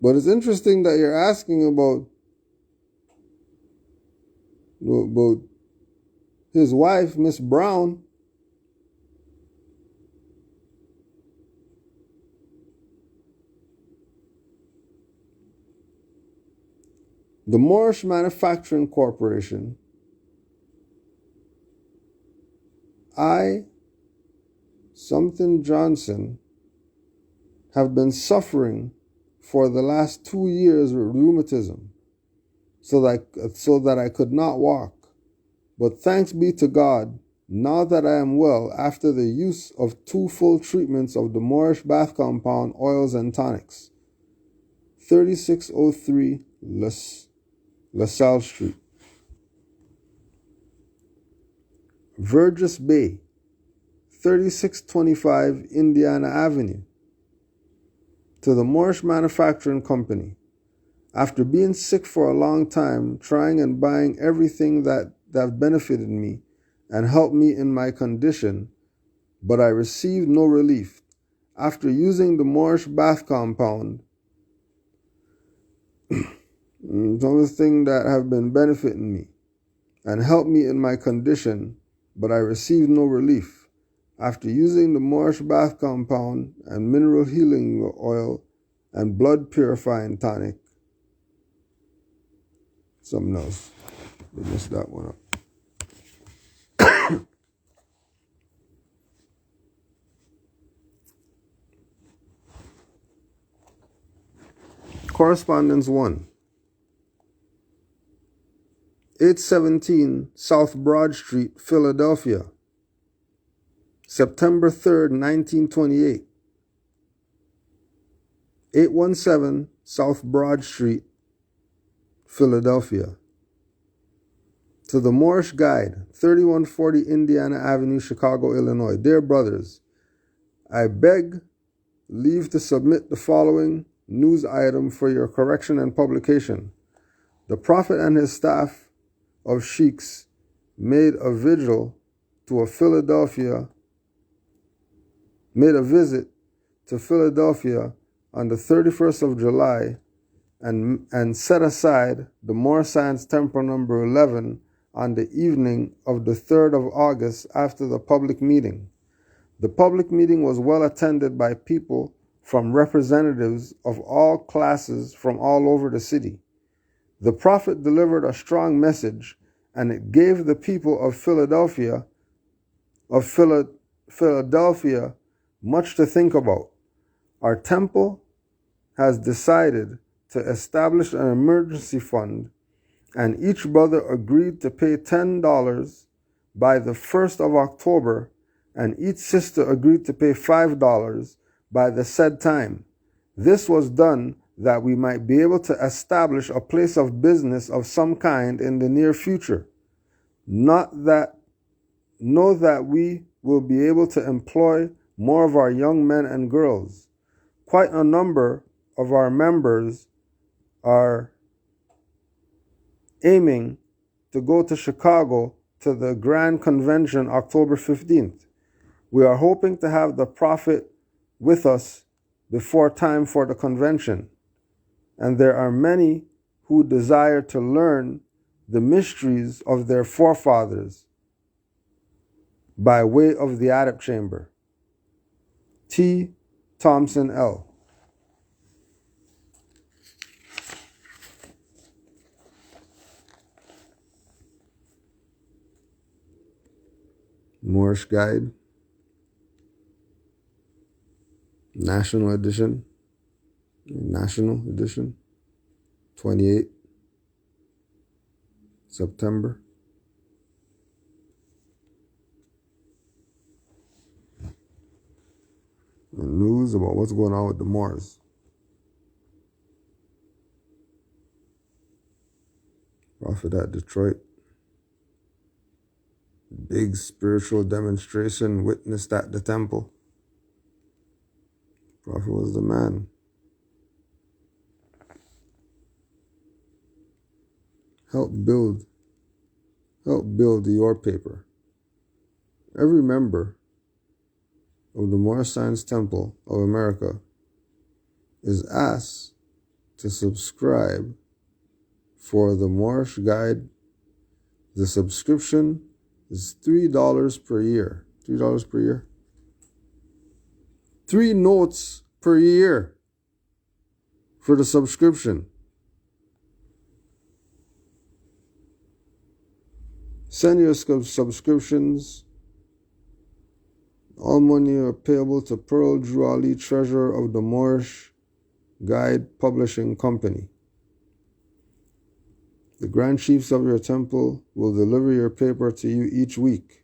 But it's interesting that you're asking about his wife, Miss Brown. The Moorish Manufacturing Corporation, something Johnson, have been suffering for the last 2 years with rheumatism, so that I could not walk. But thanks be to God, now that I am well after the use of 2 full treatments of the Moorish bath compound oils and tonics. 3603 LaSalle Street. Vergis Bay, 3625 Indiana Avenue. To the Moorish Manufacturing Company. After being sick for a long time, trying and buying everything that benefited me and helped me in my condition, but I received no relief. After using the Moorish bath compound, some of the things that have been benefiting me and helped me in my condition, but I received no relief. After using the Moorish bath compound and mineral healing oil and blood purifying tonic, something else. I messed that one up. Correspondence 1. 817 South Broad Street, Philadelphia. September 3rd, 1928. 817 South Broad Street, Philadelphia. To the Moorish Guide, 3140 Indiana Avenue, Chicago, Illinois. Dear brothers, I beg leave to submit the following news item for your correction and publication. The Prophet and his staff of sheiks made a visit to Philadelphia on the 31st of July and set aside the Moor Science Temple number 11 on the evening of the 3rd of August after the public meeting. The public meeting was well attended by people from representatives of all classes from all over the city. The Prophet delivered a strong message, and it gave the people of Philadelphia much to think about. Our temple has decided to establish an emergency fund, and each brother agreed to pay $10 by the 1st of October, and each sister agreed to pay $5 by the said time. This was done that we might be able to establish a place of business of some kind in the near future. Know that we will be able to employ more of our young men and girls. Quite a number of our members are aiming to go to Chicago to the Grand Convention October 15th. We are hoping to have the Prophet with us before time for the convention, and there are many who desire to learn the mysteries of their forefathers by way of the Adept Chamber. T. Thompson L. Moorish Guide, National Edition, 28 September. And news about what's going on with the Moors. Prophet at Detroit. Big spiritual demonstration witnessed at the temple. Prophet was the man. Help build your paper. Every member of the Moorish Science Temple of America is asked to subscribe for the Moorish Guide, the subscription is $3 per year. $3 per year. 3 notes per year for the subscription. Send your subscriptions. All money are payable to Pearl Drew Ali, treasurer of the Moorish Guide Publishing Company. The Grand Chiefs of your temple will deliver your paper to you each week.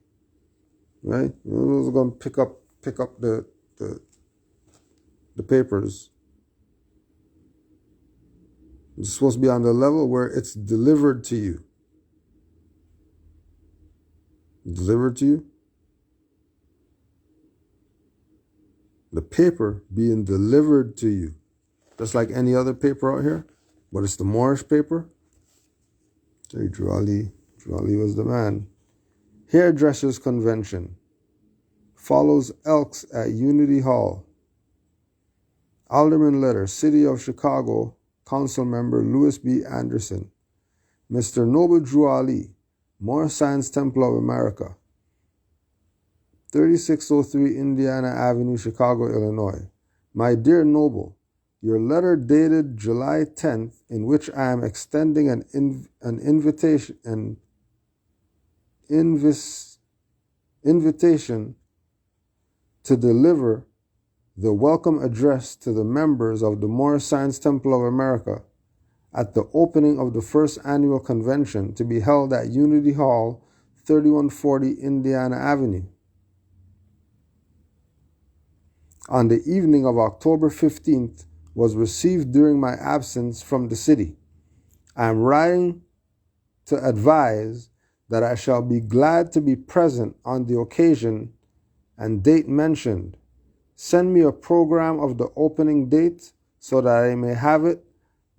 Right? Those are going to pick up the papers. It's supposed to be on the level where it's delivered to you. Delivered to you. The paper being delivered to you. Just like any other paper out here. But it's the Moorish paper. So Drew Ali was the man. Hairdressers Convention. Follows Elks at Unity Hall. Alderman letter. City of Chicago. Council member Louis B. Anderson. Mr. Noble Drew Ali. Moorish Science Temple of America. 3603 Indiana Avenue, Chicago, Illinois. My dear Noble, your letter dated July 10th, in which I am extending an invitation to deliver the welcome address to the members of the Moorish Science Temple of America at the opening of the first annual convention to be held at Unity Hall, 3140 Indiana Avenue. On the evening of October 15th was received during my absence from the city. I am writing to advise that I shall be glad to be present on the occasion and date mentioned. Send me a program of the opening date so that I may have it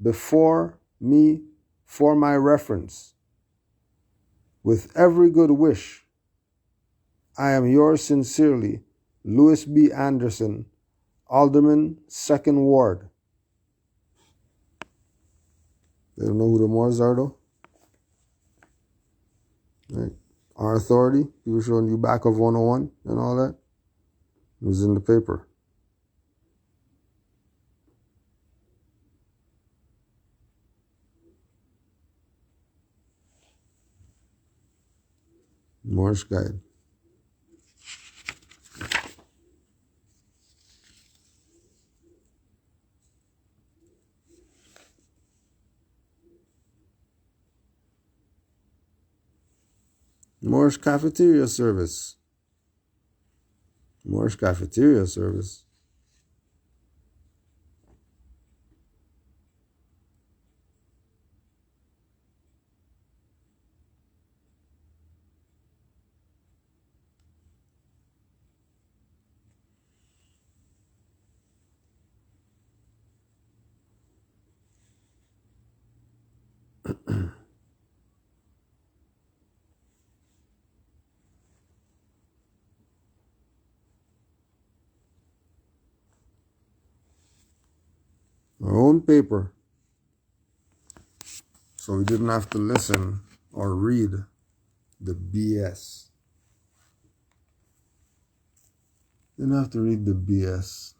before me for my reference. With every good wish, I am yours sincerely, Louis B. Anderson, Alderman, 2nd Ward. They don't know who the Moors are, though? Right. Our authority, people showing you back of 101 and all that. It was in the paper. Moorish Guide. Moorish Cafeteria Service. Moorish Cafeteria Service. Our own paper. So we didn't have to listen or read the BS. Didn't have to read the BS.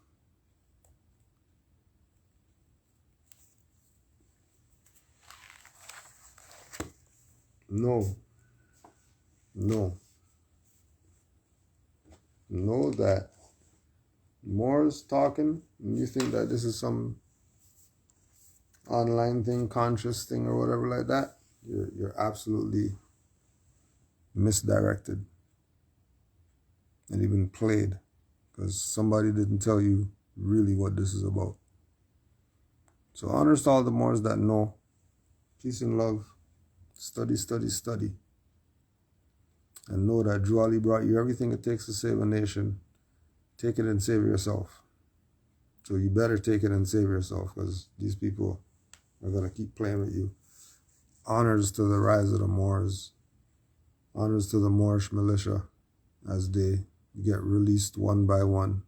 No. Know that Moors talking, and you think that this is some online thing, conscious thing, or whatever like that, you're absolutely misdirected and even played, because somebody didn't tell you really what this is about. So honors to all the Moors that know. Peace and love. Study. And know that Drew Ali brought you everything it takes to save a nation. Take it and save yourself. So you better take it and save yourself, because these people are going to keep playing with you. Honors to the rise of the Moors. Honors to the Moorish militia as they get released one by one,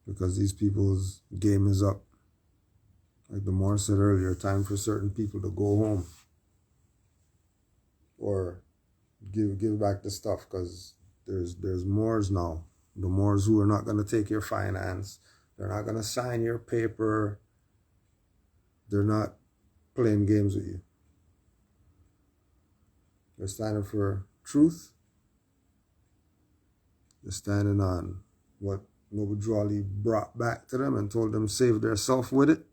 because these people's game is up. Like the Moor said earlier, time for certain people to go home or give back the stuff, because there's Moors now. The Moors who are not going to take your finance. They're not going to sign your paper. They're not playing games with you. They're standing for truth. They're standing on what Noble Drew Ali brought back to them and told them save their self with it.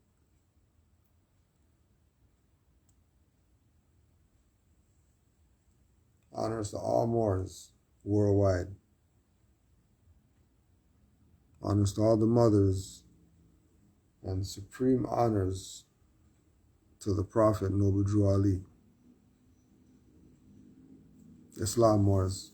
Honors to all Moors worldwide. Honors to all the mothers, and supreme honors to the Prophet Noble Drew Ali. Islam Moors.